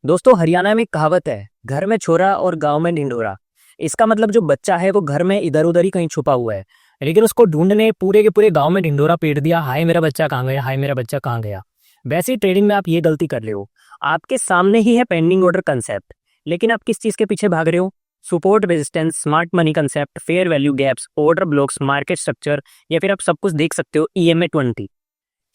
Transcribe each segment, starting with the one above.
दोस्तों, हरियाणा में एक कहावत है, घर में छोरा और गांव में ढिंढोरा। इसका मतलब जो बच्चा है वो घर में इधर उधर ही कहीं छुपा हुआ है, लेकिन उसको ढूंढने पूरे के पूरे गांव में ढिंढोरा पीट दिया। हाय मेरा बच्चा कहाँ गया, हाय मेरा बच्चा कहाँ गया। वैसे ही ट्रेडिंग में आप ये गलती कर रहे हो। आपके सामने ही है पेंडिंग ऑर्डर कंसेप्ट, लेकिन आप किस चीज के पीछे भाग रहे हो? Support, resistance, smart money concept, fair value gaps, order blocks, market structure, या फिर आप सब कुछ देख सकते हो EMA 20।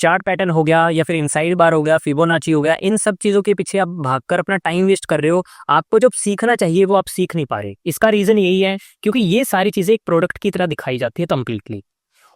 चार्ट पैटर्न हो गया या फिर इनसाइड बार हो गया, फिबोनाची हो गया, इन सब चीजों के पीछे आप भागकर अपना टाइम वेस्ट कर रहे हो। आपको जो सीखना चाहिए वो आप सीख नहीं पा रहे। इसका रीजन यही है क्योंकि ये सारी चीजें एक प्रोडक्ट की तरह दिखाई जाती है कंप्लीटली,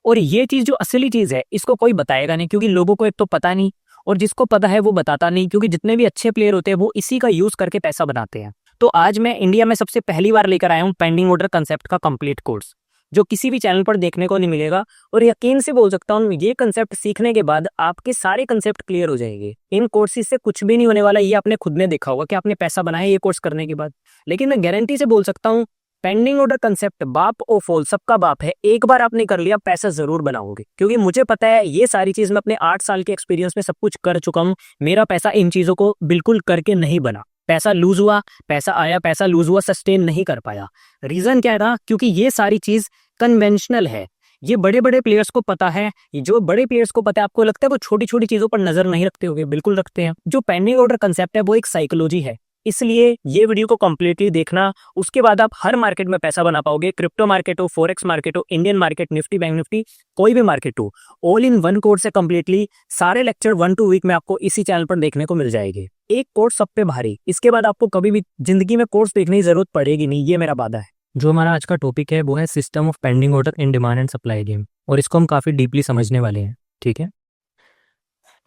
और ये चीज जो असली चीज है इसको कोई बताएगा नहीं, क्योंकि लोगों को एक तो पता नहीं, और जिसको पता है वो बताता नहीं, क्योंकि जितने भी अच्छे प्लेयर होते हैं वो इसी का यूज करके पैसा बनाते हैं। तो आज मैं इंडिया में सबसे पहली बार लेकर आया हूँ पेंडिंग ऑर्डर कंसेप्ट का कंप्लीट कोर्स, जो किसी भी चैनल पर देखने को नहीं मिलेगा। और यकीन से बोल सकता हूँ, ये कंसेप्ट सीखने के बाद आपके सारे कंसेप्ट क्लियर हो जाएंगे। इन कोर्सेज से कुछ भी नहीं होने वाला, ये आपने खुद ने देखा होगा कि आपने पैसा बनाया ये कोर्स करने के बाद। लेकिन मैं गारंटी से बोल सकता हूँ, पेंडिंग ऑर्डर कंसेप्ट बाप और फॉल सबका बाप है। एक बार आपने कर लिया, पैसा जरूर बनाओगे, क्योंकि मुझे पता है ये सारी चीज मैं अपने 8 साल के एक्सपीरियंस में सब कुछ कर चुका हूँ। मेरा पैसा इन चीजों को बिल्कुल करके नहीं बना। पैसा लूज हुआ, पैसा आया, पैसा लूज हुआ, सस्टेन नहीं कर पाया। रीजन क्या था? क्योंकि ये सारी चीज कन्वेंशनल है। ये बड़े बड़े प्लेयर्स को पता है। जो बड़े प्लेयर्स को पता है, आपको लगता है वो छोटी छोटी चीजों पर नजर नहीं रखते होंगे? बिल्कुल रखते हैं। जो पेंडिंग ऑर्डर कंसेप्ट है वो एक साइकोलॉजी है, इसलिए ये वीडियो को कंप्लीटली देखना। उसके बाद आप हर मार्केट में पैसा बना पाओगे। क्रिप्टो मार्केट हो, फॉरेक्स मार्केट हो, Indian market, Nifty, bank Nifty, कोई भी मार्केट हो, ऑल इन वन कोर्स है कंप्लीटली। सारे लेक्चर 1-2 वीक में आपको इसी चैनल पर देखने को मिल जाएंगे। एक कोर्स सब पे भारी। इसके बाद आपको कभी भी जिंदगी में कोर्स देखने की जरूरत पड़ेगी नहीं, ये मेरा वादा है। जो हमारा आज का टॉपिक है वो है system of pending order in demand and supply game, और इसको हम काफ़ी डीपली समझने वाले हैं। ठीक है,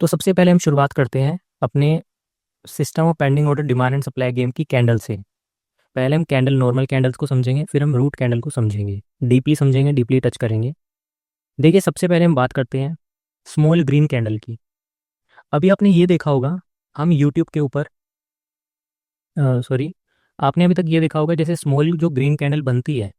तो सबसे पहले हम शुरुआत करते हैं अपने system of pending order demand and supply game की कैंडल से। पहले हम कैंडल, नॉर्मल कैंडल्स को समझेंगे, फिर हम रूट कैंडल को समझेंगे, डीपली समझेंगे, डीपली टच करेंगे। देखिए, सबसे पहले हम बात करते हैं स्मॉल ग्रीन कैंडल की। अभी आपने ये देखा होगा, हम यूट्यूब के ऊपर सॉरी आपने अभी तक ये देखा होगा, जैसे स्मॉल जो ग्रीन कैंडल बनती है,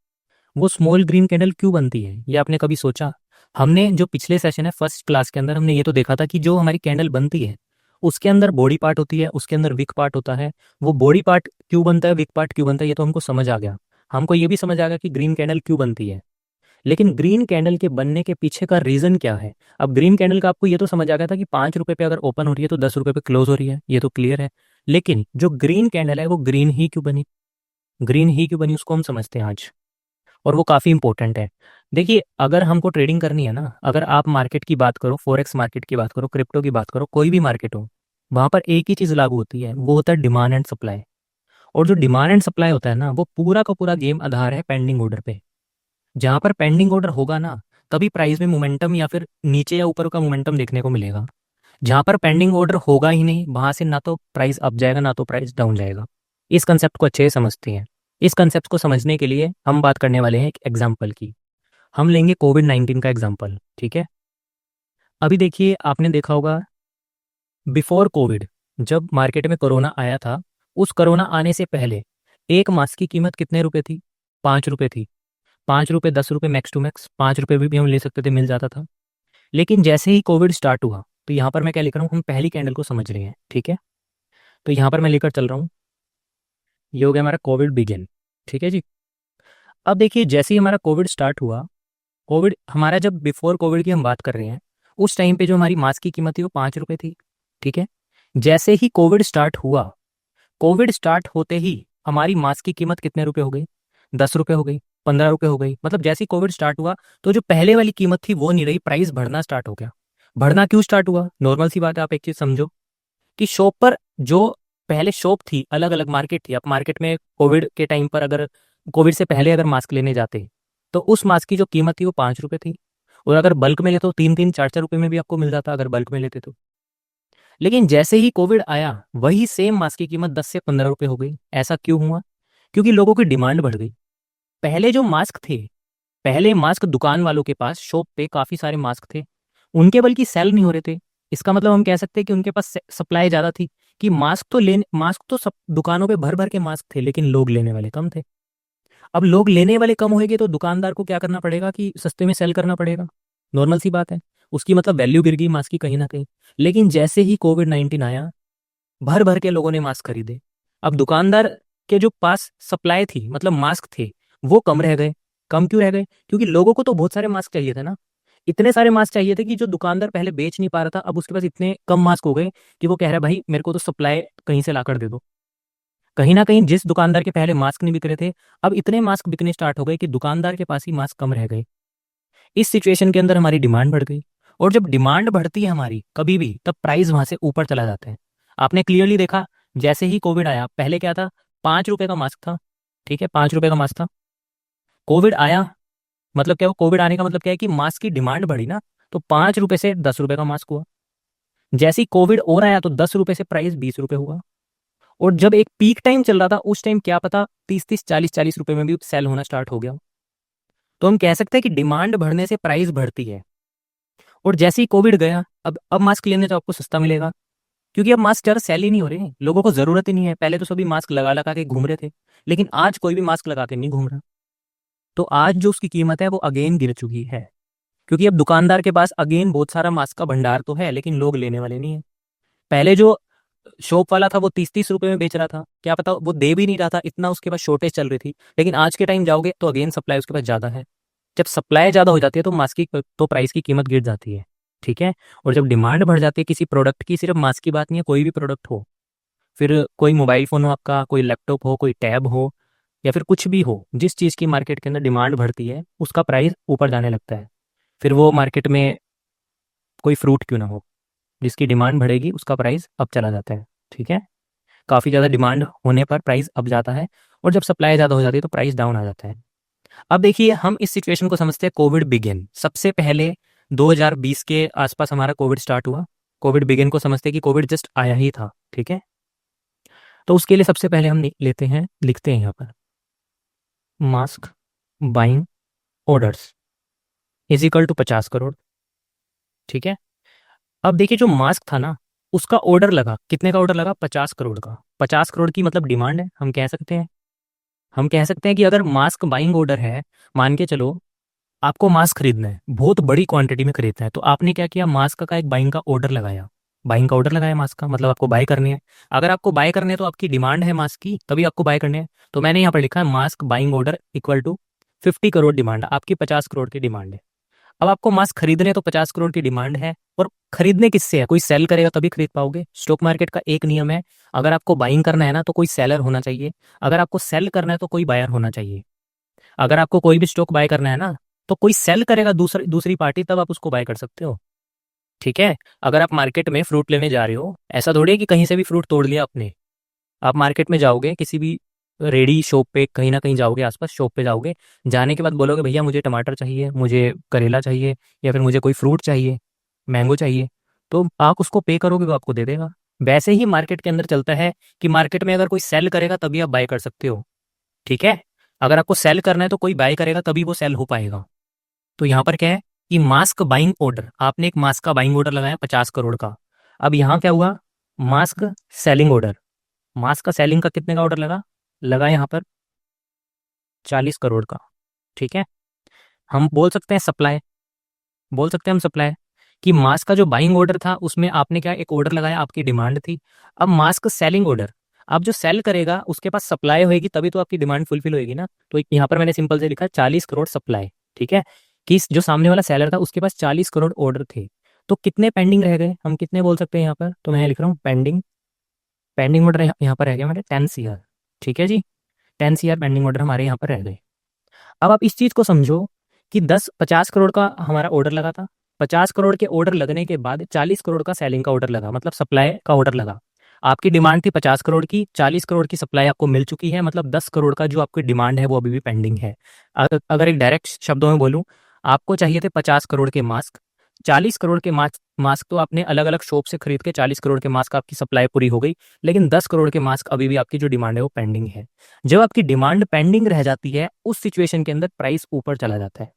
वो स्मॉल ग्रीन कैंडल क्यों बनती है, ये आपने कभी सोचा? हमने जो पिछले सेशन है फर्स्ट क्लास के अंदर, हमने ये तो देखा था कि जो हमारी कैंडल बनती है उसके अंदर बॉडी पार्ट होती है, उसके अंदर विक पार्ट होता है। वो बॉडी पार्ट क्यों बनता है, विक पार्ट क्यों बनता है, ये तो हमको समझ आ गया। हमको ये भी समझ आ गया कि ग्रीन कैंडल क्यों बनती है। लेकिन ग्रीन कैंडल के बनने के पीछे का रीजन क्या है? अब ग्रीन कैंडल का आपको ये तो समझ आ गया था कि 5 रुपए पे अगर ओपन हो रही है तो 10 रुपए पे क्लोज हो रही है, ये तो क्लियर है। लेकिन जो ग्रीन कैंडल है वो ग्रीन ही क्यों बनी, ग्रीन ही क्यों बनी, उसको हम समझते हैं आज, और वो काफ़ी इंपॉर्टेंट है। देखिए, अगर हमको ट्रेडिंग करनी है ना, अगर आप मार्केट की बात करो, फॉरेक्स मार्केट की बात करो, क्रिप्टो की बात करो, कोई भी मार्केट हो, वहाँ पर एक ही चीज़ लागू होती है, वो होता है डिमांड एंड सप्लाई। और जो डिमांड एंड सप्लाई होता है ना, वो पूरा का पूरा गेम आधार है पेंडिंग ऑर्डर पे। जहाँ पर पेंडिंग ऑर्डर होगा ना, तभी प्राइस में मोमेंटम या फिर नीचे या ऊपर का मोमेंटम देखने को मिलेगा। जहाँ पर पेंडिंग ऑर्डर होगा ही नहीं, वहाँ से ना तो प्राइस अप जाएगा ना तो प्राइस डाउन जाएगा। इस कंसेप्ट को अच्छे से समझते हैं। इस कंसेप्ट को समझने के लिए हम बात करने वाले हैं एक एग्जाम्पल की। हम लेंगे कोविड-19 का एग्जाम्पल। ठीक है, अभी देखिए, आपने देखा होगा बिफोर कोविड, जब मार्केट में कोरोना आया था, उस कोरोना आने से पहले एक मास्क की कीमत कितने रुपए थी? 5 रुपए थी। 5 रुपए, 10 रुपए, मैक्स टू मैक्स 5 रुपए भी हम ले सकते थे, मिल जाता था। लेकिन जैसे ही कोविड स्टार्ट हुआ, तो यहाँ पर मैं क्या लिख रहा हूँ, हम पहली कैंडल को समझ रहे हैं। ठीक है, तो यहाँ पर मैं लेकर चल रहा हूँ, ये हो गया हमारा कोविड बिगिन। ठीक है जी। अब देखिए, जैसे ही हमारा कोविड स्टार्ट हुआ, कोविड हमारा, जब बिफोर कोविड की हम बात कर रहे हैं, उस टाइम पे जो हमारी मास्क की कीमत थी वो 5 रुपए थी। ठीक है, जैसे ही कोविड स्टार्ट हुआ, कोविड स्टार्ट होते ही हमारी मास्क की कीमत कितने रुपए हो गई? 10 रुपए हो गई, 15 रुपए हो गई। मतलब जैसे ही कोविड स्टार्ट हुआ, तो जो पहले वाली कीमत थी वो नहीं रही, प्राइस बढ़ना स्टार्ट हो गया। बढ़ना क्यों स्टार्ट हुआ? नॉर्मल सी बात है, आप एक चीज समझो कि शॉप पर जो पहले शॉप थी, अलग अलग मार्केट थी। अब मार्केट में कोविड के टाइम पर, अगर कोविड से पहले अगर मास्क लेने जाते, तो उस मास्क की जो कीमत थी वो 5 रुपए थी, और अगर बल्क में लेते तो 3-3, 4-4 रुपए में भी आपको मिल जाता अगर बल्क में लेते तो। लेकिन जैसे ही कोविड आया, वही सेम मास्क की कीमत 10 से 15 रुपए हो गई। ऐसा क्यों हुआ? क्योंकि लोगों की डिमांड बढ़ गई। पहले जो मास्क थे, पहले मास्क दुकान वालों के पास शॉप पे काफी सारे मास्क थे, उनके बल्कि सेल नहीं हो रहे थे। इसका मतलब हम कह सकते हैं कि उनके पास सप्लाई ज्यादा थी, कि मास्क तो सब दुकानों पे भर भर के मास्क थे, लेकिन लोग लेने वाले कम थे। अब लोग लेने वाले कम होंगे तो दुकानदार को क्या करना पड़ेगा कि सस्ते में सेल करना पड़ेगा। नॉर्मल सी बात है, उसकी मतलब वैल्यू गिर गई मास्क की कहीं ना कहीं। लेकिन जैसे ही कोविड-19 आया, भर भर के लोगों ने मास्क खरीदे। अब दुकानदार के जो पास सप्लाई थी, मतलब मास्क थे, वो कम रह गए। कम क्यों रह गए? क्योंकि लोगों को तो बहुत सारे मास्क चाहिए थे ना। इतने सारे मास्क चाहिए थे कि जो दुकानदार पहले बेच नहीं पा रहा था, अब उसके पास इतने कम मास्क हो गए कि वो कह रहा है भाई मेरे को तो सप्लाई कहीं से लाकर दे दो। कहीं ना कहीं जिस दुकानदार के पहले मास्क नहीं बिक रहे थे, अब इतने मास्क बिकने स्टार्ट हो गए कि दुकानदार के पास ही मास्क कम रह गए। इस सिचुएशन के अंदर हमारी डिमांड बढ़ गई, और जब डिमांड बढ़ती है हमारी कभी भी, तब प्राइस वहां से ऊपर चला जाता है। आपने क्लियरली देखा, जैसे ही कोविड आया, पहले क्या था, 5 रुपए का मास्क था। ठीक है, 5 रुपए का मास्क था। कोविड आया, मतलब क्या, कोविड आने का मतलब क्या है कि मास्क की डिमांड बढ़ी ना, तो 5 रुपए से 10 रुपए का मास्क हुआ। जैसे ही कोविड और आया तो 10 रुपए से प्राइस 20 रुपए हुआ। और जब एक पीक टाइम चल रहा था, उस टाइम क्या पता 30-30, 40-40 रुपए में भी सेल होना स्टार्ट हो गया। तो हम कह सकते हैं कि डिमांड बढ़ने से प्राइस बढ़ती है। और जैसे ही कोविड गया, अब मास्क लेने तो आपको सस्ता मिलेगा, क्योंकि अब मास्क ज़्यादा सेल ही नहीं हो रहे हैं, लोगों को ज़रूरत ही नहीं है। पहले तो सभी मास्क लगा लगा के घूम रहे थे, लेकिन आज कोई भी मास्क लगा के नहीं घूम रहा। तो आज जो उसकी कीमत है वो अगेन गिर चुकी है, क्योंकि अब दुकानदार के पास अगेन बहुत सारा मास्क का भंडार तो है, लेकिन लोग लेने वाले नहीं है। पहले जो शॉप वाला था वो 30-30 रुपए में बेच रहा था, क्या पता वो दे भी नहीं रहा था, इतना उसके पास शॉर्टेज चल रही थी। लेकिन आज के टाइम जाओगे तो अगेन सप्लाई उसके पास ज़्यादा है। जब सप्लाई ज़्यादा हो जाती है तो मास्क की तो प्राइस की कीमत गिर जाती है। ठीक है। और जब डिमांड बढ़ जाती है किसी प्रोडक्ट की, सिर्फ मास्क की बात नहीं है, कोई भी प्रोडक्ट हो, फिर कोई मोबाइल फ़ोन हो आपका, कोई लैपटॉप हो, कोई टैब हो, या फिर कुछ भी हो, जिस चीज़ की मार्केट के अंदर डिमांड बढ़ती है उसका प्राइस ऊपर जाने लगता है। फिर वो मार्केट में कोई फ्रूट क्यों ना हो, जिसकी डिमांड बढ़ेगी उसका प्राइस अप चला जाता है। ठीक है। काफ़ी ज़्यादा डिमांड होने पर प्राइस अप जाता है, और जब सप्लाई ज़्यादा हो जाती है तो प्राइस डाउन आ जाता है। अब देखिए, हम इस सिचुएशन को समझते हैं कोविड बिगिन। सबसे पहले 2020 के आसपास हमारा कोविड स्टार्ट हुआ। कोविड बिगिन को समझते हैं कि कोविड जस्ट आया ही था। ठीक है। तो उसके लिए सबसे पहले हम लेते हैं, लिखते हैं यहाँ पर, mask buying orders is equal to 50 crore. ठीक है। अब देखिए, जो मास्क था ना, उसका ऑर्डर लगा, कितने का ऑर्डर लगा? 50 करोड़ का। 50 करोड़ की मतलब डिमांड है, हम कह सकते हैं। हम कह सकते हैं कि अगर मास्क बाइंग ऑर्डर है, मान के चलो आपको मास्क खरीदना है, बहुत बड़ी क्वांटिटी में खरीदना है, तो आपने क्या किया, मास्क का एक बाइंग का ऑर्डर लगाया। बाइंग का ऑर्डर लगाया मास्क का, मतलब आपको बाय करने हैं। अगर आपको बाय करने हैं तो आपकी डिमांड है मास्क की, तभी आपको बाय करने हैं। तो मैंने यहाँ पर लिखा है mask buying order equal to 50 crore demand. आपकी 50 करोड़ की डिमांड है। अब आपको मास्क खरीदने तो 50 करोड़ की डिमांड है, और खरीदने किससे है? कोई सेल करेगा तभी खरीद पाओगे। स्टॉक मार्केट का एक नियम है, अगर आपको बाइंग करना है ना तो कोई सेलर होना चाहिए, अगर आपको सेल करना है तो कोई बायर होना चाहिए। अगर आपको कोई भी स्टॉक बाय करना है ना, तो कोई सेल करेगा, दूसरी दूसरी पार्टी, तब आप उसको बाय कर सकते हो। ठीक है। अगर आप मार्केट में फ्रूट लेने जा रहे हो, ऐसा थोड़ी है कि कहीं से भी फ्रूट तोड़ लिया आपने। आप मार्केट में जाओगे, किसी भी रेडी शॉप पे कहीं ना कहीं जाओगे, आसपास शॉप पे जाओगे, जाने के बाद बोलोगे भैया मुझे टमाटर चाहिए, मुझे करेला चाहिए, या फिर मुझे कोई फ्रूट चाहिए, मैंगो चाहिए, तो आप उसको पे करोगे, वो आपको दे देगा। वैसे ही मार्केट के अंदर चलता है कि मार्केट में अगर कोई सेल करेगा तभी आप बाय कर सकते हो। ठीक है। अगर आपको सेल करना है तो कोई बाय करेगा तभी वो सेल हो पाएगा। तो यहाँ पर क्या है कि मास्क बाइंग ऑर्डर, आपने एक मास्क का बाइंग ऑर्डर लगाया 50 करोड़ का। अब यहाँ क्या हुआ, मास्क सेलिंग ऑर्डर, मास्क का सेलिंग का कितने का ऑर्डर लगा यहाँ पर 40 करोड़ का। ठीक है। हम बोल सकते हैं सप्लाई, बोल सकते हैं हम सप्लाई, कि मास्क का जो बाइंग ऑर्डर था उसमें आपने क्या एक ऑर्डर लगाया, आपकी डिमांड थी। अब मास्क सेलिंग ऑर्डर, अब जो सेल करेगा उसके पास सप्लाई होगी, तभी तो आपकी डिमांड फुलफिल होगी ना। तो यहाँ पर मैंने सिंपल से लिखा 40 करोड़ सप्लाई। ठीक है। कि जो सामने वाला सेलर था उसके पास 40 करोड़ ऑर्डर थे, तो कितने पेंडिंग रह गए, हम कितने बोल सकते हैं यहाँ पर? तो मैं लिख रहा हूँ पेंडिंग, पेंडिंग ऑर्डर यहाँ पर रह गया मेरे 10 CR। ठीक है जी, 10 CR पेंडिंग ऑर्डर हमारे यहाँ पर रह गए। अब आप इस चीज़ को समझो कि 50 करोड़ का हमारा ऑर्डर लगा था, 50 करोड़ के ऑर्डर लगने के बाद 40 करोड़ का सेलिंग का ऑर्डर लगा, मतलब सप्लाई का ऑर्डर लगा। आपकी डिमांड थी 50 करोड़ की, 40 करोड़ की सप्लाई आपको मिल चुकी है, मतलब 10 करोड़ का जो आपकी डिमांड है वो अभी भी पेंडिंग है। अगर एक डायरेक्ट शब्दों में बोलूँ, आपको चाहिए थे 50 करोड़ के मास्क, 40 करोड़ के मास्क तो आपने अलग अलग शॉप से खरीद के 40 करोड़ के मास्क आपकी सप्लाई पूरी हो गई, लेकिन 10 करोड़ के मास्क अभी भी आपकी जो डिमांड है वो पेंडिंग है। जब आपकी डिमांड पेंडिंग रह जाती है, उस सिचुएशन के अंदर प्राइस ऊपर चला जाता है।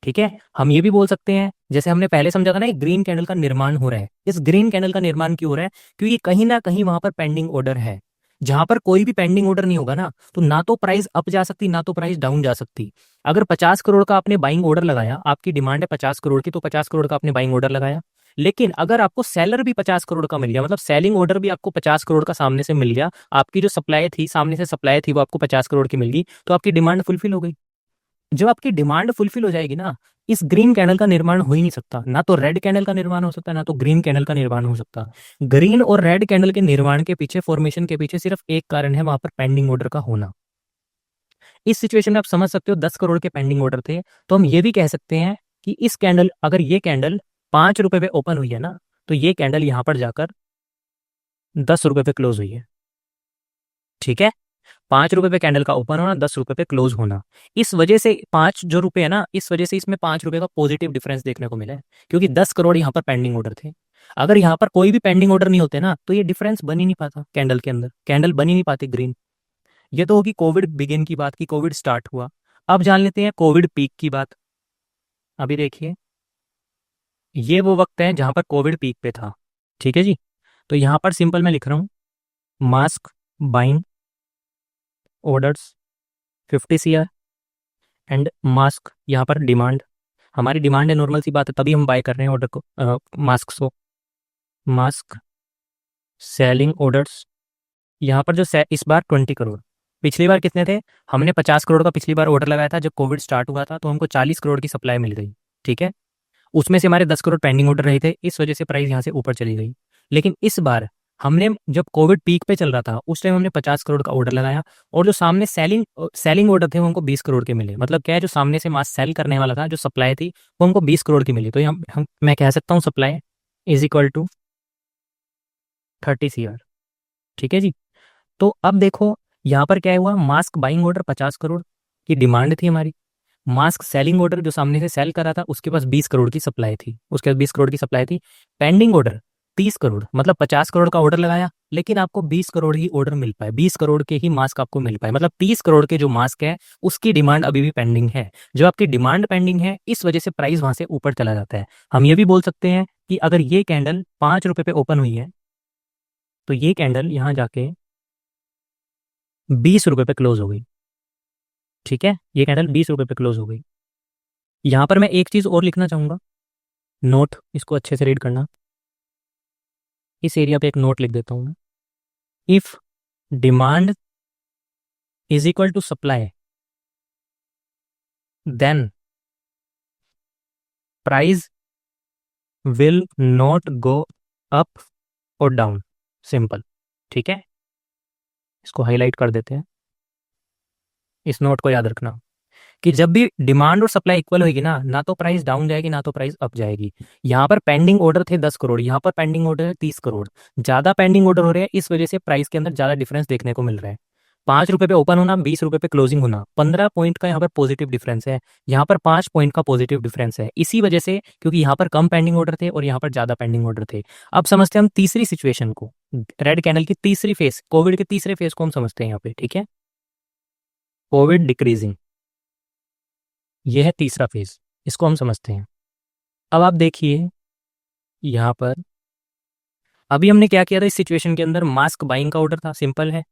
ठीक है। हम ये भी बोल सकते हैं, जैसे हमने पहले समझा था ना, एक ग्रीन कैंडल का निर्माण हो रहा है। इस ग्रीन कैंडल का निर्माण क्यों हो रहा है? क्योंकि कहीं ना कहीं वहां पर पेंडिंग ऑर्डर है। जहां पर कोई भी पेंडिंग ऑर्डर नहीं होगा ना, तो ना तो प्राइस अप जा सकती, ना तो प्राइस डाउन जा सकती। अगर 50 करोड़ का आपने बाइंग ऑर्डर लगाया, आपकी डिमांड है 50 करोड़ की, तो 50 करोड़ का आपने बाइंग ऑर्डर लगाया, लेकिन अगर आपको सेलर भी 50 करोड़ का मिल गया, मतलब सेलिंग ऑर्डर भी आपको 50 करोड़ का सामने से मिल गया, आपकी जो सप्लाई थी सामने से सप्लाई थी वो आपको 50 करोड़ की मिल गई, तो आपकी डिमांड फुलफिल हो गई। जब आपकी डिमांड फुलफिल हो जाएगी ना, इस ग्रीन कैंडल का निर्माण हो ही नहीं सकता, ना तो रेड कैंडल का निर्माण हो सकता, ना तो ग्रीन कैंडल का निर्माण हो सकता। ग्रीन और रेड कैंडल के निर्माण के पीछे, फॉर्मेशन के पीछे सिर्फ एक कारण है, वहां पर पेंडिंग ऑर्डर का होना। इस सिचुएशन में आप समझ सकते हो 10 करोड़ के पेंडिंग ऑर्डर थे, तो हम ये भी कह सकते हैं कि इस कैंडल, अगर ये कैंडल 5 रुपए पे ओपन हुई है ना, तो ये कैंडल यहां पर जाकर 10 रुपए पे क्लोज हुई है। ठीक है, 5 रुपए पे कैंडल का ओपन होना, 10 रुपए पे क्लोज होना। इस वजह से 5 रुपए है ना, इस वजह से इसमें 5 रुपए का पॉजिटिव डिफरेंस देखने को मिला है, क्योंकि 10 करोड़ यहाँ पर पेंडिंग ऑर्डर थे। अगर यहाँ पर कोई भी पेंडिंग ऑर्डर नहीं होते ना, तो ये डिफरेंस बन ही नहीं पाता कैंडल के अंदर, कैंडल बन ही नहीं पाती ग्रीन। ये तो होगी कोविड बिगिन की बात, की कोविड स्टार्ट हुआ। अब जान लेते हैं कोविड पीक की बात। अभी देखिए, ये वो वक्त है जहां पर कोविड पीक पे था। ठीक है जी, तो यहां पर सिंपल मैं लिख रहा हूं, mask buying orders 50 CR and mask, यहाँ पर डिमांड, हमारी डिमांड है, नॉर्मल सी बात है, तभी हम बाय कर रहे हैं ऑर्डर को, मास्क को। मास्क सेलिंग ऑर्डर्स, यहाँ पर जो इस बार 20 करोड़, पिछली बार कितने थे, हमने 50 करोड़ का पिछली बार ऑर्डर लगाया था जब कोविड स्टार्ट हुआ था, तो हमको 40 करोड़ की सप्लाई मिल गई। ठीक है, उसमें से हमारे 10 करोड़ पेंडिंग ऑर्डर रहे थे, इस वजह से प्राइस यहाँ से ऊपर चली गई। लेकिन इस बार हमने, जब कोविड पीक पे चल रहा था, उस टाइम हमने 50 करोड़ का ऑर्डर लगाया, और जो सामने सेलिंग ऑर्डर थे वो हमको 20 करोड़ के मिले। मतलब क्या है, जो सामने से मास सेल करने वाला था, जो सप्लाई थी, वो हमको 20 करोड़ की मिली। तो मैं कह सकता हूँ supply is equal to 30 CR। ठीक है जी, तो अब देखो यहाँ पर क्या हुआ, मास्क बाइंग ऑर्डर 50 करोड़ की डिमांड थी हमारी, मास्क सेलिंग ऑर्डर जो सामने से सेल कर रहा था उसके पास 20 करोड़ की सप्लाई थी, उसके पास 20 करोड़ की सप्लाई थी। पेंडिंग ऑर्डर 30 करोड़, मतलब 50 करोड़ का ऑर्डर लगाया, लेकिन आपको 20 करोड़ ही ऑर्डर मिल पाए, 20 करोड़ के ही मास्क आपको मिल पाए, मतलब 30 करोड़ के जो मास्क है उसकी डिमांड अभी भी पेंडिंग है। जो आपकी डिमांड पेंडिंग है, इस वजह से प्राइस वहां से ऊपर चला जाता है। हम ये भी बोल सकते हैं कि अगर ये कैंडल 5 रुपए पे ओपन हुई है, तो ये कैंडल यहाँ जाके 20 रुपए पे क्लोज हो गई। ठीक है, ये कैंडल 20 रुपए पे क्लोज हो गई। यहाँ पर मैं एक चीज और लिखना चाहूंगा, नोट, इसको अच्छे से रीड करना। इस एरिया पे एक नोट लिख देता हूं मैं, if demand is equal to supply then price will not go up और डाउन, सिंपल। ठीक है, इसको हाईलाइट कर देते हैं, इस नोट को याद रखना कि जब भी डिमांड और सप्लाई इक्वल होगी ना, ना तो प्राइस डाउन जाएगी ना तो प्राइस अप जाएगी। यहाँ पर पेंडिंग ऑर्डर थे 10 करोड़, यहाँ पर पेंडिंग ऑर्डर है 30 करोड़, ज्यादा पेंडिंग ऑर्डर हो रहे हैं, इस वजह से प्राइस के अंदर ज्यादा डिफरेंस देखने को मिल रहा है। 5 रुपए पे ओपन होना, 20 रुपए पे क्लोजिंग होना, 15 पॉइंट का यहाँ पर पॉजिटिव डिफरेंस है, यहाँ पर 5 पॉइंट का पॉजिटिव डिफरेंस है, इसी वजह से, क्योंकि यहाँ पर कम पेंडिंग ऑर्डर थे और यहाँ पर ज्यादा पेंडिंग ऑर्डर थे। अब समझते हैं हम तीसरी सिचुएशन को, रेड कैंडल की तीसरी फेज, कोविड के तीसरे फेज को हम समझते हैं यहाँ पे। ठीक है, कोविड डिक्रीजिंग, यह है तीसरा फेज, इसको हम समझते हैं। अब आप देखिए यहाँ पर, अभी हमने क्या किया था, इस सिचुएशन के अंदर मास्क बाइंग का ऑर्डर था, सिंपल है।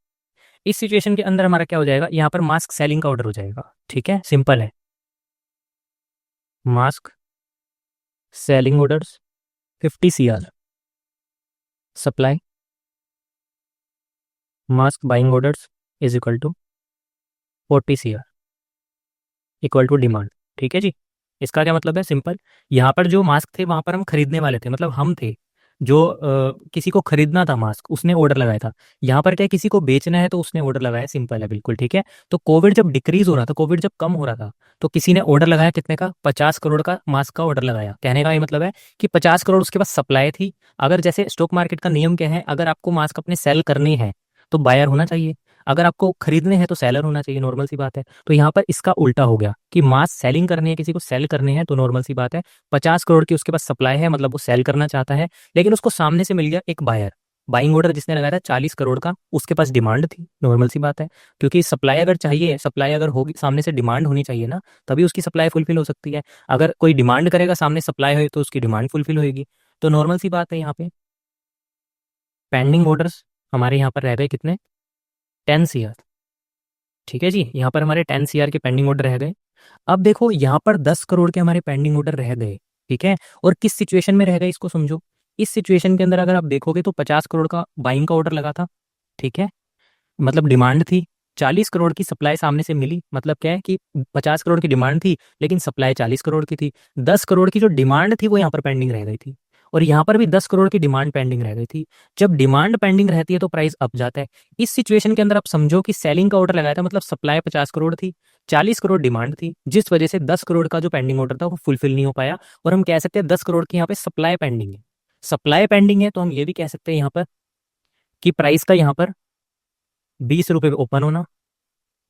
इस सिचुएशन के अंदर हमारा क्या हो जाएगा, यहाँ पर मास्क सेलिंग का ऑर्डर हो जाएगा। ठीक है, सिंपल है, mask selling orders 50 CR supply, mask buying orders is equal to 40 CR equal to demand. ठीक है जी, इसका क्या मतलब है, सिंपल, यहाँ पर जो मास्क थे वहां पर हम खरीदने वाले थे, मतलब हम थे जो किसी को खरीदना था मास्क, उसने ऑर्डर लगाया था। यहाँ पर क्या है, किसी को बेचना है तो उसने ऑर्डर लगाया, सिंपल है बिल्कुल। ठीक है, तो कोविड जब डिक्रीज हो रहा था, कोविड जब कम हो रहा था, तो किसी ने ऑर्डर लगाया कितने का, 50 करोड़ का मास्क का ऑर्डर लगाया। कहने का ये मतलब है कि 50 करोड़ उसके पास सप्लाई थी। अगर जैसे स्टॉक मार्केट का नियम क्या है, अगर आपको मास्क अपने सेल करने हैं तो बायर होना चाहिए, अगर आपको खरीदने हैं तो सेलर होना चाहिए, नॉर्मल सी बात है। तो यहाँ पर इसका उल्टा हो गया कि मास्क सेलिंग करनी है, किसी को सेल करने हैं, तो नॉर्मल सी बात है, 50 करोड़ की उसके पास सप्लाई है, मतलब वो सेल करना चाहता है, लेकिन उसको सामने से मिल गया एक बायर, बाइंग ऑर्डर जिसने लगाया था 40 करोड़ का, उसके पास डिमांड थी, नॉर्मल सी बात है, क्योंकि सप्लाई अगर चाहिए, सप्लाई अगर होगी, सामने से डिमांड होनी चाहिए ना, तभी उसकी सप्लाई फुलफिल हो सकती है। अगर कोई डिमांड करेगा, सामने सप्लाई हो, तो उसकी डिमांड फुलफिल होगी। तो नॉर्मल सी बात है, यहाँ पे पेंडिंग ऑर्डर्स हमारे यहाँ पर रह गए कितने, 10 CR। ठीक है जी, यहाँ पर हमारे 10 CR के पेंडिंग ऑर्डर रह गए। अब देखो यहाँ पर 10 करोड़ के हमारे पेंडिंग ऑर्डर रह गए, ठीक है। और किस सिचुएशन में रहेगा इसको समझो। इस सिचुएशन के अंदर अगर आप देखोगे तो 50 करोड़ का बाइंग का ऑर्डर लगा था, ठीक है, मतलब डिमांड थी। 40 करोड़ की सप्लाई सामने से मिली, मतलब क्या है कि 50 करोड़ की डिमांड थी लेकिन सप्लाई 40 करोड़ की थी। 10 करोड़ की जो डिमांड थी वो यहाँ पर पेंडिंग रह गई थी, और यहाँ पर भी 10 करोड़ की डिमांड पेंडिंग रह गई थी। जब डिमांड पेंडिंग रहती है तो प्राइस अप जाता है। इस सिचुएशन के अंदर आप समझो कि सेलिंग का ऑर्डर लगाया था, मतलब सप्लाई 50 करोड़ थी, 40 करोड़ डिमांड थी, जिस वजह से 10 करोड़ का जो पेंडिंग ऑर्डर था वो फुलफिल नहीं हो पाया। और हम कह सकते हैं 10 करोड़ की यहाँ पे सप्लाई पेंडिंग है। सप्लाई पेंडिंग है तो हम ये भी कह सकते हैं यहाँ पर कि प्राइस का यहाँ पर 20 रुपये पे ओपन होना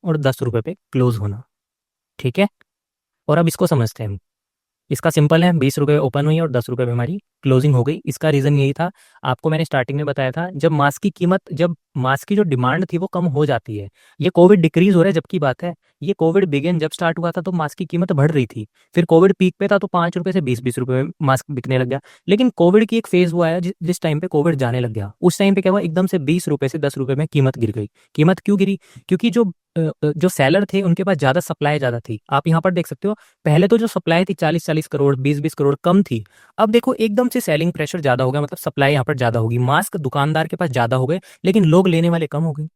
और 10 रुपये पे क्लोज होना, ठीक है। और अब इसको समझते हैं हम। इसका सिंपल है, 20 रुपये ओपन हुई और 10 रुपये में हमारी क्लोजिंग हो गई। इसका रीज़न यही था, आपको मैंने स्टार्टिंग में बताया था, जब मास्क की जो डिमांड थी वो कम हो जाती है। ये कोविड डिक्रीज हो रहा है जबकि बात है, ये कोविड बिगिन जब स्टार्ट हुआ था तो मास्क की कीमत बढ़ रही थी। फिर कोविड पीक पे था तो 5 रुपये से 20-20 रुपये में मास्क बिकने लग गया। लेकिन कोविड की एक फेज हुआ है जिस टाइम पे कोविड जाने लग गया, उस टाइम पे क्या हुआ, एकदम से 20 रुपये से 10 रुपये में कीमत गिर गई। कीमत क्यों गिरी? क्योंकि जो सेलर थे उनके पास ज़्यादा सप्लाई ज़्यादा थी। आप यहाँ पर देख सकते हो, पहले तो जो सप्लाई थी 40-40 करोड़, 20-20 करोड़ कम थी। अब देखो एकदम से सेलिंग प्रेशर ज़्यादा हो गया, मतलब सप्लाई यहाँ पर ज़्यादा होगी, मास्क दुकानदार के पास ज़्यादा हो गए लेकिन लोग लेने वाले कम हो गए,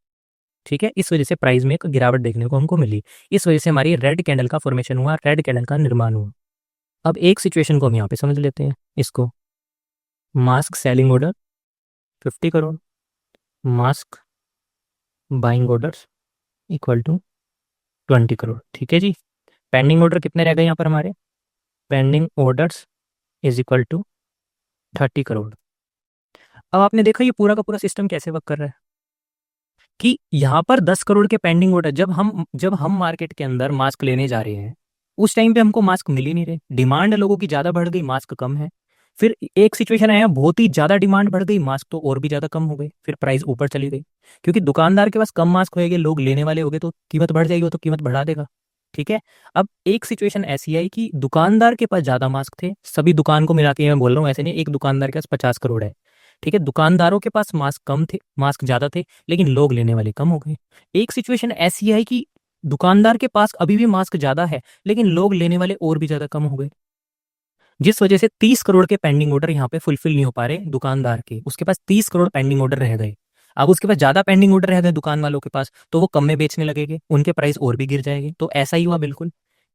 ठीक है। इस वजह से प्राइस में एक गिरावट देखने को हमको मिली। इस वजह से हमारी रेड कैंडल का फॉर्मेशन हुआ, रेड कैंडल का निर्माण हुआ। अब एक सिचुएशन को हम यहाँ पे समझ लेते हैं इसको। Mask selling order 50 crore, mask buying orders equal to 20 crore, ठीक है जी। पेंडिंग ऑर्डर कितने रह गए यहाँ पर हमारे? Pending orders is equal to 30 crore. अब आपने देखा ये पूरा का पूरा सिस्टम कैसे वर्क कर रहा है कि यहाँ पर 10 करोड़ के पेंडिंग ऑर्डर, जब हम मार्केट के अंदर मास्क लेने जा रहे हैं उस टाइम पे हमको मास्क मिल ही नहीं रहे, डिमांड लोगों की ज्यादा बढ़ गई, मास्क कम है। फिर एक सिचुएशन आया, बहुत ही ज्यादा डिमांड बढ़ गई, मास्क तो और भी ज्यादा कम हो गई, फिर प्राइस ऊपर चली गई। क्योंकि दुकानदार के पास कम मास्क होएंगे, लोग लेने वाले हो गए तो कीमत बढ़ जाएगी, वो तो कीमत बढ़ा देगा, ठीक है। अब एक सिचुएशन ऐसी आई कि दुकानदार के पास ज्यादा मास्क थे, सभी दुकान को मिला के मैं बोल रहा हूँ, ऐसे नहीं, एक दुकानदार के पास 50 करोड़ है, ठीक है। दुकानदारों के पास मास्क कम थे, मास्क ज्यादा थे, लेकिन लोग लेने वाले कम हो गए। एक सिचुएशन ऐसी आई कि दुकानदार के पास अभी भी मास्क ज्यादा है लेकिन लोग लेने वाले और भी ज्यादा कम हो गए, जिस वजह से 30 करोड़ के पेंडिंग ऑर्डर यहाँ पे फुलफिल नहीं हो पा रहे दुकानदार के, उसके पास 30 करोड़ पेंडिंग ऑर्डर रह गए। अब उसके पास ज्यादा पेंडिंग ऑर्डर रह गए दुकान वालों के पास, तो वो कम में बेचने लगेंगे, उनके प्राइस और भी गिर जाएंगे। तो ऐसा ही हुआ बिल्कुल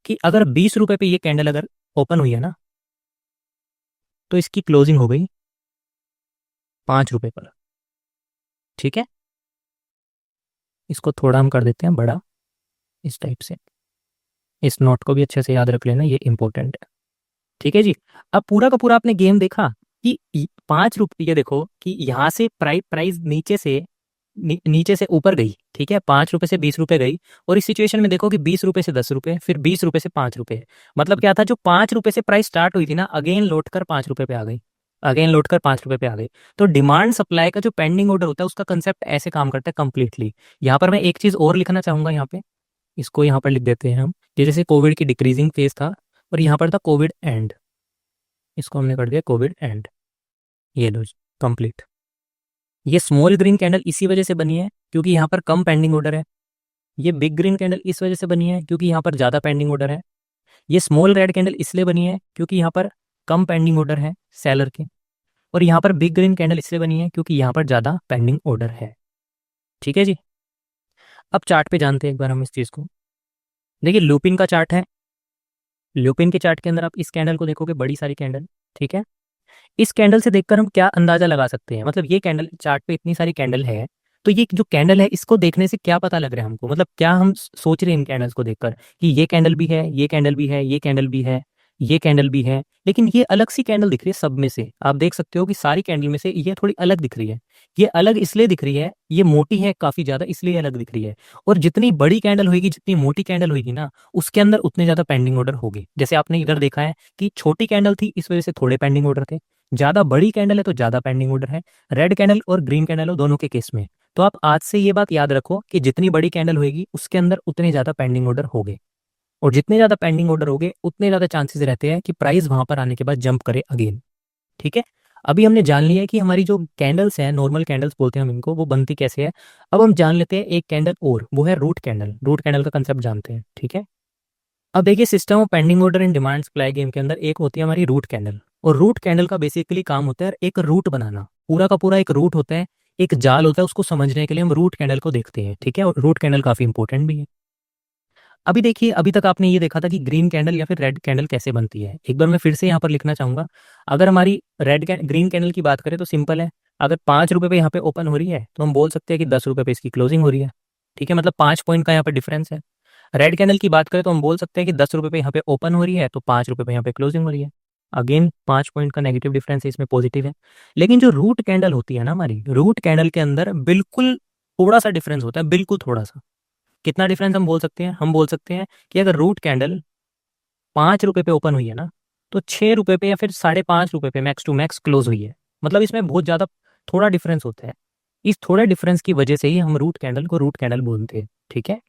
कि अगर 20 रुपए पे ये कैंडल अगर ओपन हुई है ना, तो इसकी क्लोजिंग हो गई 5 रुपए पर, ठीक है। इसको थोड़ा हम कर देते हैं बड़ा, इस टाइप से। इस नोट को भी अच्छे से याद रख लेना, ये इंपॉर्टेंट है, ठीक है जी। अब पूरा का पूरा आपने गेम देखा कि 5 रुपये, ये देखो कि यहाँ से प्राइस नीचे से ऊपर गई, ठीक है, 5 रुपए से 20 रुपए गई। और इस सिचुएशन में देखो कि 20 रुपए से 10 रुपए, फिर 20 रुपए से 5 रुपए। मतलब क्या था, जो 5 रुपए से प्राइस स्टार्ट हुई थी ना, अगेन लौट कर 5 रुपए पे आ गई, अगेन लौट कर 5 रुपए पे आ गई। तो डिमांड सप्लाई का जो पेंडिंग ऑर्डर होता है उसका कंसेप्ट ऐसे काम करता है कंप्लीटली। यहाँ पर मैं एक चीज और लिखना चाहूंगा, यहाँ पे इसको यहाँ पर लिख देते हैं हम, जैसे कोविड की डिक्रीजिंग फेज था और यहाँ पर था कोविड एंड, इसको हमने कर दिया कोविड एंड। ये लो कंप्लीट। ये स्मॉल ग्रीन कैंडल इसी वजह से बनी है क्योंकि यहाँ पर कम पेंडिंग ऑर्डर है। ये बिग ग्रीन कैंडल इस वजह से बनी है क्योंकि यहाँ पर ज़्यादा पेंडिंग ऑर्डर है। ये स्मॉल रेड कैंडल इसलिए बनी है क्योंकि यहाँ पर कम पेंडिंग ऑर्डर है सेलर के। और यहाँ पर बिग ग्रीन कैंडल इसलिए बनी है क्योंकि यहाँ पर ज़्यादा पेंडिंग ऑर्डर है, ठीक है जी। अब चार्ट पे जानते हैं एक बार हम इस चीज़ को। देखिए लूपिन का चार्ट है, लूपिन के चार्ट के अंदर आप इस कैंडल को देखोगे, बड़ी सारी कैंडल, ठीक है। इस कैंडल से देखकर हम क्या अंदाजा लगा सकते हैं, मतलब ये कैंडल चार्ट पे इतनी सारी कैंडल है, तो ये जो कैंडल है इसको देखने से क्या पता लग रहा है हमको, मतलब क्या हम सोच रहे हैं इन कैंडल्स को देखकर कि ये कैंडल भी है, ये कैंडल भी है, ये कैंडल भी है, ये कैंडल भी है, लेकिन ये अलग सी कैंडल दिख रही है सब में से। आप देख सकते हो कि सारी कैंडल में से ये थोड़ी अलग दिख रही है। ये अलग इसलिए दिख रही है, ये मोटी है काफी ज्यादा, इसलिए अलग दिख रही है। और जितनी बड़ी कैंडल होगी, जितनी मोटी कैंडल होगी ना, उसके अंदर उतने ज्यादा पेंडिंग ऑर्डर होंगे। जैसे आपने इधर देखा है कि छोटी कैंडल थी इस वजह से थोड़े पेंडिंग ऑर्डर थे, ज्यादा बड़ी कैंडल है तो ज्यादा पेंडिंग ऑर्डर है, रेड कैंडल और ग्रीन कैंडल हो दोनों के केस में। तो आप आज से ये बात याद रखो कि जितनी बड़ी कैंडल होगी उसके अंदर उतने ज्यादा पेंडिंग ऑर्डर होंगे, और जितने ज्यादा पेंडिंग ऑर्डर होंगे उतने ज्यादा चांसेस रहते हैं कि प्राइस वहां पर आने के बाद जंप करे अगेन, ठीक है। अभी हमने जान लिया है कि हमारी जो कैंडल्स हैं, नॉर्मल कैंडल्स बोलते हैं हम इनको, वो बनती कैसे है। अब हम जान लेते हैं एक कैंडल और, वो है रूट कैंडल। रूट कैंडल का कंसेप्ट जानते हैं, ठीक है। अब देखिए system of pending order and demand supply game के अंदर एक होती है हमारी रूट कैंडल, और रूट कैंडल का बेसिकली काम होता है एक रूट बनाना, पूरा का पूरा एक रूट होता है, एक जाल होता है, उसको समझने के लिए हम रूट कैंडल को देखते हैं, ठीक है। और रूट कैंडल काफी इंपॉर्टेंट भी है। अभी देखिए, अभी तक आपने ये देखा था कि ग्रीन कैंडल या फिर रेड कैंडल कैसे बनती है। एक बार मैं फिर से यहाँ पर लिखना चाहूंगा। अगर हमारी ग्रीन कैंडल की बात करें तो सिंपल है। अगर 5 रुपए पे यहाँ पे ओपन हो रही है तो हम बोल सकते हैं कि 10 रुपए पे इसकी क्लोजिंग हो रही है, ठीक है। मतलब 5 पॉइंट का यहाँ पे डिफरेंस है। रेड कैंडल की बात करें तो हम बोल सकते हैं कि 10 रुपए पे यहाँ पे ओपन हो रही है तो 5 रुपए पे यहाँ पे क्लोजिंग हो रही है। अगेन 5 पॉइंट का नेगेटिव डिफरेंस है, इसमें पॉजिटिव है। लेकिन जो रूट कैंडल होती है ना हमारी, रूट कैंडल के अंदर बिल्कुल थोड़ा सा डिफरेंस होता है, बिल्कुल थोड़ा सा। कितना डिफरेंस हम बोल सकते हैं? हम बोल सकते हैं कि अगर रूट कैंडल 5 रुपए पे ओपन हुई है ना, तो 6 रुपए पे या फिर 5.5 रुपए पे मैक्स टू मैक्स क्लोज हुई है। मतलब इसमें बहुत ज्यादा थोड़ा डिफरेंस होता है। इस थोड़े डिफरेंस की वजह से ही हम रूट कैंडल को रूट कैंडल बोलते हैं, ठीक है।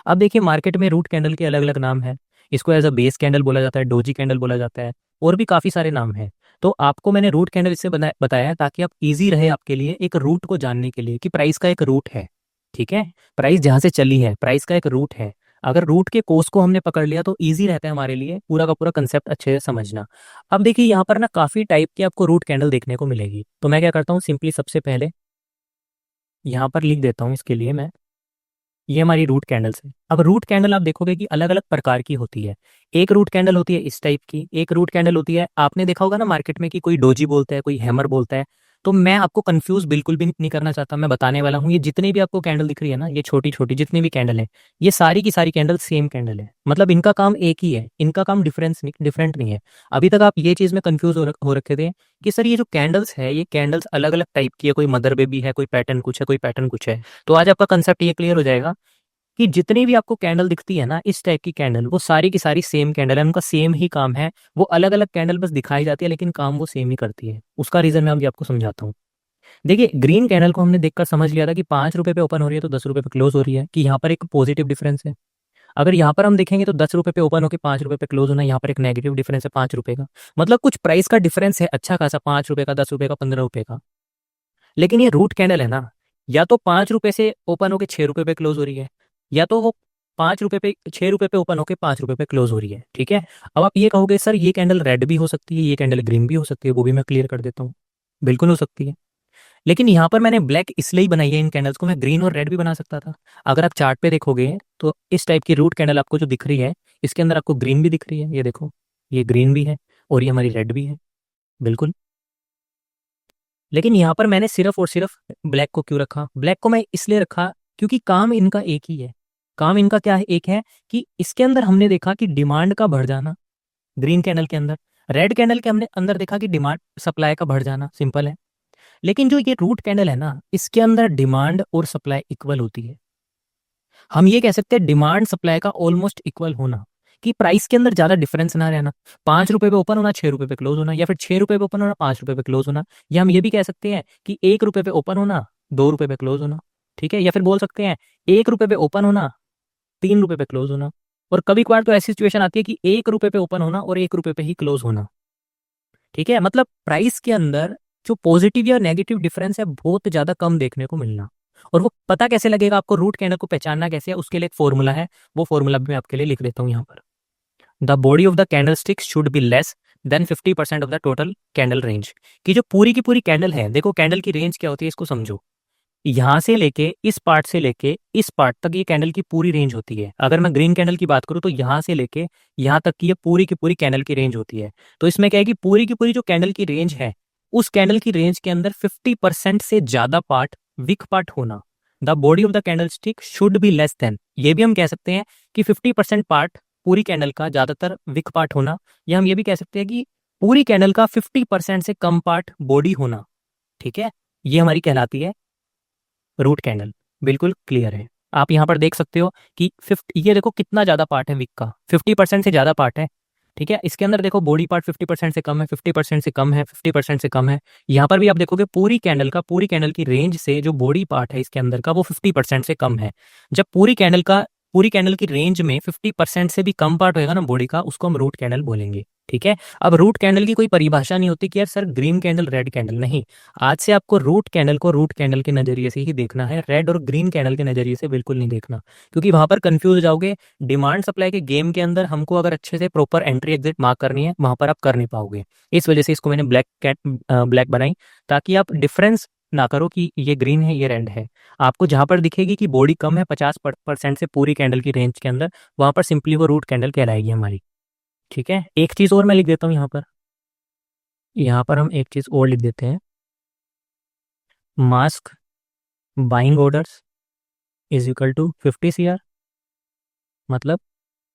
अब देखिए मार्केट में रूट कैंडल के अलग अलग नाम है। इसको एज अ बेस कैंडल बोला जाता है, डोजी कैंडल बोला जाता है, और भी काफी सारे नाम हैं। तो आपको मैंने रूट कैंडल इससे बताया ताकि आप इजी रहे आपके लिए एक रूट को जानने के लिए कि प्राइस का एक रूट है, ठीक है। प्राइस जहां से चली है, प्राइस का एक रूट है। अगर रूट के कोर्स को हमने पकड़ लिया तो इजी रहता है हमारे लिए पूरा का पूरा कंसेप्ट अच्छे से समझना। अब देखिए यहाँ पर ना काफी टाइप की आपको रूट कैंडल देखने को मिलेगी। तो मैं क्या करता हूँ, सिंपली सबसे पहले यहाँ पर लिख देता हूँ इसके लिए मैं, ये हमारी रूट कैंडल्स है। अब रूट कैंडल आप देखोगे कि अलग अलग प्रकार की होती है। एक रूट कैंडल होती है इस टाइप की, एक रूट कैंडल होती है, आपने देखा होगा ना मार्केट में कि कोई डोजी बोलता है, कोई हैमर बोलता है। तो मैं आपको कंफ्यूज बिल्कुल भी नहीं करना चाहता, मैं बताने वाला हूँ। ये जितनी भी आपको कैंडल दिख रही है ना, ये छोटी छोटी जितनी भी कैंडल है, ये सारी की सारी कैंडल सेम कैंडल है। मतलब इनका काम एक ही है, इनका काम डिफरेंट नहीं है। अभी तक आप ये चीज में कंफ्यूज हो रखे थे कि सर ये जो कैंडल्स है, ये कैंडल्स अलग अलग टाइप की है, कोई मदर बेबी है, कोई पैटर्न कुछ है, कोई पैटर्न कुछ है। तो आज आपका कंसेप्ट ये क्लियर हो जाएगा कि जितनी भी आपको कैंडल दिखती है ना इस टाइप की कैंडल, वो सारी की सारी सेम कैंडल है, उनका सेम ही काम है। वो अलग अलग कैंडल बस दिखाई जाती है लेकिन काम वो सेम ही करती है। उसका रीजन मैं अभी आपको समझाता हूँ। देखिए ग्रीन कैंडल को हमने देखकर समझ लिया था कि 5 रुपए पे ओपन हो रही है तो 10 रुपए पे क्लोज हो रही है, कि यहाँ पर एक पॉजिटिव डिफरेंस है। अगर यहाँ पर हम देखेंगे तो 10 रुपए पे ओपन होकर 5 रुपए पे क्लोज होना, यहाँ पर एक नेगेटिव डिफरेंस है 5 रुपए का। मतलब कुछ प्राइस का डिफरेंस है अच्छा खासा, 5 रुपए का, 10 रुपए का, 15 रुपए का। लेकिन ये रूट कैंडल है ना, या तो 5 रुपए से ओपन होके 6 रुपए पे क्लोज हो रही है, या तो वो 5 रुपए पे 6 रुपए पे ओपन होके 5 रुपए पे क्लोज हो रही है, ठीक है। अब आप ये कहोगे सर ये कैंडल रेड भी हो सकती है, ये कैंडल ग्रीन भी हो सकती है, वो भी मैं क्लियर कर देता हूँ। बिल्कुल हो सकती है। लेकिन यहाँ पर मैंने ब्लैक इसलिए ही बनाई है इन कैंडल्स को, मैं ग्रीन और रेड भी बना सकता था। अगर आप चार्ट पे देखोगे तो इस टाइप की रूट कैंडल आपको जो दिख रही है, इसके अंदर आपको ग्रीन भी दिख रही है, ये देखो, ये ग्रीन भी है और ये हमारी रेड भी है, बिल्कुल। लेकिन यहाँ पर मैंने सिर्फ और सिर्फ ब्लैक को क्यों रखा? ब्लैक को मैं इसलिए रखा क्योंकि काम इनका एक ही है। काम इनका क्या है? एक है कि इसके अंदर हमने देखा कि डिमांड का बढ़ जाना, ग्रीन कैंडल के अंदर। रेड कैंडल के हमने अंदर देखा कि डिमांड सप्लाई का बढ़ जाना, सिंपल है। लेकिन जो ये रूट कैंडल है ना, इसके अंदर डिमांड और सप्लाई इक्वल होती है। हम ये कह सकते हैं डिमांड सप्लाई का ऑलमोस्ट इक्वल होना, कि प्राइस के अंदर ज्यादा डिफरेंस ना रहना। 5 रुपए पे ओपन होना, 6 रुपए पे क्लोज होना, या फिर 6 रुपए पे ओपन होना, 5 रुपए पे क्लोज होना। या हम ये भी कह सकते हैं कि 1 रुपए पे ओपन होना, 2 रुपए पे क्लोज होना, ठीक है। या फिर बोल सकते हैं 1 रुपए पे ओपन होना, 3 रुपए पे क्लोज होना। और कभी कभार तो ऐसी सिचुएशन आती है कि 1 रुपए पे ओपन होना और 1 रुपए पे ही क्लोज होना, ठीक है। मतलब प्राइस के अंदर जो पॉजिटिव या नेगेटिव डिफरेंस है बहुत ज्यादा कम देखने को मिलना। और वो पता कैसे लगेगा आपको, रूट कैंडल को पहचानना कैसे है, उसके लिए एक फॉर्मूला है। वो फॉर्मूला भी मैं आपके लिए लिख देता हूँ यहाँ पर। The body of the candle stick should be less than 50% of the total candle range. कि जो पूरी की पूरी कैंडल है, देखो कैंडल की रेंज क्या होती है इसको समझो। यहाँ से लेके इस पार्ट से लेके इस पार्ट तक ये कैंडल की पूरी रेंज होती है। अगर मैं ग्रीन कैंडल की बात करूँ तो यहाँ से लेके यहाँ तक की ये पूरी की पूरी कैंडल की रेंज होती है। तो इसमें क्या है कि पूरी की पूरी जो कैंडल की रेंज है, उस कैंडल की रेंज के अंदर 50% से ज्यादा पार्ट वीक पार्ट होना। The body of the candle stick should be less than, ये भी हम कह सकते हैं कि 50% पार्ट पूरी कैंडल का ज्यादातर वीक पार्ट होना। या हम ये भी कह सकते हैं कि पूरी कैंडल का 50% से कम पार्ट बॉडी होना, ठीक है। ये हमारी कहलाती है रूट कैंडल। बिल्कुल क्लियर है। आप यहाँ पर देख सकते हो कि 50, ये देखो कितना ज्यादा पार्ट है विक का, 50% से ज्यादा पार्ट है, ठीक है। इसके अंदर देखो बॉडी पार्ट 50% से कम है, 50% से कम है, 50% से कम है। यहाँ पर भी आप देखोगे पूरी कैंडल की रेंज से जो बॉडी पार्ट है इसके अंदर का, वो 50% से कम है। जब पूरी कैंडल की रेंज में 50% से भी कम पार्ट होगा ना बॉडी का, उसको हम रूट कैंडल बोलेंगे, ठीक है। अब रूट कैंडल की कोई परिभाषा नहीं होती कि यार sir green candle red candle, नहीं। आज से आपको रूट कैंडल को रूट कैंडल के नजरिए से ही देखना है, रेड और ग्रीन कैंडल के नजरिए से बिल्कुल नहीं देखना, क्योंकि वहां पर कंफ्यूज हो जाओगे। डिमांड सप्लाई के गेम के अंदर हमको अगर अच्छे से प्रॉपर एंट्री एग्जिट मार्क करनी है, वहां पर आप कर नहीं पाओगे। इस वजह से इसको मैंने ब्लैक बनाई, ताकि आप डिफरेंस ना करो कि ये ग्रीन है ये रेड है। आपको जहां पर दिखेगी कि बॉडी कम है 50% से पूरी कैंडल की रेंज के अंदर, वहां पर सिंपली वो रूट कैंडल कहलाएगी हमारी। ठीक है। एक चीज और मैं लिख देता हूँ यहाँ पर हम एक चीज और लिख देते हैं, mask buying orders is equal to 50 CR। मतलब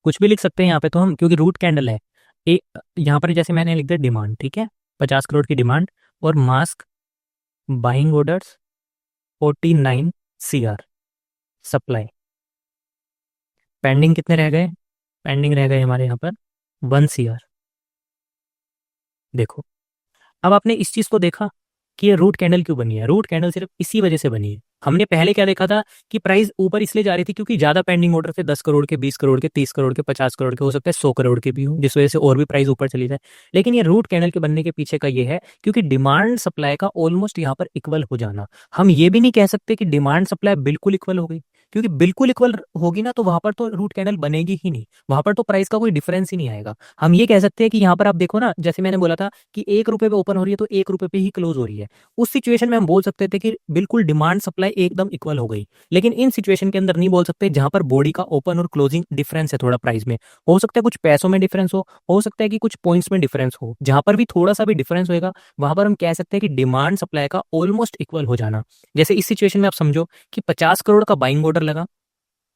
कुछ भी लिख सकते हैं यहाँ पे तो हम, क्योंकि रूट कैंडल है। यहाँ पर जैसे मैंने लिख दिया डिमांड, ठीक है, 50 करोड़ की डिमांड, और mask buying orders 49 CR supply. Pending कितने रह गए? पेंडिंग रह गए हमारे यहाँ पर 1 CR। देखो, अब आपने इस चीज को देखा कि ये रूट कैंडल क्यों बनी है। रूट कैंडल सिर्फ इसी वजह से बनी है। हमने पहले क्या देखा था कि प्राइस ऊपर इसलिए जा रही थी क्योंकि ज्यादा पेंडिंग ऑर्डर थे, 10 करोड़ के, 20 करोड़ के, 30 करोड़ के, 50 करोड़ के, हो सकता है 100 करोड़ के भी हो, जिस वजह से और भी प्राइस ऊपर चली जाए। लेकिन ये रूट कैंडल के बनने के पीछे का ये है क्योंकि डिमांड सप्लाई का ऑलमोस्ट यहाँ पर इक्वल हो जाना। हम ये भी नहीं कह सकते कि डिमांड सप्लाई बिल्कुल इक्वल हो गई, क्योंकि बिल्कुल इक्वल होगी ना तो वहां पर तो रूट कैंडल बनेगी ही नहीं, वहां पर तो प्राइस का कोई डिफरेंस ही नहीं आएगा। हम ये कह सकते हैं कि यहाँ पर आप देखो ना, जैसे मैंने बोला था कि 1 रुपए पे ओपन हो रही है तो 1 रुपए पे ही क्लोज हो रही है। उस सिचुएशन में हम बोल सकते थे कि बिल्कुल डिमांड सप्लाई एकदम इक्वल हो गई। लेकिन इन सिचुएशन के अंदर नहीं बोल सकते, जहां पर बॉडी का ओपन और क्लोजिंग डिफरेंस है थोड़ा प्राइस में। हो सकता है कुछ पैसों में डिफरेंस हो सकता है कि कुछ पॉइंट्स में डिफरेंस हो, जहां पर भी थोड़ा सा भी डिफरेंस होगा वहां पर हम कह सकते हैं कि डिमांड सप्लाई का ऑलमोस्ट इक्वल हो जाना। जैसे इस सिचुएशन में आप समझो कि 50 करोड़ का बाइंग ऑर्डर लगा,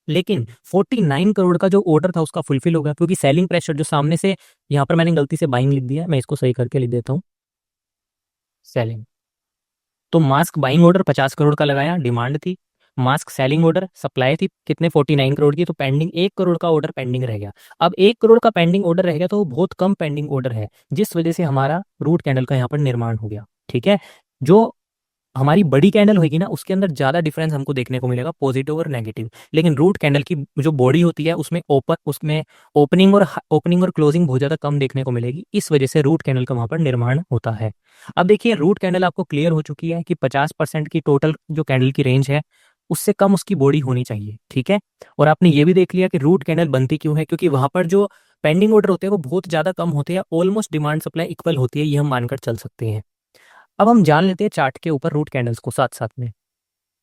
लेकिन 49 करोड़ का जो ऑर्डर था उसका फुलफिल हो गया, क्योंकि सेलिंग प्रेशर जो सामने से, यहाँ पर मैंने गलती से बाइंग लिख दिया, मैं इसको सही करके लिख देता हूँ सेलिंग। तो मास्क बाइंग ऑर्डर 50 करोड़ का लगाया, डिमांड थी। मास्क सेलिंग ऑर्डर सप्लाई थी कितने, 49 करोड़ की, तो पेंडिंग 1 करोड़ का ऑर्डर पेंडिंग रह गया। अब 1 करोड़ का पेंडिंग ऑर्डर रह गया तो वो बहुत कम पेंडिंग ऑर्डर है, जिस वजह से हमारा रूट कैंडल का यहाँ पर निर्माण हो गया। ठीक है। जो हमारी बड़ी कैंडल होगी ना उसके अंदर ज्यादा डिफरेंस हमको देखने को मिलेगा, पॉजिटिव और नेगेटिव। लेकिन रूट कैंडल की जो बॉडी होती है उसमें ओपनिंग और क्लोजिंग बहुत ज्यादा कम देखने को मिलेगी, इस वजह से रूट कैंडल का वहां पर निर्माण होता है। अब देखिए, रूट कैंडल आपको क्लियर हो चुकी है कि 50% की टोटल जो कैंडल की रेंज है उससे कम उसकी बॉडी होनी चाहिए। ठीक है। और आपने ये भी देख लिया कि रूट कैंडल बनती क्यों है, क्योंकि वहां पर जो पेंडिंग ऑर्डर होते हैं वो बहुत ज्यादा कम होते हैं, ऑलमोस्ट डिमांड सप्लाई इक्वल होती है, ये हम मानकर चल सकते हैं। अब हम जान लेते हैं चार्ट के ऊपर रूट कैंडल्स को साथ साथ में।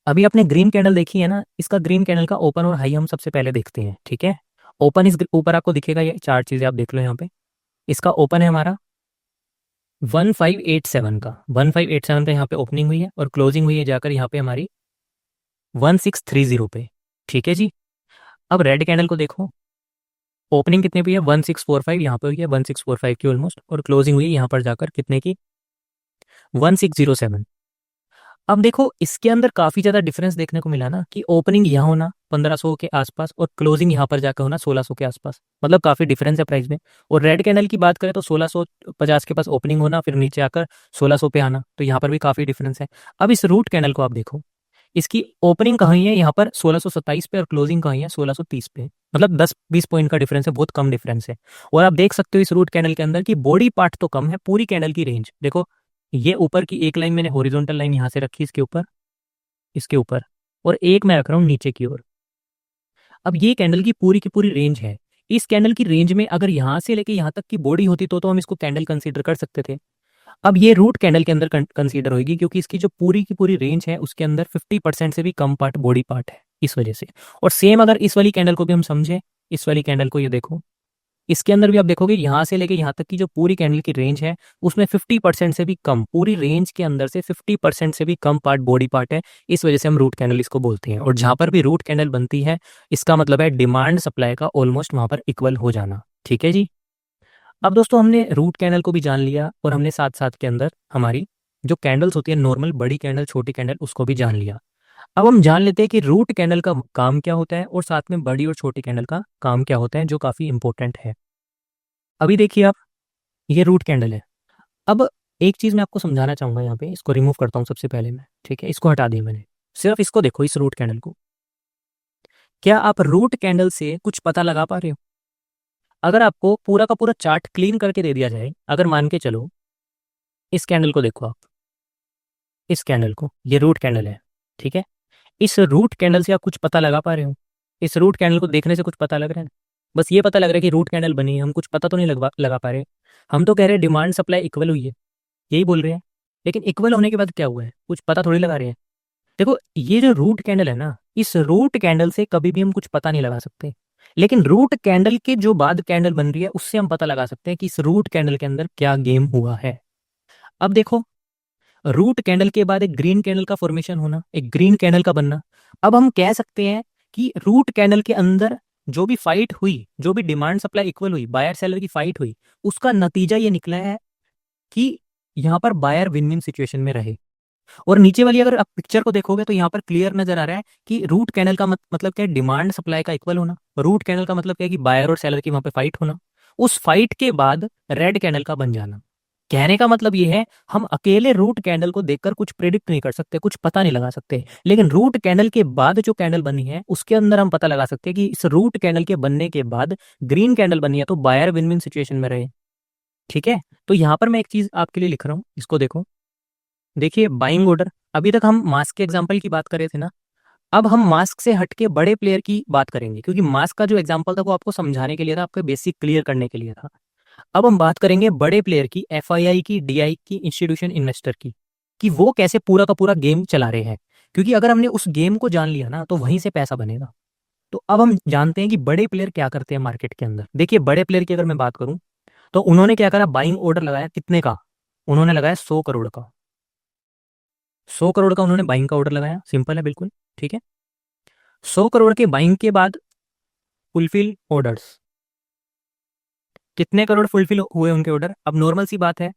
अभी आपने ग्रीन कैंडल देखी है ना, इसका ग्रीन कैंडल का ओपन और हाई हम सबसे पहले देखते हैं। ठीक है। ओपन इस ऊपर आपको दिखेगा, ये चार चीजें आप देख लो यहाँ पे। इसका ओपन है हमारा 1587 का, 1587 पे यहाँ पे ओपनिंग हुई है और क्लोजिंग हुई है जाकर यहाँ पे हमारी 1630 पे। ठीक है जी। अब रेड कैंडल को देखो, ओपनिंग कितने पे है, 1645 यहाँ पे हुई है, 1645 की ऑलमोस्ट, और क्लोजिंग हुई है यहाँ पर जाकर कितने की, 1607। अब देखो, इसके अंदर काफी ज्यादा डिफरेंस देखने को मिला ना, कि ओपनिंग यहाँ होना 1500 के आसपास और क्लोजिंग यहाँ पर जाकर होना 1600 के आसपास, मतलब काफी डिफरेंस है प्राइस में। और रेड कैंडल की बात करें तो 1650 के पास ओपनिंग होना, फिर नीचे आकर 1600 पे आना, तो यहाँ पर भी काफी डिफरेंस है। अब इस रूट कैंडल को आप देखो, इसकी ओपनिंग कहाँ है यहाँ पर 1627 पे और क्लोजिंग कहाँ है 1630 पे, मतलब 10-20 पॉइंट का डिफरेंस है, बहुत कम डिफरेंस है। और आप देख सकते हो इस रूट कैंडल के अंदर की बॉडी पार्ट तो कम है, पूरी कैंडल की रेंज देखो। ये ऊपर की एक लाइन मैंने हॉरिजॉन्टल लाइन यहाँ से रखी इसके ऊपर, इसके ऊपर, और एक मैं रख रहा हूँ नीचे की ओर। अब ये कैंडल की पूरी रेंज है। इस कैंडल की रेंज में अगर यहाँ से लेके यहाँ तक की बॉडी होती तो हम इसको कैंडल कंसीडर कर सकते थे। अब ये रूट कैंडल के अंदर कंसीडर होगी, क्योंकि इसकी जो पूरी की पूरी रेंज है उसके अंदर 50% से भी कम पार्ट बॉडी पार्ट है, इस वजह से। और सेम अगर इस वाली कैंडल को भी हम समझे, इस वाली कैंडल को ये देखो, इसके अंदर भी आप देखोगे यहाँ से लेके यहाँ तक की जो पूरी कैंडल की रेंज है उसमें 50% से भी कम, पूरी रेंज के अंदर से 50% से भी कम पार्ट बॉडी पार्ट है, इस वजह से हम रूट कैंडल इसको बोलते हैं। और जहां पर भी रूट कैंडल बनती है इसका मतलब है डिमांड सप्लाई का ऑलमोस्ट वहां पर इक्वल हो जाना। ठीक है जी। अब दोस्तों, हमने रूट कैंडल को भी जान लिया और हमने साथ साथ के अंदर हमारी जो कैंडल्स होती है नॉर्मल, बड़ी कैंडल छोटी कैंडल, उसको भी जान लिया। अब हम जान लेते हैं कि रूट कैंडल का काम क्या होता है और साथ में बड़ी और छोटी कैंडल का काम क्या होता है, जो काफी इंपॉर्टेंट है। अभी देखिए आप, ये रूट कैंडल है। अब एक चीज मैं आपको समझाना चाहूंगा, यहाँ पे इसको रिमूव करता हूँ सबसे पहले मैं। ठीक है, इसको हटा दिया मैंने, सिर्फ इसको देखो, इस रूट कैंडल को। क्या आप रूट कैंडल से कुछ पता लगा पा रहे हो? अगर आपको पूरा का पूरा चार्ट क्लीन करके दे दिया जाए, अगर मान के चलो इस कैंडल को देखो आप, इस कैंडल को, ये रूट कैंडल है, ठीक है। इस रूट कैंडल से आप कुछ पता लगा पा रहे हो? इस रूट कैंडल को देखने से कुछ पता लग रहा है? बस ये पता लग रहा है कि रूट कैंडल बनी है, हम कुछ पता तो नहीं लगा पा रहे। हम तो कह रहे हैं डिमांड सप्लाई इक्वल हुई है, यही बोल रहे हैं। लेकिन इक्वल होने के बाद क्या हुआ है, कुछ पता थोड़ी लगा रहे हैं। देखो ये जो रूट कैंडल है ना, इस रूट कैंडल से कभी भी हम कुछ पता नहीं लगा सकते, लेकिन रूट कैंडल के जो बाद कैंडल बन रही है उससे हम पता लगा सकते हैं कि इस रूट कैंडल के अंदर क्या गेम हुआ है। अब देखो, रूट कैंडल के बाद एक ग्रीन कैंडल का फॉर्मेशन होना, एक ग्रीन कैंडल का बनना। अब हम कह सकते हैं कि रूट कैंडल के अंदर जो भी फाइट हुई, जो भी डिमांड सप्लाई इक्वल हुई, बायर सेलर की फाइट हुई, उसका नतीजा ये निकला है कि यहाँ पर बायर विन विन सिचुएशन में रहे। और नीचे वाली अगर आप पिक्चर को देखोगे तो यहाँ पर क्लियर नजर आ रहा है कि रूट कैंडल का मतलब क्या है, डिमांड सप्लाई का इक्वल होना। रूट कैंडल का मतलब क्या है कि बायर और सेलर की वहां पे फाइट होना, उस फाइट के बाद रेड कैंडल का बन जाना। कहने का मतलब ये है, हम अकेले रूट कैंडल को देखकर कुछ प्रिडिक्ट नहीं कर सकते, कुछ पता नहीं लगा सकते, लेकिन रूट कैंडल के बाद जो कैंडल बनी है उसके अंदर हम पता लगा सकते हैं कि इस रूट कैंडल के बनने के बाद ग्रीन कैंडल बनी है तो बायर विन विन सिचुएशन में रहे। ठीक है, तो यहां पर मैं एक चीज आपके लिए लिख रहा हूं, इसको देखो। देखिए बाइंग ऑर्डर, अभी तक हम मास्क के एग्जांपल की बात कर रहे थे ना, अब हम मास्क से हटके बड़े प्लेयर की बात करेंगे, क्योंकि मास्क का जो एग्जांपल था वो आपको समझाने के लिए था, आपको बेसिक क्लियर करने के लिए था। अब हम बात करेंगे बड़े प्लेयर की, एफआईआई की, डीआई की, इंस्टीट्यूशन इन्वेस्टर की, कि वो कैसे पूरा का पूरा गेम चला रहे हैं। क्योंकि अगर हमने उस गेम को जान लिया ना तो वहीं से पैसा बनेगा। तो अब हम जानते हैं कि बड़े प्लेयर क्या करते हैं मार्केट के अंदर। देखिए बड़े प्लेयर की अगर मैं बात करूं तो उन्होंने क्या करा, बाइंग ऑर्डर लगाया, कितने का? उन्होंने लगाया 100 करोड़ का। 100 करोड़ का उन्होंने बाइंग का ऑर्डर लगाया, सिंपल है बिल्कुल, ठीक है। 100 करोड़ के बाइंग के बाद फुलफिल ऑर्डर्स, कितने करोड़ फुलफिल हुए उनके ऑर्डर? अब नॉर्मल सी बात है,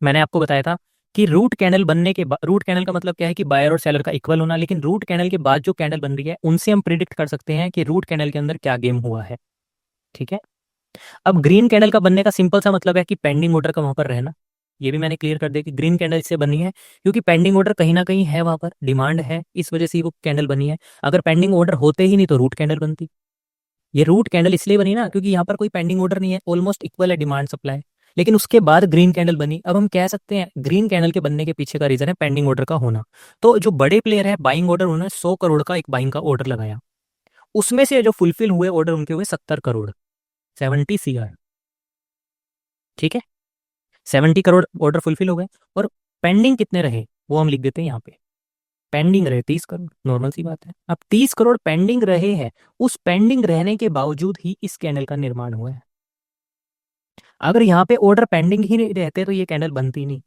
मैंने आपको बताया था कि रूट कैंडल बनने के बाद, रूट कैंडल का मतलब क्या है कि बायर और सेलर का इक्वल होना, लेकिन रूट कैंडल के बाद जो कैंडल बन रही है उनसे हम प्रिडिक्ट कर सकते हैं कि रूट कैंडल के अंदर क्या गेम हुआ है। ठीक है, अब ग्रीन कैंडल का बनने का सिंपल सा मतलब है कि पेंडिंग ऑर्डर का वहां पर रहना। ये भी मैंने क्लियर कर दिया कि ग्रीन कैंडल इससे बनी है क्योंकि पेंडिंग ऑर्डर कहीं ना कहीं है, वहां पर डिमांड है, इस वजह से वो कैंडल बनी है। अगर पेंडिंग ऑर्डर होते ही नहीं तो रूट कैंडल बनती। ये रूट कैंडल इसलिए बनी ना क्योंकि यहाँ पर कोई पेंडिंग ऑर्डर नहीं है, ऑलमोस्ट इक्वल है डिमांड सप्लाई, लेकिन उसके बाद ग्रीन कैंडल बनी। अब हम कह सकते हैं ग्रीन कैंडल के बनने के पीछे का रीजन है पेंडिंग ऑर्डर का होना। तो जो बड़े प्लेयर है बाइंग ऑर्डर, उन्होंने 100 करोड़ का एक बाइंग का ऑर्डर लगाया, उसमें से जो फुलफिल हुए ऑर्डर उनके हुए 70 करोड़, 70 CR। ठीक है, 70 करोड़ ऑर्डर फुलफिल हो गए। और पेंडिंग कितने रहे वो हम लिख देते हैं यहाँ पे, पेंडिंग रहे 30 करोड़, नॉर्मल सी बात है। अब 30 करोड़ पेंडिंग रहे हैं, उस पेंडिंग रहने के बावजूद ही इस कैंडल का निर्माण हुआ है। अगर यहाँ पे ऑर्डर पेंडिंग ही नहीं रहते तो ये कैंडल बनती नहीं।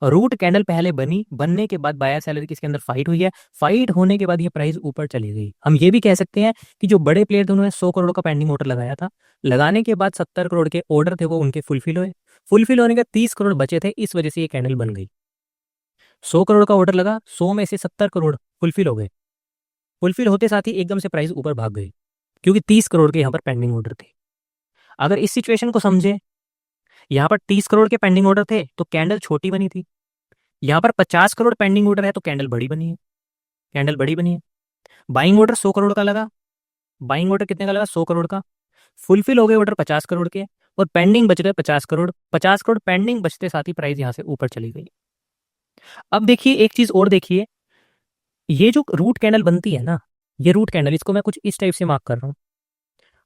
रूट कैंडल पहले बनी, बनने के बाद बायर सेलर की इसके अंदर फाइट हुई है, फाइट होने के बाद ये प्राइस ऊपर चली गई। हम ये भी कह सकते हैं कि जो बड़े प्लेयर थे उन्होंने 100 करोड़ का पेंडिंग ऑर्डर लगाया था, लगाने के बाद 70 करोड़ के ऑर्डर थे वो उनके फुलफिल हुए, फुलफिल होने के 30 करोड़ बचे थे, इस वजह से ये कैंडल बन गई। 100 करोड़ का ऑर्डर लगा, 100 में से 70 करोड़ फुलफिल हो गए, फुलफिल होते साथ ही एकदम से प्राइस ऊपर भाग गई क्योंकि 30 करोड़ के यहाँ पर पेंडिंग ऑर्डर थे। अगर इस सिचुएशन को समझे, यहाँ पर 30 करोड़ के पेंडिंग ऑर्डर थे तो कैंडल छोटी बनी थी, यहाँ पर 50 करोड़ पेंडिंग ऑर्डर है तो कैंडल बड़ी बनी है, कैंडल बड़ी बनी है। बाइंग ऑर्डर 100 करोड़ का लगा, बाइंग ऑर्डर कितने का लगा? 100 करोड़ का। फुलफिल हो गए ऑर्डर 50 करोड़ के, और पेंडिंग बच गए 50 करोड़। 50 करोड़ पेंडिंग बचते साथ ही प्राइस यहाँ से ऊपर चली गई। अब देखिए एक चीज और देखिए, ये जो रूट कैंडल बनती है ना, ये रूट कैंडल, इसको मैं कुछ इस टाइप से मार्क कर रहा हूँ।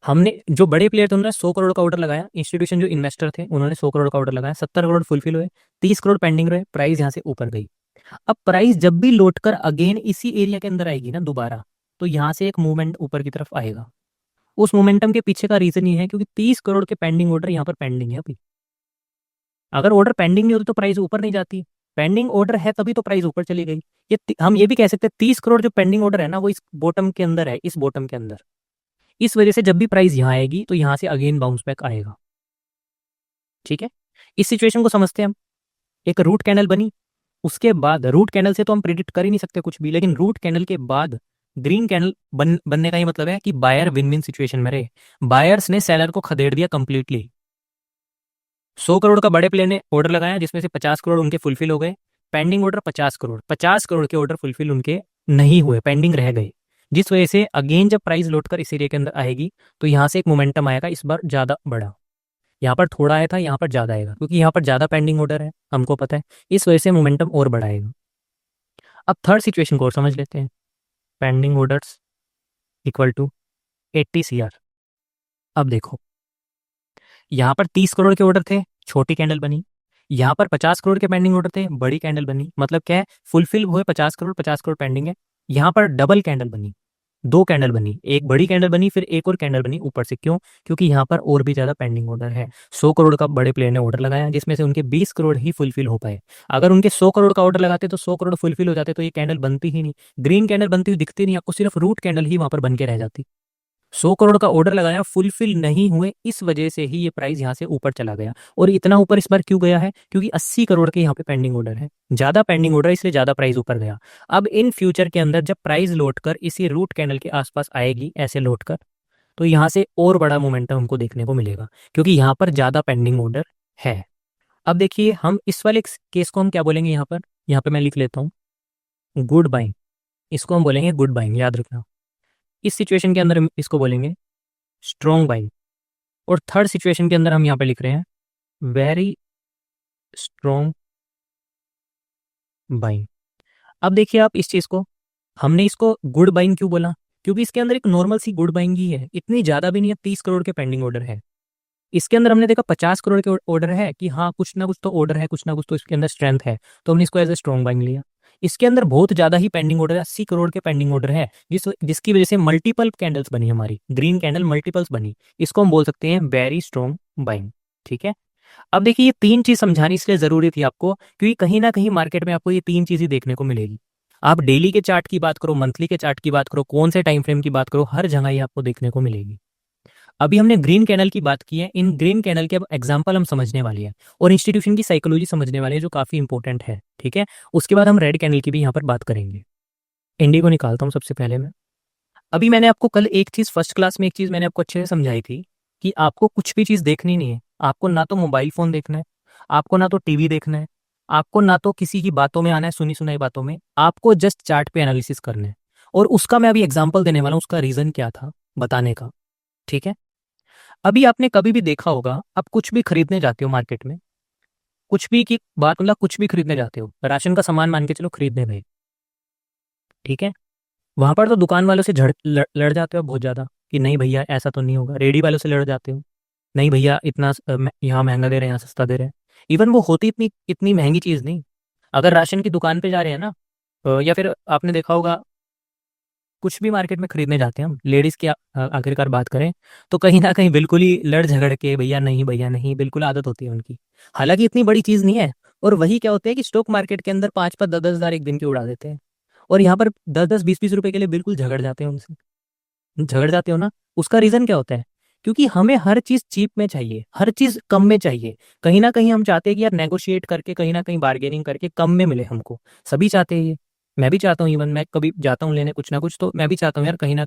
हमने जो बड़े प्लेयर थे उन्होंने 100 करोड़ का ऑर्डर लगाया, इंस्टीट्यूशन जो इन्वेस्टर थे उन्होंने 100 करोड़ का ऑर्डर लगाया, 70 करोड़ फुलफिल हुए, 30 करोड़ पेंडिंग रहे, प्राइस यहाँ से ऊपर गई। अब प्राइस जब भी लौट कर अगेन इसी एरिया के अंदर आएगी ना दोबारा, तो यहाँ से एक मूवमेंट ऊपर की तरफ आएगा। उस मोमेंटम के पीछे का रीजन ये है क्योंकि 30 करोड़ के पेंडिंग ऑर्डर यहाँ पर पेंडिंग है अभी। अगर ऑर्डर पेंडिंग नहीं होती तो प्राइस ऊपर नहीं जाती, पेंडिंग ऑर्डर है तभी तो प्राइस ऊपर चली गई। हम ये भी कह सकते हैं 30 करोड़ जो पेंडिंग ऑर्डर है ना वो इस बॉटम के अंदर है, इस बॉटम के अंदर। इस वजह से जब भी प्राइस यहाँ आएगी तो यहाँ से अगेन बाउंस बैक आएगा। ठीक है, इस सिचुएशन को समझते हैं हम। एक रूट कैंडल बनी, उसके बाद रूट कैंडल से तो हम प्रिडिक्ट कर ही नहीं सकते कुछ भी, लेकिन रूट कैंडल के बाद ग्रीन कैंडल बनने का ही मतलब है कि बायर विन विन सिचुएशन में रहे, बायर्स ने सेलर को खदेड़ दिया कंप्लीटली। 100 करोड़ का बड़े प्लेयर ने ऑर्डर लगाया जिसमें से 50 करोड़ उनके फुलफिल हो गए, पेंडिंग ऑर्डर 50 करोड़, 50 करोड़ के ऑर्डर फुलफिल उनके नहीं हुए, पेंडिंग रह गए। जिस वजह से अगेन जब प्राइस लौट कर इस एरिया के अंदर आएगी तो यहाँ से एक मोमेंटम आएगा, इस बार ज़्यादा बड़ा। यहाँ पर थोड़ा आया था, यहाँ पर ज़्यादा आएगा क्योंकि यहाँ पर ज़्यादा पेंडिंग ऑर्डर है, हमको पता है, इस वजह से मोमेंटम और बढ़ाएगा। अब थर्ड सिचुएशन को और समझ लेते हैं। Pending orders equal to 80 CR। अब देखो, यहाँ पर 30 करोड़ के ऑर्डर थे, छोटी कैंडल बनी। यहाँ पर 50 करोड़ के पेंडिंग ऑर्डर थे, बड़ी कैंडल बनी। मतलब क्या है, फुलफिल हुए 50 करोड़, 50 करोड़ पेंडिंग है। यहाँ पर डबल कैंडल बनी, दो कैंडल बनी, एक बड़ी कैंडल बनी, फिर एक और कैंडल बनी ऊपर से। क्यों? क्योंकि यहाँ पर और भी ज्यादा पेंडिंग ऑर्डर है। 100 करोड़ का बड़े प्लेयर ने ऑर्डर लगाया, जिसमें से उनके 20 करोड़ ही फुलफिल हो पाए। अगर उनके 100 करोड़ का ऑर्डर लगाते तो 100 करोड़ फुलफिल हो जाते, तो ये कैंडल बनती ही नहीं, ग्रीन कैंडल बनती हुई दिखती नहीं आपको, सिर्फ रूट कैंडल ही वहां पर बन के रह जाती। 100 करोड़ का ऑर्डर लगाया, फुलफिल नहीं हुए, इस वजह से ही ये प्राइस यहाँ से ऊपर चला गया। और इतना ऊपर इस बार क्यों गया है? क्योंकि 80 करोड़ के यहाँ पे पेंडिंग ऑर्डर है, ज्यादा पेंडिंग ऑर्डर, इसलिए ज्यादा प्राइस ऊपर गया। अब इन फ्यूचर के अंदर जब प्राइस लौटकर इसी रूट कैंडल के आसपास आएगी, ऐसे लौटकर, तो यहाँ से और बड़ा मोमेंटम हमको देखने को मिलेगा, क्योंकि यहाँ पर ज्यादा पेंडिंग ऑर्डर है। अब देखिए, हम इस वाले केस को हम क्या बोलेंगे? यहाँ पे मैं लिख लेता हूँ गुड बाइंग। इसको हम बोलेंगे गुड बाइंग, याद रखना। इस सिचुएशन के अंदर हम इसको बोलेंगे स्ट्रॉन्ग बाइंग। और थर्ड सिचुएशन के अंदर हम यहाँ पे लिख रहे हैं वेरी स्ट्रॉन्ग बाइंग। अब देखिए आप इस चीज को, हमने इसको गुड बाइंग क्यों बोला? क्योंकि इसके अंदर एक नॉर्मल सी गुड बाइंग ही है, इतनी ज्यादा भी नहीं है। 30 करोड़ के पेंडिंग ऑर्डर है, इसके अंदर हमने देखा 50 करोड़ के ऑर्डर है कि हाँ कुछ ना कुछ तो ऑर्डर है, कुछ ना कुछ तो इसके अंदर स्ट्रेंथ है, तो हमने इसको एज ए स्ट्रॉन्ग बाइंग लिया। इसके अंदर बहुत ज्यादा ही पेंडिंग ऑर्डर है, 80 करोड़ के पेंडिंग ऑर्डर है, जिसकी वजह से मल्टीपल कैंडल्स बनी, हमारी ग्रीन कैंडल मल्टीपल्स बनी। इसको हम बोल सकते हैं वेरी स्ट्रॉन्ग बाइंग। ठीक है। अब देखिए, ये तीन चीज समझानी इसलिए जरूरी थी आपको, क्योंकि कहीं ना कहीं मार्केट में आपको ये तीन चीज ही देखने को मिलेगी। आप डेली के चार्ट की बात करो, मंथली के चार्ट की बात करो, कौन से टाइम फ्रेम की बात करो, हर जगह ये आपको देखने को मिलेगी। अभी हमने ग्रीन कैंडल की बात की है, इन ग्रीन कैंडल के अब एग्जांपल हम समझने वाली है और इंस्टीट्यूशन की साइकोलॉजी समझने वाले हैं, जो काफी इंपॉर्टेंट है। ठीक है। उसके बाद हम रेड कैंडल की भी यहाँ पर बात करेंगे। इंडिगो निकालता हूँ सबसे पहले मैं। अभी मैंने आपको कल एक चीज, फर्स्ट क्लास में एक चीज मैंने आपको अच्छे से समझाई थी कि आपको कुछ भी चीज देखनी नहीं है। आपको ना तो मोबाइल फोन देखना है, आपको ना तो टीवी देखना है, आपको ना तो किसी की बातों में आना है, सुनी सुनाई बातों में। आपको जस्ट चार्ट पे एनालिसिस करना है। और उसका मैं अभी एग्जाम्पल देने वाला हूँ, उसका रीजन क्या था बताने का। ठीक है। अभी आपने कभी भी देखा होगा, आप कुछ भी खरीदने जाते हो मार्केट में, कुछ भी की बात, मतलब कुछ भी खरीदने जाते हो, राशन का सामान मान के चलो खरीदने गए। ठीक है। वहां पर तो दुकान वालों से लड़ जाते हो बहुत ज्यादा कि नहीं भैया ऐसा तो नहीं होगा। रेडी वालों से लड़ जाते हो, नहीं भैया इतना यहाँ महंगा दे रहे हैं, यहाँ सस्ता दे रहे हैं। इवन वो होती इतनी इतनी महंगी चीज नहीं। अगर राशन की दुकान पे जा रहे हैं ना, या फिर आपने देखा होगा कुछ भी मार्केट में खरीदने जाते हैं हम, लेडीज की आखिरकार बात करें, तो कहीं ना कहीं बिल्कुल ही लड़ झगड़ के भैया नहीं, बिल्कुल आदत होती है उनकी। हालांकि इतनी बड़ी चीज नहीं है। और वही क्या होते हैं कि स्टॉक मार्केट के अंदर 5-5 10-10 हजार एक दिन के उड़ा देते हैं, और यहाँ पर 10-10 20-20 रुपए के लिए बिल्कुल झगड़ जाते हैं उनसे। झगड़ जाते हो ना, उसका रीजन क्या होता है? क्योंकि हमें हर चीज चीप में चाहिए, हर चीज कम में चाहिए। कहीं ना कहीं हम चाहते हैं कि यार नेगोशिएट करके, कहीं ना कहीं बार्गेनिंग करके कम में मिले हमको। सभी चाहते हैं ये, मैं भी चाहता हूँ। इवन मैं कभी जाता हूँ लेने कुछ ना कुछ, तो मैं भी चाहता हूँ यार कहीं ना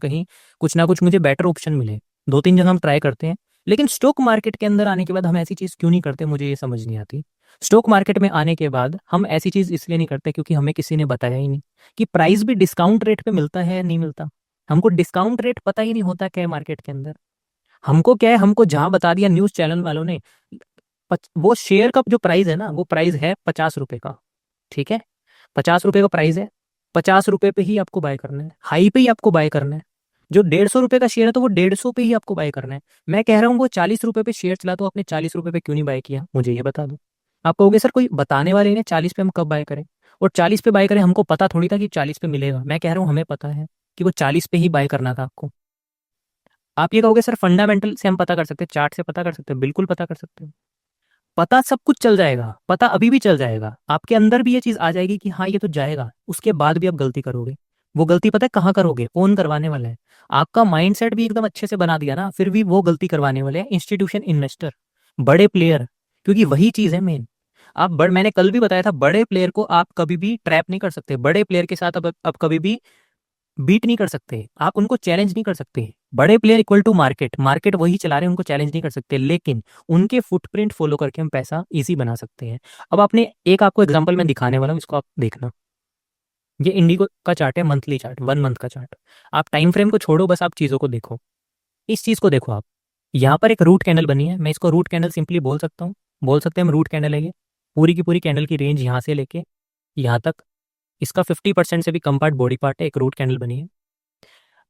कुछ मुझे बेटर ऑप्शन मिले। 2-3 जगह हम ट्राई करते हैं। लेकिन स्टॉक मार्केट के अंदर आने के बाद हम ऐसी चीज क्यों नहीं करते, मुझे ये समझ नहीं आती। स्टॉक मार्केट में आने के बाद हम ऐसी चीज इसलिए नहीं करते क्योंकि हमें किसी ने बताया ही नहीं कि प्राइस भी डिस्काउंट रेट पे मिलता है या नहीं मिलता। हमको डिस्काउंट रेट पता ही नहीं होता क्या है मार्केट के अंदर। हमको क्या है, हमको जहां बता दिया न्यूज चैनल वालों ने, वो शेयर का जो प्राइस है ना, वो प्राइस है 50 रुपए का। ठीक है। 50 रुपए का प्राइस है, 50 रुपए पे ही आपको बाय करना है, हाई पे ही आपको बाय करना है। जो 150 रुपए का शेयर है, तो वो 150 पे ही आपको बाय करना है। मैं कह रहा हूँ वो 40 रुपए पे शेयर चला, तो आपने 40 रुपए पे क्यों नहीं बाय किया, मुझे ये बता दो। आप कहोगे सर कोई बताने वाले ने 40 पे हम कब बाय करें, और 40 पे बाय करें, हमको पता थोड़ी था कि 40 पे मिलेगा। मैं कह रहा हूँ हमें पता है कि वो 40 पे ही बाय करना था आपको। आप ये कहोगे सर फंडामेंटल से हम पता कर सकते हैं, चार्ट से पता कर सकते हैं, बिल्कुल पता कर सकते हो। पता सब कुछ चल जाएगा, पता अभी भी चल जाएगा, आपके अंदर भी ये चीज आ जाएगी कि हाँ ये तो जाएगा, उसके बाद भी आप गलती करोगे। वो गलती पता है कहाँ करोगे? कौन करवाने वाला है? आपका माइंडसेट भी एकदम अच्छे से बना दिया ना, फिर भी वो गलती करवाने वाले हैं इंस्टीट्यूशन इन्वेस्टर, बड़े प्लेयर। क्योंकि वही चीज है मेन। मैंने कल भी बताया था, बड़े प्लेयर को आप कभी भी ट्रैप नहीं कर सकते, बड़े प्लेयर के साथ अब कभी भी बीट नहीं कर सकते, आप उनको चैलेंज नहीं कर सकते। बड़े player equal to market, market वही चला रहे हैं, उनको चैलेंज नहीं कर सकते, लेकिन उनके फुटप्रिंट फॉलो करके हम पैसा इजी बना सकते हैं। अब आपने एक, आपको एग्जांपल मैं दिखाने वाला हूँ, इसको आप देखना। ये इंडिगो का चार्ट है, मंथली चार्ट, 1 मंथ का चार्ट। आप टाइम फ्रेम को छोड़ो, बस आप चीज़ों को देखो। इस चीज़ को देखो आप, यहाँ पर एक रूट कैंडल बनी है, मैं इसको रूट कैंडल सिंपली बोल सकता हूँ, बोल सकते हैं हम रूट कैंडल है ये। पूरी की पूरी कैंडल की रेंज यहाँ से लेके यहाँ तक, इसका 50% से भी कम पार्ट बॉडी पार्ट है, एक रूट कैंडल बनी है।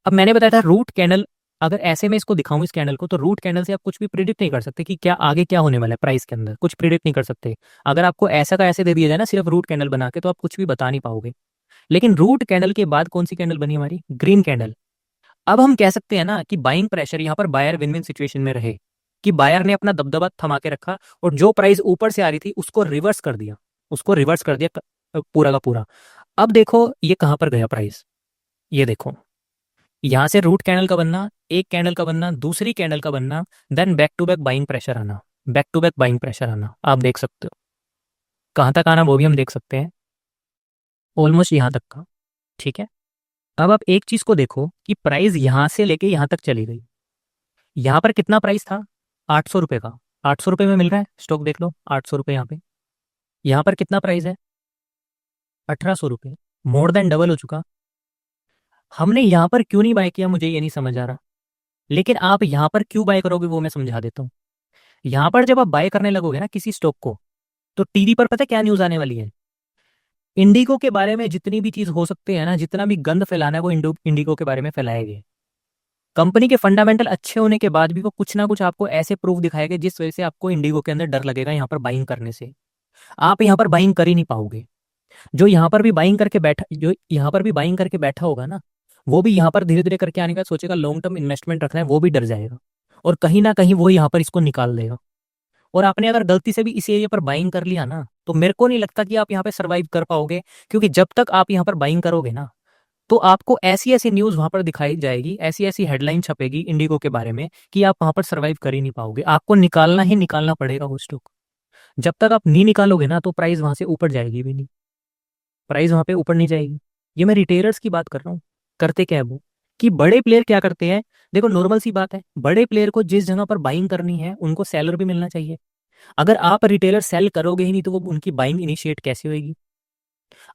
अब मैंने बताया था रूट कैंडल, अगर ऐसे में इसको दिखाऊं इस कैंडल को, तो रूट कैंडल से आप कुछ भी प्रिडिक्ट नहीं कर सकते कि क्या आगे क्या होने वाला है प्राइस के अंदर, कुछ प्रिडिक्ट नहीं कर सकते। अगर आपको ऐसा का ऐसे दे दिया जाए ना सिर्फ रूट कैंडल बना के, तो आप कुछ भी बता नहीं पाओगे। लेकिन रूट कैंडल के बाद कौन सी कैंडल बनी हमारी, ग्रीन कैंडल। अब हम कह सकते हैं ना कि बाइंग प्रेशर यहाँ पर बायर विन विन सिचुएशन में रहे, कि बायर ने अपना दबदबा थमा के रखा और जो प्राइस ऊपर से आ रही थी उसको रिवर्स कर दिया, उसको रिवर्स कर दिया पूरा का पूरा। अब देखो ये कहां पर गया प्राइस, ये देखो यहां से रूट कैंडल का बनना, एक कैंडल का बनना, दूसरी कैंडल का बनना, then back to back buying pressure आना, back to back buying pressure आना, आप देख सकते हो कहां तक आना वो भी हम देख सकते हैं, ऑलमोस्ट यहां तक का। ठीक है, अब आप एक चीज को देखो कि प्राइस यहां से लेके यहां तक चली गई। यहां पर कितना प्राइस था, 800 रुपए का, 800 रुपए में मिल रहा है स्टॉक, देख लो 800 रुपए यहाँ पे। यहाँ पर कितना प्राइस है, 1800 रुपए, मोर देन डबल हो चुका। हमने यहाँ पर क्यों नहीं बाय किया, मुझे ये नहीं समझ आ रहा। लेकिन आप यहाँ पर क्यों बाय करोगे वो मैं समझा देता हूँ। यहाँ पर जब आप बाय करने लगोगे ना किसी स्टॉक को, तो टीवी पर पता है क्या न्यूज आने वाली है, इंडिगो के बारे में जितनी भी चीज हो सकते हैं ना, जितना भी गंद फैलाना है वो इंडिगो के बारे में फैलाएंगे। कंपनी के फंडामेंटल अच्छे होने के बाद भी वो कुछ ना कुछ आपको ऐसे प्रूफ दिखाएंगे जिस वजह से आपको इंडिगो के अंदर डर लगेगा यहाँ पर बाइंग करने से। आप यहाँ पर बाइंग कर ही नहीं पाओगे। जो यहाँ पर भी बाइंग करके बैठा, जो यहाँ पर भी बाइंग करके बैठा होगा ना, वो भी यहाँ पर धीरे धीरे करके आने का सोचेगा, लॉन्ग टर्म इन्वेस्टमेंट रखना है, वो भी डर जाएगा और कहीं ना कहीं वो यहाँ पर इसको निकाल देगा। और आपने अगर गलती से भी इस एरिया पर बाइंग कर लिया ना, तो मेरे को नहीं लगता कि आप यहाँ पे सरवाइव कर पाओगे। क्योंकि जब तक आप यहाँ पर बाइंग करोगे ना, तो आपको ऐसी ऐसी न्यूज वहां पर दिखाई जाएगी, ऐसी ऐसी हेडलाइन छपेगी इंडिगो के बारे में कि आप वहां पर सर्वाइव कर ही नहीं पाओगे। आपको निकालना ही निकालना पड़ेगा वो स्टॉक। जब तक आप नहीं निकालोगे ना, तो प्राइस वहां से ऊपर जाएगी भी नहीं, प्राइस वहां पे ऊपर नहीं जाएगी। ये मैं रिटेलर्स की बात कर रहा हूँ। करते क्या है वो, कि बड़े प्लेयर क्या करते हैं, देखो नॉर्मल सी बात है, बड़े प्लेयर को जिस जगह पर बाइंग करनी है उनको सेलर भी मिलना चाहिए। अगर आप रिटेलर सेल करोगे ही नहीं, तो वो उनकी बाइंग इनिशिएट कैसे होगी।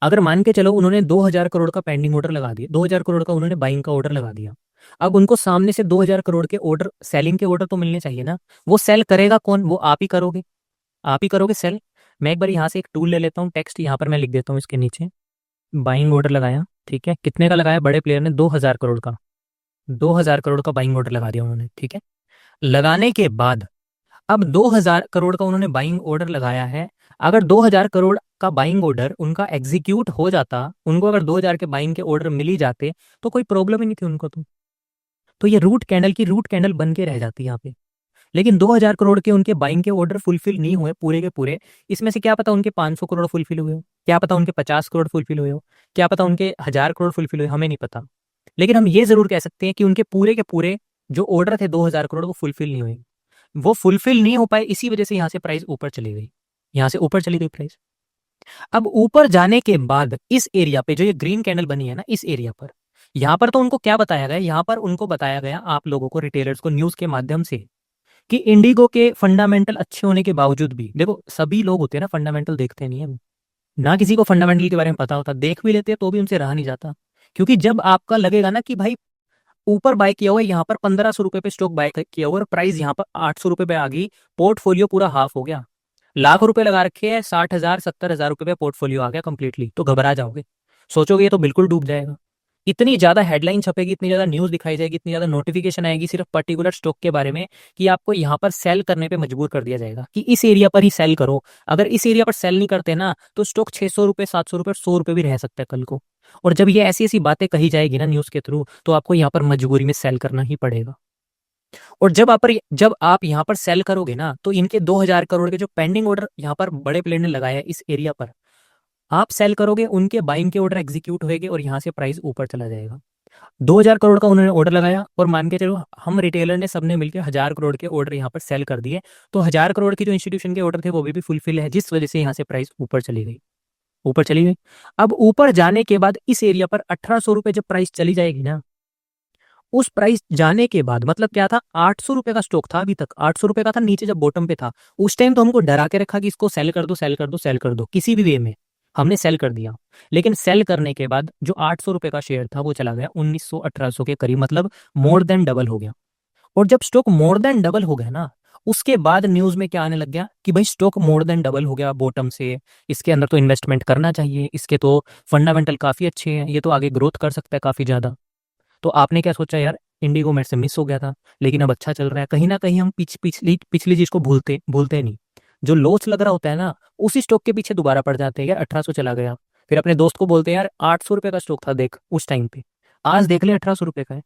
अगर मान के चलो उन्होंने 2000 करोड़ का पेंडिंग ऑर्डर लगा दिया, 2000 करोड़ का उन्होंने बाइंग का ऑर्डर लगा दिया, अब उनको सामने से 2000 करोड़ के ऑर्डर, सेलिंग के ऑर्डर तो मिलने चाहिए ना। वो सेल करेगा कौन, वो आप ही करोगे, आप ही करोगे सेल। मैं एक बार यहाँ से एक टूल ले लेता हूँ, टेक्स्ट यहाँ पर मैं लिख देता हूँ इसके नीचे, बाइंग ऑर्डर लगाया, ठीक है, कितने का लगाया, बड़े प्लेयर ने 2000 करोड़ का, 2000 करोड़ का बाइंग ऑर्डर लगा दिया उन्होंने। ठीक है, लगाने के बाद अब 2000 करोड़ का उन्होंने बाइंग ऑर्डर लगाया है। अगर 2000 करोड़ का बाइंग ऑर्डर उनका एग्जीक्यूट हो जाता, उनको अगर 2000 के बाइंग के ऑर्डर मिल ही जाते, तो कोई प्रॉब्लम ही नहीं थी उनको। तो ये रूट कैंडल की रूट कैंडल बन के रह जाती है यहाँ पे। लेकिन 2000 करोड़ के उनके बाइंग के ऑर्डर फुलफिल नहीं हुए पूरे के पूरे। इसमें से क्या पता उनके 500 करोड़ फुलफिल हुए हो, क्या पता उनके 50 करोड़ फुलफिल हुए हो, क्या पता उनके 1000 करोड़ फुलफिल हुए, हमें नहीं पता। लेकिन हम ये जरूर कह सकते हैं कि उनके पूरे के पूरे जो ऑर्डर थे 2000 करोड़, वो फुलफिल नहीं हुए। वो फुलफिल नहीं हो पाए, इसी वजह से यहाँ से प्राइस ऊपर चली गई, यहाँ से ऊपर चली गई प्राइस। अब ऊपर जाने के बाद इस एरिया पे जो ये ग्रीन कैंडल बनी है ना, इस एरिया पर, यहाँ पर तो उनको क्या बताया गया, यहाँ पर उनको बताया गया आप लोगों को, रिटेलर्स को, न्यूज के माध्यम से, कि इंडिगो के फंडामेंटल अच्छे होने के बावजूद भी, देखो सभी लोग होते हैं ना फंडामेंटल देखते नहीं है, ना किसी को फंडामेंटल के बारे में पता होता, देख भी लेते हैं तो भी उनसे रहा नहीं जाता। क्योंकि जब आपका लगेगा ना कि भाई ऊपर बाय किया हुआ है, यहाँ पर 1500 रुपए पे स्टॉक बाय किया हुआ और प्राइस यहाँ पर 800 रुपए पे आ गई, पोर्टफोलियो पूरा हाफ हो गया। लाख रुपए लगा रखे हैं, 60,000 70,000 रुपए पे पोर्टफोलियो आ गया कंप्लीटली, तो घबरा जाओगे, सोचोगे ये तो बिल्कुल डूब जाएगा। इतनी ज्यादा हेडलाइन छपेगी, इतनी ज्यादा न्यूज दिखाई जाएगी, इतनी ज्यादा नोटिफिकेशन आएगी सिर्फ पर्टिकुलर स्टॉक के बारे में, कि आपको यहाँ पर सेल करने पे मजबूर कर दिया जाएगा कि इस एरिया पर ही सेल करो। अगर इस एरिया पर सेल नहीं करते ना, तो स्टॉक 600 रुपए 700 रुपए 100 रुपए भी रह सकता है कल को। और जब ये ऐसी ऐसी बातें कही जाएगी ना न्यूज के थ्रू, तो आपको यहाँ पर मजबूरी में सेल करना ही पड़ेगा। और जब आप यहाँ पर सेल करोगे ना, तो इनके 2000 करोड़ के जो पेंडिंग ऑर्डर यहाँ पर बड़े प्लेयर ने लगाया है इस एरिया पर, आप सेल करोगे, उनके बाइंग के ऑर्डर एग्जीक्यूट होएंगे और यहाँ से प्राइस ऊपर चला जाएगा। 2000 करोड़ का उन्होंने ऑर्डर लगाया और मान के चलो हम रिटेलर ने सबने मिलकर 1000 करोड़ के ऑर्डर यहाँ पर सेल कर दिए, तो 1000 करोड़ की जो इंस्टीट्यूशन के ऑर्डर थे वो भी फुलफिल है, जिस वजह से यहाँ से प्राइस ऊपर चली गई, ऊपर चली गई। अब ऊपर जाने के बाद इस एरिया पर 1800 रुपए जब प्राइस चली जाएगी ना, उस प्राइस जाने के बाद मतलब क्या था, 800 रुपए का स्टॉक था, अभी तक 800 रुपए का था, नीचे जब बॉटम पे था, उस टाइम तो हमको डरा के रखा कि इसको सेल कर दो सेल कर दो सेल कर दो किसी भी वे में। हमने सेल कर दिया, लेकिन सेल करने के बाद जो 800 रुपए का शेयर था वो चला गया 1900-1800 के करीब, मतलब मोर देन डबल हो गया। और जब स्टॉक मोर देन डबल हो गया ना, उसके बाद न्यूज में क्या आने लग गया कि भाई स्टॉक मोर देन डबल हो गया बॉटम से, इसके अंदर तो इन्वेस्टमेंट करना चाहिए, इसके तो फंडामेंटल काफी अच्छे हैं, ये तो आगे ग्रोथ कर सकता है काफी ज्यादा। तो आपने क्या सोचा यार, इंडिगो मेरे से मिस हो गया था, लेकिन अब अच्छा चल रहा है। कहीं ना कहीं हम पिछली पिछली चीज को भूलते भूलते नहीं। जो लॉस लग रहा होता है ना, उसी स्टॉक के पीछे दोबारा पड़ जाते हैं यार, 1800 चला गया, फिर अपने दोस्त को बोलते हैं यार 800 रुपए का स्टॉक था देख उस टाइम पे, आज देख ले 1800 रुपए का है।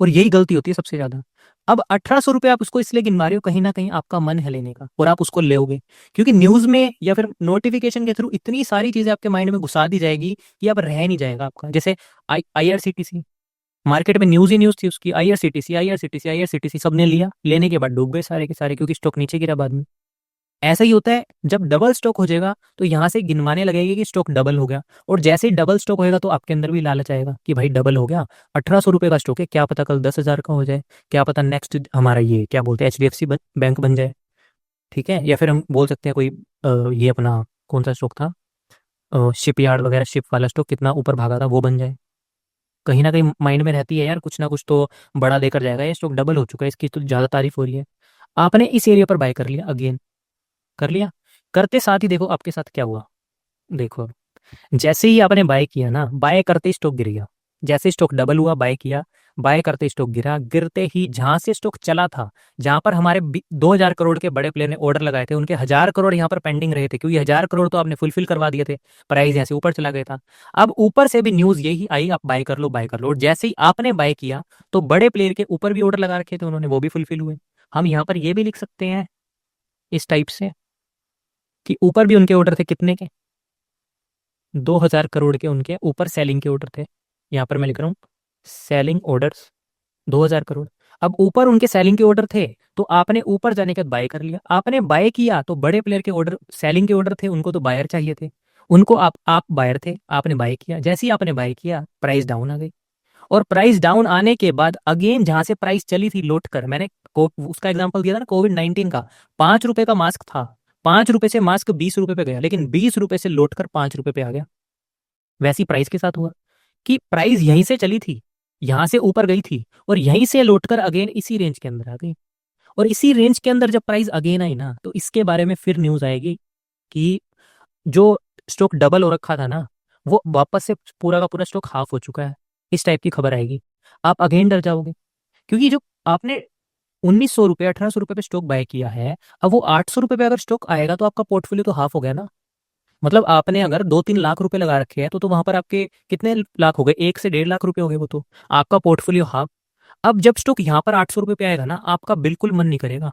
और यही गलती होती है सबसे ज्यादा। अब 1800 रुपए आप उसको इसलिए गिनवा रहे हो, कहीं ना कहीं आपका मन है लेने का और आप उसको लेोगे, क्योंकि न्यूज में या फिर नोटिफिकेशन के थ्रू इतनी सारी चीजें आपके माइंड में घुसा दी जाएगी कि अब रह नहीं जाएगा आपका। जैसे IRCTC, मार्केट में न्यूज ही न्यूज थी उसकी, IRCTC IRCTC IRCTC, सबने लिया, लेने के बाद डूब गए सारे के सारे, क्योंकि स्टॉक नीचे गिरा बाद में। ऐसा ही होता है, जब डबल स्टॉक हो जाएगा तो यहाँ से गिनवाने लगेगी कि स्टॉक डबल हो गया, और जैसे ही डबल स्टॉक होएगा तो आपके अंदर भी लालच आएगा कि भाई डबल हो गया, 1800 रुपए का स्टॉक है, क्या पता कल 10,000 का हो जाए, क्या पता नेक्स्ट हमारा ये क्या बोलते हैं HDFC बैंक बन जाए, ठीक है। या फिर हम बोल सकते हैं कोई ये अपना कौन सा स्टॉक था, शिपयार्ड वगैरह, शिप वाला स्टॉक कितना ऊपर भागा था, वो बन जाए। कहीं ना कहीं माइंड में रहती है यार, कुछ ना कुछ तो बड़ा देकर जाएगा, ये स्टॉक डबल हो चुका है, इसकी तो ज्यादा तारीफ हो रही है। आपने इस एरिया पर बाय कर लिया, अगेन कर लिया, करते साथ ही देखो आपके साथ क्या हुआ। देखो, जैसे ही आपने बाय किया ना, बाय करते ही स्टॉक गिर गया। जैसे स्टॉक डबल हुआ, बाय किया, बाय करते ही स्टॉक गिरा, गिरते ही जहां से स्टॉक चला था, जहां पर हमारे 2,000 करोड़ के बड़े प्लेयर ने ऑर्डर लगाए थे, उनके 1,000 करोड़ यहाँ पर पेंडिंग रहे थे, क्योंकि 1,000 करोड़ तो आपने फुलफिल करवा दिए थे, प्राइस यहाँ से ऊपर चला गया था। अब ऊपर से भी न्यूज यही आई, आप बाय कर लो बाय कर लो, और जैसे ही आपने बाय किया तो बड़े प्लेयर के ऊपर भी ऑर्डर लगा रखे थे उन्होंने, वो भी फुलफिल हुए। हम यहाँ पर ये भी लिख सकते हैं इस टाइप से कि ऊपर भी उनके ऑर्डर थे कितने के, 2,000 करोड़ के उनके ऊपर सेलिंग के ऑर्डर थे। यहाँ पर मैं लिख रहा हूँ सेलिंग ऑर्डर्स 2,000 करोड़। अब ऊपर उनके सेलिंग के ऑर्डर थे, तो आपने ऊपर जाने के बाद बाय कर लिया। आपने बाय किया तो बड़े प्लेयर के ऑर्डर सेलिंग के ऑर्डर थे, उनको तो बायर चाहिए थे, उनको आप बायर थे, आपने बाय किया। जैसे ही आपने बाय किया प्राइस डाउन आ गई, और प्राइस डाउन आने के बाद अगेन जहां से प्राइस चली थी लौट कर, मैंने उसका एग्जांपल दिया था ना कोविड-19 का, 5 रुपए का मास्क था, 5 रुपए से मास्क 20 रुपए पे गया, लेकिन 20 रुपए से लौट कर 5 रुपए पे आ गया। वैसी प्राइस के साथ हुआ कि प्राइस यहीं से चली थी, यहां से ऊपर गई थी, और यहीं से लौटकर अगेन इसी रेंज के अंदर आ गई। और इसी रेंज के अंदर जब प्राइस अगेन आई ना, तो इसके बारे में फिर न्यूज आएगी कि जो स्टॉक डबल हो रखा था ना, वो वापस से पूरा का पूरा स्टॉक हाफ हो चुका है, इस टाइप की खबर आएगी। आप अगेन डर जाओगे, क्योंकि जो आपने 1900 रुपये 1800 रुपये पे स्टॉक बाय किया है, अब वो 800 रुपये पे अगर स्टॉक आएगा तो आपका पोर्टफोलियो तो हाफ हो गया ना। मतलब आपने अगर 2-3 लाख रुपए लगा रखे हैं, तो वहां पर आपके कितने लाख हो गए, 1 से 1.5 लाख रुपए हो गए, वो तो आपका पोर्टफोलियो हाफ। अब जब स्टॉक यहाँ पर 800 रुपये पे आएगा ना, आपका बिल्कुल मन नहीं करेगा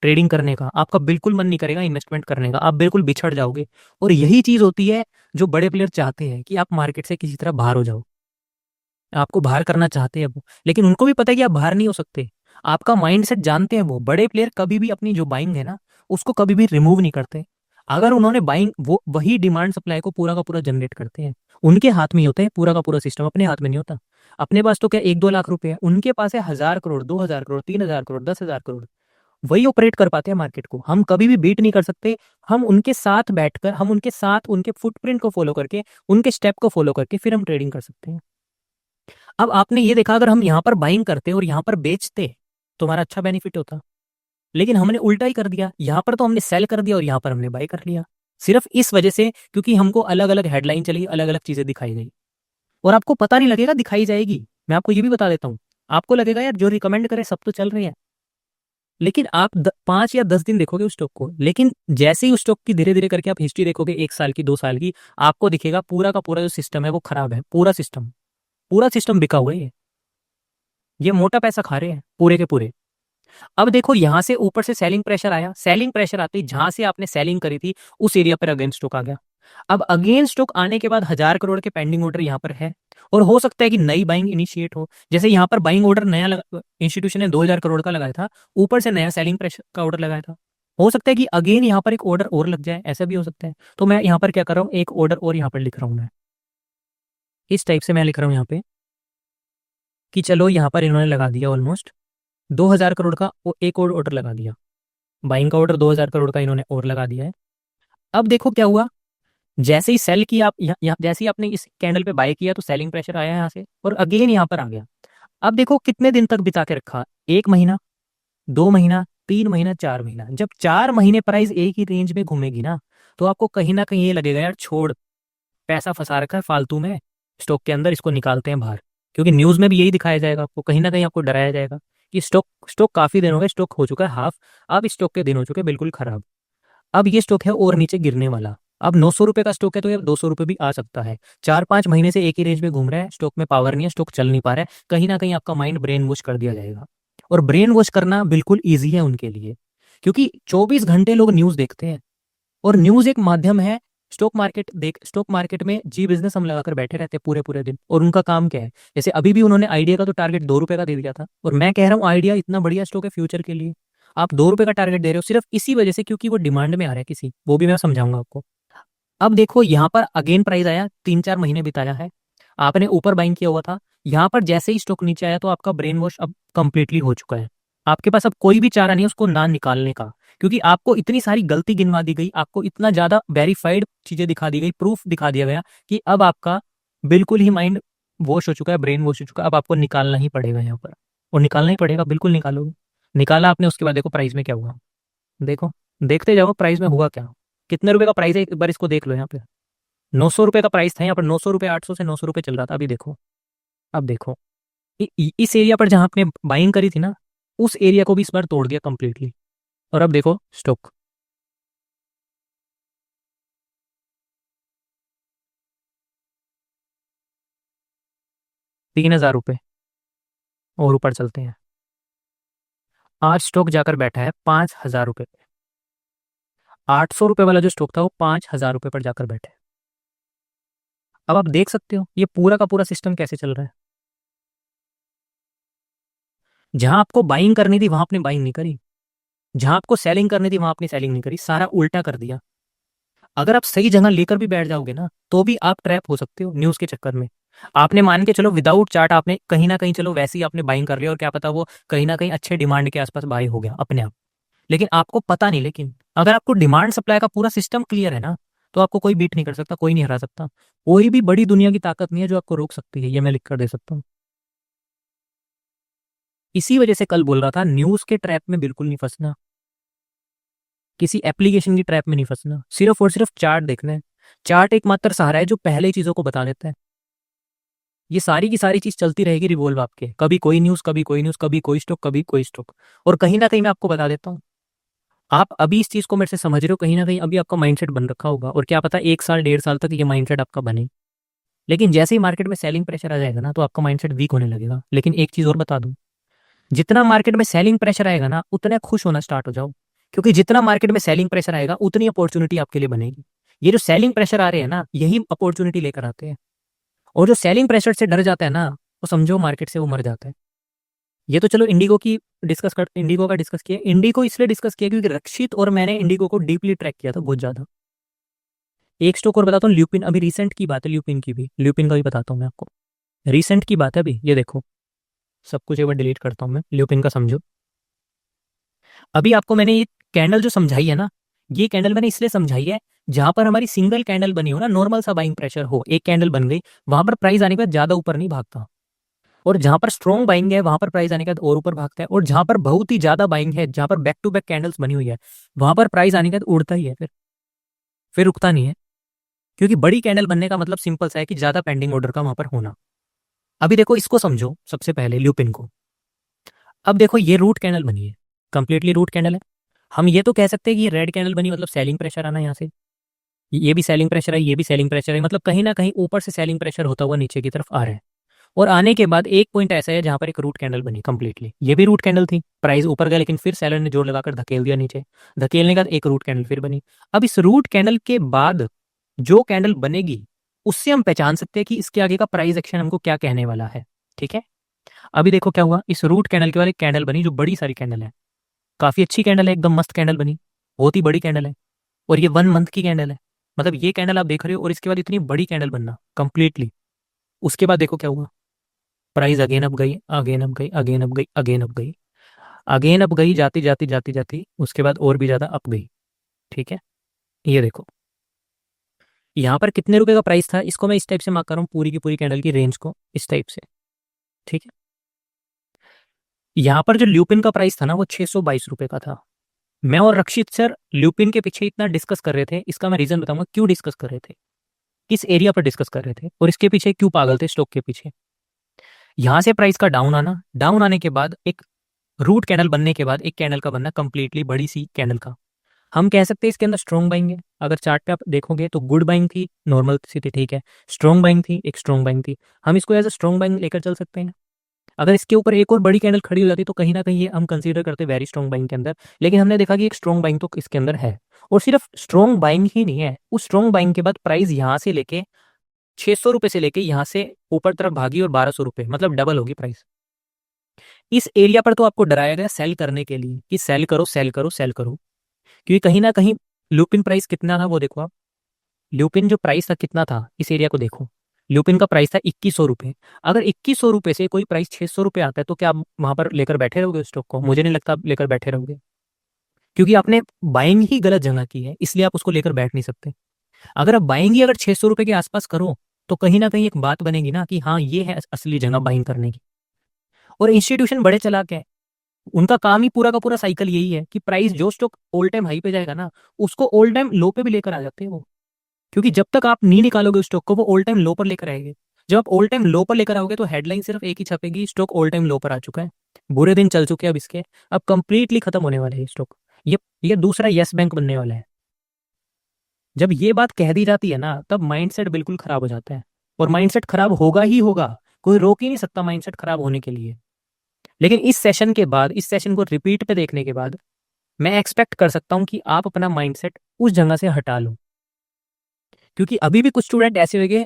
ट्रेडिंग करने का, आपका बिल्कुल मन नहीं करेगा इन्वेस्टमेंट करने का, आप बिल्कुल बिछड़ जाओगे। और यही चीज होती है जो बड़े प्लेयर चाहते हैं कि आप मार्केट से किसी तरह बाहर हो जाओ, आपको बाहर करना चाहते हैं वो, लेकिन उनको भी पता है कि आप बाहर नहीं हो सकते। आपका माइंडसेट जानते हैं वो बड़े प्लेयर, कभी भी अपनी जो बाइंग है ना, उसको कभी भी रिमूव नहीं करते। अगर उन्होंने बाइंग, वो वही डिमांड सप्लाई को पूरा का पूरा जनरेट करते हैं, उनके हाथ में ही होता है पूरा का पूरा सिस्टम, अपने हाथ में नहीं होता। अपने पास तो क्या 1-2 लाख रुपए है, उनके पास है 1,000 करोड़, 2,000 करोड़, 3,000 करोड़, 10,000 करोड़। वही ऑपरेट कर पाते हैं मार्केट को, हम कभी भी बीट नहीं कर सकते। हम उनके साथ बैठकर, हम उनके साथ उनके फुटप्रिंट को फॉलो करके, उनके स्टेप को फॉलो करके फिर हम ट्रेडिंग कर सकते हैं। अब आपने ये देखा, अगर हम यहाँ पर बाइंग करते और यहाँ पर बेचते तो हमारा अच्छा बेनिफिट होता, लेकिन हमने उल्टा ही कर दिया। यहाँ पर तो हमने सेल कर दिया और यहाँ पर हमने बाय कर लिया, सिर्फ इस वजह से क्योंकि हमको अलग अलग हेडलाइन चली, अलग अलग चीजें दिखाई गई। और आपको पता नहीं लगेगा दिखाई जाएगी, मैं आपको ये भी बता देता हूँ। आपको लगेगा यार जो रिकमेंड करे सब तो चल रही है, लेकिन आप 5 या 10 दिन देखोगे उस स्टॉक को, लेकिन जैसे ही उस स्टॉक की धीरे धीरे करके आप हिस्ट्री देखोगे, 1 साल की 2 साल की, आपको दिखेगा पूरा का पूरा जो सिस्टम है वो खराब है। पूरा सिस्टम बिका हुआ है ये मोटा पैसा खा रहे हैं पूरे के पूरे। अब देखो यहां से ऊपर से सेलिंग प्रेशर आया, सेलिंग प्रेशर आते ही जहां से आपने सेलिंग करी थी उस एरिया पर अगेन स्टॉक आ गया। अब अगेन स्टॉक आने के बाद 1,000 करोड़ के पेंडिंग ऑर्डर यहाँ पर है, और हो सकता है कि नई बाइंग इनिशिएट हो। जैसे यहाँ पर बाइंग ऑर्डर नया इंस्टीट्यूशन ने 2,000 करोड़ का लगाया था, ऊपर से नया सेलिंग प्रेशर का ऑर्डर लगाया था, हो सकता है कि अगेन यहाँ पर एक ऑर्डर और लग जाए, ऐसा भी हो सकता है। तो मैं यहाँ पर क्या कर रहा हूँ, एक ऑर्डर और यहाँ पर लिख रहा हूँ मैं, इस टाइप से मैं लिख रहा हूँ यहाँ पे कि चलो यहाँ पर इन्होंने लगा दिया ऑलमोस्ट 2,000 करोड़ का एक और ऑर्डर लगा दिया, बाइंग का ऑर्डर 2,000 करोड़ का इन्होंने और लगा दिया है। अब देखो क्या हुआ, जैसे ही सेल किया आप जैसे ही आपने इस कैंडल पे बाय किया तो सेलिंग प्रेशर आया यहाँ से और अगेन यहाँ पर आ गया। अब देखो कितने दिन तक बिता के रखा, 1 महीना, 2 महीना, 3 महीना, 4 महीना। जब 4 महीने प्राइस एक ही रेंज में घूमेगी ना, तो आपको कहीं ना कहीं ये लगेगा यार छोड़, पैसा फंसा रखा है फालतू में स्टॉक के अंदर, इसको निकालते हैं बाहर। क्योंकि न्यूज में भी यही दिखाया जाएगा आपको, कहीं ना कहीं आपको डराया जाएगा कि स्टॉक स्टॉक काफी दिन हो गए, स्टॉक हो चुका है हाफ, अब स्टॉक के दिन हो चुके हैं बिल्कुल खराब, अब ये स्टॉक है और नीचे गिरने वाला। अब 900 रुपए का स्टॉक है तो ये 200 रुपए भी आ सकता है। 4-5 महीने से एक ही रेंज में घूम रहा है, स्टॉक में पावर नहीं है, स्टॉक चल नहीं पा रहा है, कहीं ना कहीं आपका माइंड ब्रेन वॉश कर दिया जाएगा। और ब्रेन वॉश करना बिल्कुल ईजी है उनके लिए, क्योंकि 24 घंटे लोग न्यूज देखते हैं और न्यूज एक माध्यम है। स्टॉक मार्केट में जी बिजनेस हम लगाकर बैठे रहते हैं पूरे पूरे दिन, और उनका काम क्या है? जैसे अभी भी उन्होंने आइडिया का तो टारगेट 2 रुपए का दे दिया था, और मैं कह रहा हूँ आइडिया इतना बढ़िया स्टॉक है फ्यूचर के लिए, आप 2 रुपए का टारगेट दे रहे हो सिर्फ इसी वजह से क्योंकि वो डिमांड में आ रहा है किसी, वो भी मैं समझाऊंगा आपको। अब देखो यहाँ पर अगेन प्राइस आया, 3-4 महीने बिताया है, आपने ऊपर बाइंग किया हुआ था, यहाँ पर जैसे ही स्टॉक नीचे आया तो आपका ब्रेन वॉश अब कंप्लीटली हो चुका है। आपके पास अब कोई भी चारा नहीं है उसको ना निकालने का, क्योंकि आपको इतनी सारी गलती गिनवा दी गई, आपको इतना ज्यादा वेरीफाइड चीजें दिखा दी गई, प्रूफ दिखा दिया गया कि अब आपका बिल्कुल ही माइंड वॉश हो चुका है, ब्रेन वॉश हो चुका है। अब आपको निकालना ही पड़ेगा यहाँ पर, और निकालना ही पड़ेगा, बिल्कुल निकालोगे। निकाला आपने, उसके बाद देखो प्राइस में क्या हुआ। देखो, देखते जाओ प्राइस में हुआ क्या, कितने रुपए का प्राइस है एक बार इसको देख लो। यहाँ पे 900 रुपए का प्राइस था, यहाँ पर 900 रुपए, 800 से 900 रुपए चल रहा था। अभी देखो, अब देखो इस एरिया पर जहां आपने बाइंग करी थी ना, उस एरिया को भी इस बार तोड़ दिया कंप्लीटली। और अब देखो स्टॉक 3,000 रुपए और ऊपर चलते हैं। आज स्टॉक जाकर बैठा है 5,000 रुपए पे। 800 रुपए वाला जो स्टॉक था वो 5,000 रुपए पर जाकर बैठा है। अब आप देख सकते हो ये पूरा का पूरा सिस्टम कैसे चल रहा है। जहां आपको बाइंग करनी थी वहां आपने बाइंग नहीं करी, जहां आपको सेलिंग करनी थी वहां आपने सेलिंग नहीं करी, सारा उल्टा कर दिया। अगर आप सही जगह लेकर भी बैठ जाओगे ना तो भी आप ट्रैप हो सकते हो न्यूज के चक्कर में। आपने मान के चलो विदाउट चार्ट आपने कहीं ना कहीं चलो वैसे ही आपने बाइंग कर लिया, और क्या पता वो कहीं ना कहीं अच्छे डिमांड के आसपास बाई हो गया अपने आप, लेकिन आपको पता नहीं। लेकिन अगर आपको डिमांड सप्लाई का पूरा सिस्टम क्लियर है ना, तो आपको कोई बीट नहीं कर सकता, कोई नहीं हरा सकता, कोई भी बड़ी दुनिया की ताकत नहीं है जो आपको रोक सकती है, ये मैं लिख कर दे सकता हूँ। इसी वजह से कल बोल रहा था न्यूज के ट्रैप में बिल्कुल नहीं फंसना, किसी एप्लीकेशन की ट्रैप में नहीं फंसना, सिर्फ और सिर्फ चार्ट देखना है। चार्ट एकमात्र सहारा है जो पहले ही चीजों को बता देता है। ये सारी की सारी चीज चलती रहेगी रिवॉल्व आपके, कभी कोई न्यूज, कभी कोई न्यूज, कभी कोई स्टॉक, कभी कोई स्टॉक। और कहीं ना कहीं मैं आपको बता देता हूँ, आप अभी इस चीज को मेरे से समझ रहे हो, कहीं ना कहीं अभी आपका माइंडसेट बन रखा होगा, और क्या पता 1 साल 1.5 साल तक ये माइंडसेट आपका बने। लेकिन जैसे ही मार्केट में सेलिंग प्रेशर आ जाएगा ना तो आपका माइंडसेट वीक होने लगेगा। लेकिन एक चीज और बता दूं, जितना मार्केट में सेलिंग प्रेशर आएगा ना उतना खुश होना स्टार्ट हो जाओ, क्योंकि जितना मार्केट में सेलिंग प्रेशर आएगा उतनी अपॉर्चुनिटी आपके लिए बनेगी। ये जो सेलिंग प्रेशर आ रहे हैं ना यही अपॉर्चुनिटी लेकर आते हैं, और जो सेलिंग प्रेशर से डर जाता है ना वो समझो मार्केट से वो मर जाता है। ये तो चलो इंडिगो का डिस्कस किया, इंडिगो इसलिए डिस्कस किया क्योंकि रक्षित और मैंने इंडिगो को डीपली ट्रैक किया था बहुत ज्यादा। एक स्टॉक और बताता हूँ, ल्यूपिन, अभी रिसेंट की बात है, ल्यूपिन का भी बताता हूँ मैं आपको। रिसेंट की बात है अभी, ये देखो, सब कुछ एक बार डिलीट करता हूँ मैं, ल्यूपिन का समझो। अभी आपको मैंने ये कैंडल जो समझाई है ना, ये कैंडल मैंने इसलिए समझाई है जहां पर हमारी सिंगल कैंडल बनी हो ना, नॉर्मल सा बाइंग प्रेशर हो, एक कैंडल बन गई, वहां पर प्राइस आने के बाद ज्यादा ऊपर नहीं भागता। और जहां पर स्ट्रॉन्ग बाइंग है वहां पर प्राइस आने के बाद और ऊपर भागता है, और जहां पर बहुत ही ज्यादा बाइंग है, जहां पर बैक टू बैक कैंडल्स बनी हुई है, वहां पर प्राइस आने के बाद उड़ता ही है, फिर रुकता नहीं है। क्योंकि बड़ी कैंडल बनने का मतलब सिंपल सा है कि ज्यादा पेंडिंग ऑर्डर का वहां पर होना। अभी देखो इसको समझो सबसे पहले ल्यूपिन को। अब देखो ये रूट कैंडल बनी है, कंप्लीटली रूट कैंडल है। हम ये तो कह सकते हैं कि ये रेड कैंडल बनी मतलब सेलिंग प्रेशर आना यहाँ से, ये भी सेलिंग प्रेशर है, ये भी सेलिंग प्रेशर है, मतलब कहीं ना कहीं ऊपर से सेलिंग प्रेशर होता हुआ नीचे की तरफ आ रहा है। और आने के बाद एक पॉइंट ऐसा है जहां पर एक रूट कैंडल बनी कंप्लीटली, ये भी रूट कैंडल थी, प्राइस ऊपर गया लेकिन फिर सेलर ने जोर लगाकर धकेल दिया नीचे, धकेलने के बाद एक रूट कैंडल फिर बनी। अब इस रूट कैंडल के बाद जो कैंडल बनेगी उससे हम पहचान सकते हैं कि इसके आगे का प्राइस एक्शन हमको क्या कहने वाला है। ठीक है, अभी देखो क्या हुआ, इस रूट कैंडल के बाद एक कैंडल बनी जो बड़ी सारी कैंडल है, काफी अच्छी कैंडल है, एकदम मस्त कैंडल बनी, बहुत ही बड़ी कैंडल है, और ये 1 मंथ की कैंडल है। मतलब ये कैंडल आप देख रहे हो और इसके बाद इतनी बड़ी कैंडल बनना कंप्लीटली। उसके बाद देखो क्या हुआ, प्राइस अगेन अप गई, अगेन अप गई, अगेन अप गई, अगेन अप गई, अगेन अप गई, जाती जाती जाती जाती उसके बाद और भी ज्यादा अप गई। ठीक है, ये देखो, यहाँ पर कितने रुपए का प्राइस था, इसको मैं इस टाइप से मार्क कर रहा हूँ, पूरी की पूरी कैंडल की रेंज को इस टाइप से, ठीक है। यहाँ पर जो ल्यूपिन का प्राइस था ना वो 622 रुपए का था। मैं और रक्षित सर ल्यूपिन के पीछे इतना डिस्कस कर रहे थे, इसका मैं रीजन बताऊंगा क्यों डिस्कस कर रहे थे, किस एरिया पर डिस्कस कर रहे थे और इसके पीछे क्यों पागल थे स्टॉक के पीछे। यहाँ से प्राइस का डाउन आना, डाउन आने के बाद एक रूट कैंडल बनने के बाद एक कैंडल का बनना कंप्लीटली बड़ी सी कैंडल का, हम कह सकते हैं इसके अंदर स्ट्रॉन्ग बाइंग है। अगर चार्ट पे आप देखोगे तो गुड बाइंग थी, नॉर्मल सी थी, ठीक है, स्ट्रॉन्ग बाइंग थी, एक स्ट्रॉन्ग बाइंग थी, हम इसको एज अ स्ट्रॉन्ग बाइंग लेकर चल सकते हैं। अगर इसके ऊपर एक और बड़ी कैंडल खड़ी हो जाती तो कहीं ना कहीं ये हम कंसीडर करते वेरी स्ट्रॉन्ग बाइंग के अंदर, लेकिन हमने देखा कि एक स्ट्रॉन्ग बाइंग तो इसके अंदर है। और सिर्फ स्ट्रॉन्ग बाइंग ही नहीं है, उस स्ट्रॉन्ग बाइंग के बाद प्राइस यहाँ से लेके 600 रुपए से लेके यहाँ से ऊपर तरफ भागी और 1200 रुपए, मतलब डबल होगी प्राइस। इस एरिया पर तो आपको डराया गया सेल करने के लिए कि सेल करो सेल करो सेल करो, क्योंकि कहीं ना कहीं लुपिन प्राइस कितना था वो देखो आप, ल्यूपिन जो प्राइस था कितना था, इस एरिया को देखो, ल्यूपिन का प्राइस था 2100 रुपए। अगर 2100 रुपए से कोई प्राइस 600 रुपए आता है तो क्या आप वहां पर लेकर बैठे रहोगे स्टॉक को? मुझे नहीं लगता आप लेकर बैठे रहोगे, क्योंकि आपने बाइंग ही गलत जगह की है, इसलिए आप उसको लेकर बैठ नहीं सकते। अगर आप बाइंग ही अगर 600 रुपए के आसपास करो तो कहीं ना कहीं एक बात बनेगी ना कि हाँ ये है असली जगह बाइंग करने की। और इंस्टीट्यूशन बड़े चालाक है, उनका काम ही पूरा का पूरा साइकिल यही है कि प्राइस जो स्टॉक ऑल टाइम हाई पे जाएगा ना उसको ऑल टाइम लो पे भी लेकर आ जाते हैं वो, क्योंकि जब तक आप नहीं निकालोगे उस स्टॉक को वो ऑल टाइम लो पर लेकर आएंगे। जब आप ऑल टाइम लो पर लेकर आओगे तो हेडलाइन सिर्फ एक ही छपेगी, स्टॉक ऑल टाइम लो पर आ चुका है, बुरे दिन चल चुके हैं अब इसके, अब कंप्लीटली खत्म होने वाले हैं स्टॉक। ये दूसरा यस बैंक बनने वाला है। जब ये बात कह दी जाती है ना तब माइंडसेट बिल्कुल खराब हो जाता है, और माइंडसेट खराब होगा ही होगा, कोई रोक ही नहीं सकता माइंडसेट खराब होने के लिए। लेकिन इस सेशन के बाद, इस सेशन को रिपीट पे देखने के बाद मैं एक्सपेक्ट कर सकता हूं कि आप अपना माइंडसेट उस जगह से हटा लो, क्योंकि अभी भी कुछ स्टूडेंट ऐसे होंगे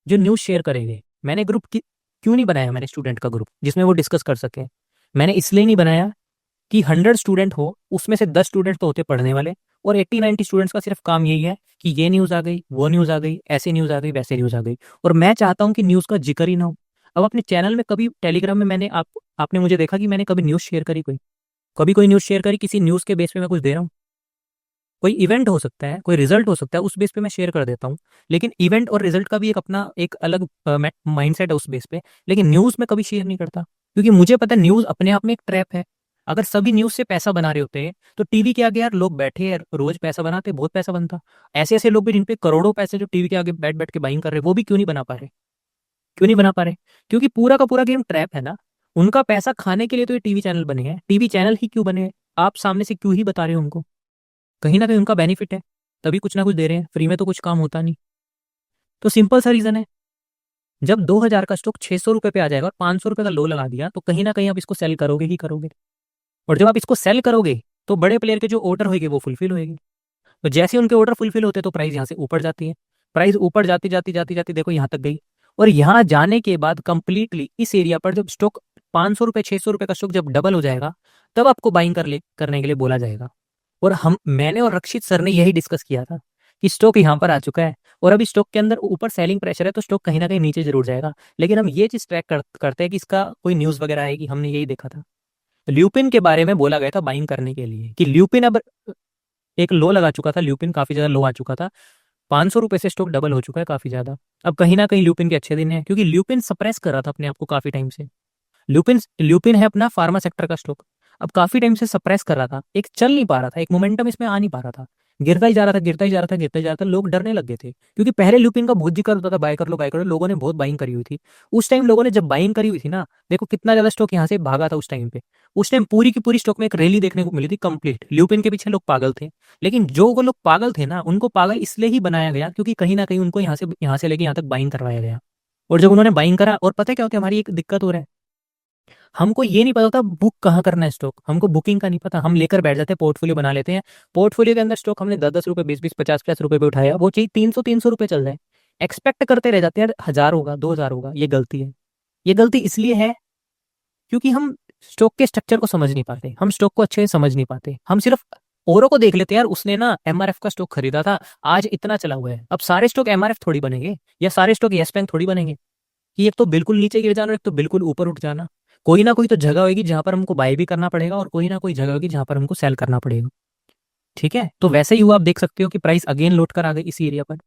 जो न्यूज़ शेयर करेंगे। मैंने ग्रुप की क्यों नहीं बनाया, मैंने स्टूडेंट का ग्रुप जिसमें वो डिस्कस कर सके, मैंने इसलिए नहीं बनाया कि 100 स्टूडेंट हो उसमें से 10 स्टूडेंट तो होते पढ़ने वाले, और 80-90 स्टूडेंट्स का सिर्फ काम यही है कि ये न्यूज़ आ गई, वो न्यूज़ आ गई, ऐसे न्यूज़ आ गई, वैसे न्यूज़ आ गई, और मैं चाहता हूँ कि न्यूज़ का जिक्र ही ना हो। अब अपने चैनल में कभी टेलीग्राम में आपने मुझे देखा कि मैंने कभी न्यूज़ शेयर करी, कभी कोई न्यूज़ शेयर करी किसी न्यूज़ के बेस पे मैं कुछ दे रहा हूँ? कोई इवेंट हो सकता है, कोई रिजल्ट हो सकता है, उस बेस पे मैं शेयर कर देता हूँ, लेकिन इवेंट और रिजल्ट का भी एक अपना एक अलग माइंडसेट है उस बेस पे, लेकिन न्यूज़ में कभी शेयर नहीं करता, क्योंकि मुझे पता है न्यूज़ अपने आप में एक ट्रैप है। अगर सभी न्यूज़ से पैसा बना रहे होते हैं तो टीवी के आगे यार लोग बैठे हैं रोज पैसा बनाते, बहुत पैसा बनता। ऐसे ऐसे लोग भी जिन पे करोड़ों पैसे जो टीवी के आगे बैठ बैठ के बाइंग कर रहे हैं वो भी क्यों नहीं बना पा रहे? क्यों नहीं बना पा रहे? क्योंकि पूरा का पूरा गेम ट्रैप है ना। उनका पैसा खाने के लिए तो ये टीवी चैनल बने हैं, टीवी चैनल ही क्यों बने हैं? आप सामने से क्यों ही बता रहे हो उनको? कहीं ना कहीं उनका बेनिफिट है, तभी कुछ ना कुछ दे रहे हैं, फ्री में तो कुछ काम होता नहीं। तो सिंपल सा रीजन है, जब 2000 का स्टॉक 600 रुपए पे आ जाएगा और 500 रुपए का लो लगा दिया तो कहीं ना कहीं आप इसको सेल करोगे ही करोगे, और जब आप इसको सेल करोगे तो बड़े प्लेयर के जो ऑर्डर होगी वो फुलफिल होगी। तो जैसे उनके ऑर्डर फुलफिल होते तो प्राइस यहाँ से ऊपर जाती है, प्राइस ऊपर जाती जाती जाती जाती देखो यहाँ तक गई, और यहाँ जाने के बाद कंप्लीटली इस एरिया पर जब स्टॉक 500 रुपए 600 रुपए का स्टॉक जब डबल हो जाएगा तब आपको बाइंग करने के लिए बोला जाएगा। और मैंने और रक्षित सर ने यही डिस्कस किया था कि स्टॉक यहाँ पर आ चुका है और अभी स्टॉक के अंदर ऊपर सेलिंग प्रेशर है तो स्टॉक कहीं ना कहीं नीचे जरूर जाएगा, लेकिन हम ये चीज ट्रैक करते हैं कि इसका कोई न्यूज वगैरह आएगी, हमने यही देखा था। ल्यूपिन के बारे में बोला गया था बाइंग करने के लिए कि ल्यूपिन अब एक लो लगा चुका था, ल्यूपिन काफी ज्यादा लो आ चुका था, 500 रुपए से स्टॉक डबल हो चुका है काफी ज्यादा। अब कहीं ना कहीं ल्यूपिन के अच्छे दिन है, क्योंकि ल्यूपिन सप्रेस कर रहा था अपने आप को काफी टाइम से। ल्यूपिन ल्यूपिन है अपना फार्मा सेक्टर का स्टॉक, अब काफी टाइम से सप्रेस कर रहा था, एक चल नहीं पा रहा था, एक मोमेंटम इसमें आ नहीं पा रहा था, गिरता ही जा रहा था, गिरता ही जा रहा था, गिरता ही जा रहा था, लोग डरने लग गए थे, क्योंकि पहले ल्यूपिन का बहुत जिक्र होता था बाय कर लो बाय कर लो, लोगों ने बहुत बाइंग करी हुई थी। उस टाइम लोगों ने जब बाइंग करी हुई थी ना, देखो कितना ज्यादा स्टॉक यहाँ से भागा था उस टाइम पे। उस टाइम पूरी की पूरी स्टॉक में एक रैली देखने को मिली थी कंप्लीट, ल्यूपिन के पीछे लोग पागल थे। लेकिन जो वो लोग पागल थे ना उनको पागल इसलिए ही बनाया गया क्योंकि कहीं ना कहीं उनको यहाँ से लेके यहाँ तक बाइंग करवाया गया। और जब उन्होंने बाइंग करा, और पता है क्या होता है, हमारी एक दिक्कत हो रहा है, हमको ये नहीं पता होता बुक कहाँ करना है स्टॉक, हमको बुकिंग का नहीं पता, हम लेकर बैठ जाते हैं, पोर्टफोलियो बना लेते हैं, पोर्टफोलियो के अंदर स्टॉक हमने 10-10 रुपए 20-20 50-50 रुपए पे उठाया, वो चाहिए 300-300 रुपए चल जाए, एक्सपेक्ट करते रह जाते हैं 1000 होगा 2000 होगा। ये गलती है, ये गलती इसलिए है क्योंकि हम स्टॉक के स्ट्रक्चर को समझ नहीं पाते, हम स्टॉक को अच्छे से समझ नहीं पाते, हम सिर्फ औरों को देख लेते हैं, यार उसने ना एमआरएफ का स्टॉक खरीदा था आज इतना चला हुआ है, अब सारे स्टॉक एमआरएफ थोड़ी बनेंगे या सारे स्टॉक येस बैंक थोड़ी बनेंगे कि एक तो बिल्कुल नीचे गिर जाना और एक तो बिल्कुल ऊपर उठ जाना। कोई ना कोई तो जगह होगी जहां पर हमको बाय भी करना पड़ेगा और कोई ना कोई जगह होगी जहां पर हमको सेल करना पड़ेगा। ठीक है, तो वैसे ही हुआ, आप देख सकते हो कि प्राइस अगेन लौट कर आ गई इसी एरिया पर।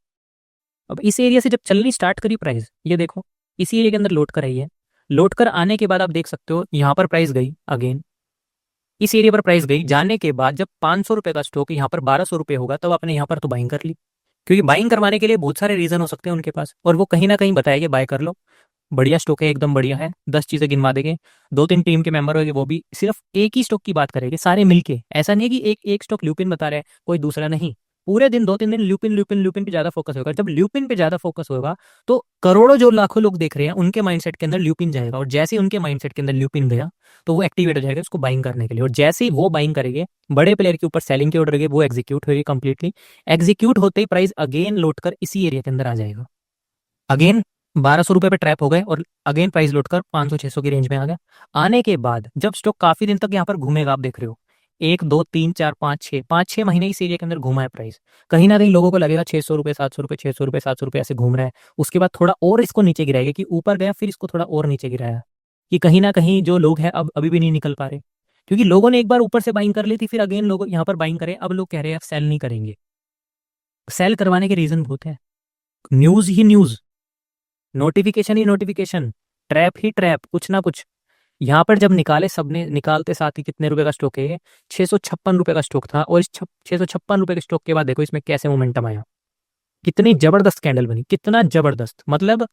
अब इस एरिया से जब चलनी स्टार्ट करी प्राइस, ये देखो इसी एरिया के अंदर लौट कर आई है। लौट कर आने के बाद आप देख सकते हो यहाँ पर प्राइस गई अगेन, इस एरिया पर प्राइस गई, जाने के बाद जब 500 रुपए का स्टॉक यहाँ पर 1200 रुपए होगा, तब आपने यहाँ पर तो बाइंग कर ली। क्योंकि बाइंग करवाने के लिए बहुत सारे रीजन हो सकते हैं उनके पास, और वो कहीं ना कहीं बताएंगे बाय कर लो, बढ़िया स्टॉक है, एकदम बढ़िया है, 10 चीजें गिनवा देंगे। 2-3 टीम के मेंबर होंगे, वो भी सिर्फ एक ही स्टॉक की बात करेंगे सारे मिलके। ऐसा नहीं है कि एक एक स्टॉक ल्यूपिन बता रहे हैं कोई दूसरा नहीं, पूरे दिन 2-3 दिन ल्यूपिन ल्यूपिन ल्यूपिन पे ज्यादा फोकस होगा। जब ल्यूपिन पे ज्यादा फोकस होगा तो करोड़ों जो लाखों लोग देख रहे हैं उनके माइंडसेट के अंदर ल्यूपिन जाएगा, और जैसे ही उनके माइंडसेट के अंदर ल्यूपिन गया तो वो एक्टिवेट हो जाएगा उसको बाइंग करने के लिए, और जैसे ही वो बाइंग करेंगे बड़े प्लेयर के ऊपर सेलिंग के ऑर्डर, वो एग्जीक्यूट होगी कंप्लीटली। एग्जीक्यूट होते ही प्राइस अगेन लौट कर इसी एरिया के अंदर आ जाएगा। अगेन 1200 रुपए पे ट्रैप हो गए और अगेन प्राइस लौटकर 500-600 की रेंज में आ गया। आने के बाद जब स्टॉक काफी दिन तक यहाँ पर घूमेगा, आप देख रहे हो 1 2 3 4 5 6 5 6 महीने इस एरिया के अंदर घूमा है प्राइस। कहीं ना कहीं लोगों को लगेगा 600 रुपए 700 रुपए 600 रुपए 700 रुपए ऐसे घूम रहा है। उसके बाद थोड़ा और इसको नीचे गिराएगा, कि ऊपर गया फिर इसको थोड़ा और नीचे गिराया, कि कहीं ना कहीं जो लोग हैं अब अभी भी नहीं निकल पा रहे, क्योंकि लोगों ने एक बार ऊपर से बाइंग कर ली थी, फिर अगेन लोग यहाँ पर बाइंग करें, अब लोग कह रहे हैं अब सेल नहीं करेंगे। सेल करवाने के रीजन बहुत है, न्यूज ही न्यूज, नोटिफिकेशन ही नोटिफिकेशन, ट्रैप ही ट्रैप, कुछ ना कुछ। यहाँ पर जब निकाले सबने, निकालते साथ ही कितने रुपए का स्टॉक है, 656 रुपए का स्टॉक था, और इस 656 रुपए के स्टॉक के बाद देखो इसमें कैसे मोमेंटम आया, कितनी जबरदस्त कैंडल बनी, कितना जबरदस्त। मतलब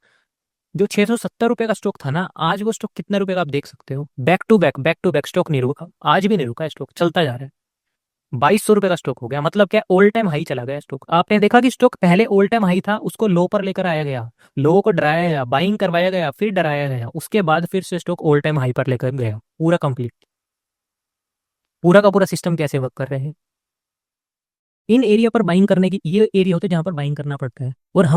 जो 670 रुपए का स्टॉक था ना, आज वो स्टॉक कितने रुपए का आप देख सकते हो, बैक टू बैक स्टॉक नहीं रुका, आज भी नहीं रुका, स्टॉक चलता जा रहा है। 2200 रुपए का स्टॉक हो गया, मतलब क्या ऑल टाइम हाई चला गया स्टॉक। आपने देखा कि स्टॉक पहले ऑल टाइम हाई था, उसको लो पर लेकर आया गया, लोगों को डराया गया, बाइंग करवाया गया, फिर डराया गया, उसके बाद फिर से स्टॉक ऑल टाइम हाई पर लेकर गया, पूरा कंप्लीट। पूरा का पूरा सिस्टम कैसे वर्क कर रहे हैं। इन एरिया पर बाइंग करने की, ये एरिया होते हैं जहां पर बाइंग करना पड़ता है, और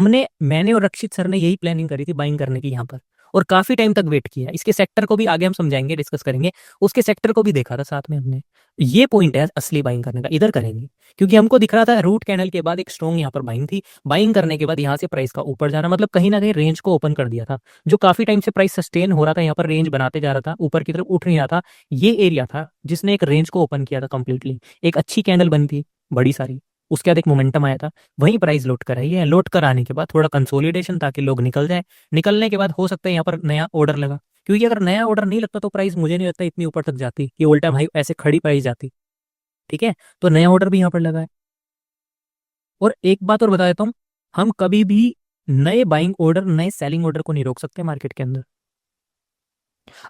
मैंने और रक्षित सर ने यही प्लानिंग करी थी बाइंग करने की यहाँ पर, और काफी टाइम तक वेट किया। इसके सेक्टर को भी आगे हम समझाएंगे, डिस्कस करेंगे, उसके सेक्टर को भी देखा था साथ में हमने। ये पॉइंट है असली बाइंग करने का, इधर करेंगे, क्योंकि हमको दिख रहा था रूट कैनल के बाद एक स्ट्रॉन्ग यहाँ पर बाइंग थी, बाइंग करने के बाद यहाँ से प्राइस का ऊपर जाना, मतलब कहीं ना कहीं रेंज को ओपन कर दिया था। जो काफी टाइम से प्राइस सस्टेन हो रहा था, यहाँ पर रेंज बनाते जा रहा था, ऊपर की तरफ उठ नहीं रहा था, ये एरिया था जिसने एक रेंज को ओपन किया था कंप्लीटली। एक अच्छी कैंडल बनी थी बड़ी सारी, उसके बाद एक मोमेंटम आया था, वहीं प्राइस लौट कर आई है। लौट कर आने के बाद थोड़ा कंसोलिडेशन, ताकि लोग निकल जाए, निकलने के बाद हो सकता है यहाँ पर नया ऑर्डर लगा, क्योंकि अगर नया ऑर्डर नहीं लगता तो प्राइस मुझे नहीं लगता इतनी ऊपर तक जाती, कि ऑल टाइम हाई ऐसे खड़ी प्राइस जाती। ठीक है, तो नया ऑर्डर भी यहाँ पर लगा है। और एक बात और बता देता हूँ, हम कभी भी नए बाइंग ऑर्डर, नए सेलिंग ऑर्डर को नहीं रोक सकते मार्केट के अंदर।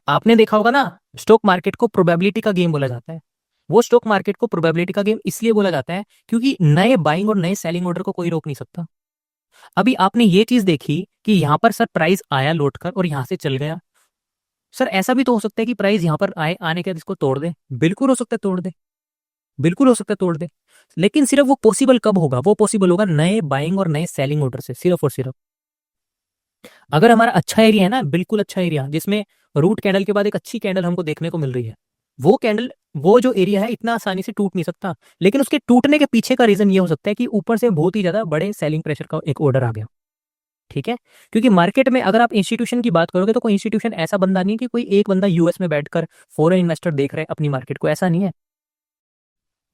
आपने देखा होगा ना, स्टॉक मार्केट को प्रोबेबिलिटी का गेम बोला जाता है। वो स्टॉक मार्केट को प्रोबेबिलिटी का गेम इसलिए बोला जाता है क्योंकि नए बाइंग और नए सेलिंग ऑर्डर को कोई रोक नहीं सकता। अभी आपने ये चीज देखी कि यहां पर सर प्राइस आया लौट कर और यहां से चल गया। सर ऐसा भी तो हो सकता है कि प्राइस यहां पर आए, आने के बाद इसको तोड़ दे, बिल्कुल हो सकता है तोड़ दे, बिल्कुल हो सकता है तोड़ दे। लेकिन सिर्फ वो पॉसिबल कब होगा, वो पॉसिबल होगा नए बाइंग और नए सेलिंग ऑर्डर से, सिर्फ और सिर्फ। अगर हमारा अच्छा एरिया है ना, बिल्कुल अच्छा एरिया, जिसमें रूट कैंडल के बाद एक अच्छी कैंडल हमको देखने को मिल रही है, वो कैंडल, वो जो एरिया है इतना आसानी से टूट नहीं सकता। लेकिन उसके टूटने के पीछे का रीजन ये हो सकता है कि ऊपर से बहुत ही ज्यादा बड़े सेलिंग प्रेशर का एक ऑर्डर आ गया। ठीक है, क्योंकि मार्केट में अगर आप इंस्टीट्यूशन की बात करोगे तो कोई इंस्टीट्यूशन ऐसा बंदा नहीं है कि कोई एक बंदा यूएस में बैठकर फॉरेन इन्वेस्टर देख रहे हैं अपनी मार्केट को, ऐसा नहीं है।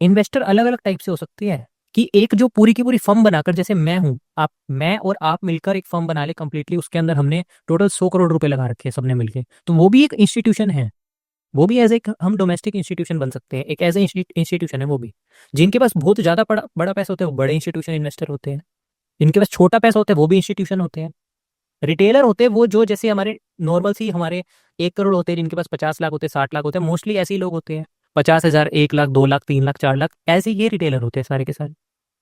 इन्वेस्टर अलग अलग टाइप से हो सकती है, कि एक जो पूरी की पूरी फर्म बनाकर, जैसे मैं हूं, आप, मैं और आप मिलकर एक फर्म बना ले कंप्लीटली, उसके अंदर हमने टोटल 100 करोड़ रुपए लगा रखे हैं सबने मिलकर, तो वो भी एक इंस्टीट्यूशन है। वो भी एज ए हम डोमेस्टिक इंस्टीट्यूशन बन सकते हैं, एक एज ए इंस्टीट्यूशन है वो भी। जिनके पास बहुत ज्यादा बड़ा बड़ा पैसा होता है वो बड़े इंस्टीट्यूशन इन्वेस्टर होते हैं, जिनके पास छोटा पैसा होता है वो भी इंस्टीट्यूशन होते हैं। रिटेलर होते हैं वो जो जैसे हमारे नॉर्मल सी हमारे 1 करोड़ होते हैं, जिनके पास 50 लाख होते हैं, 60 लाख होते हैं, मोस्टली ऐसे ही लोग होते हैं। 50,000, 1 लाख, 2 लाख, 3 लाख, 4 लाख, ऐसे ये रिटेलर होते हैं सारे के सारे।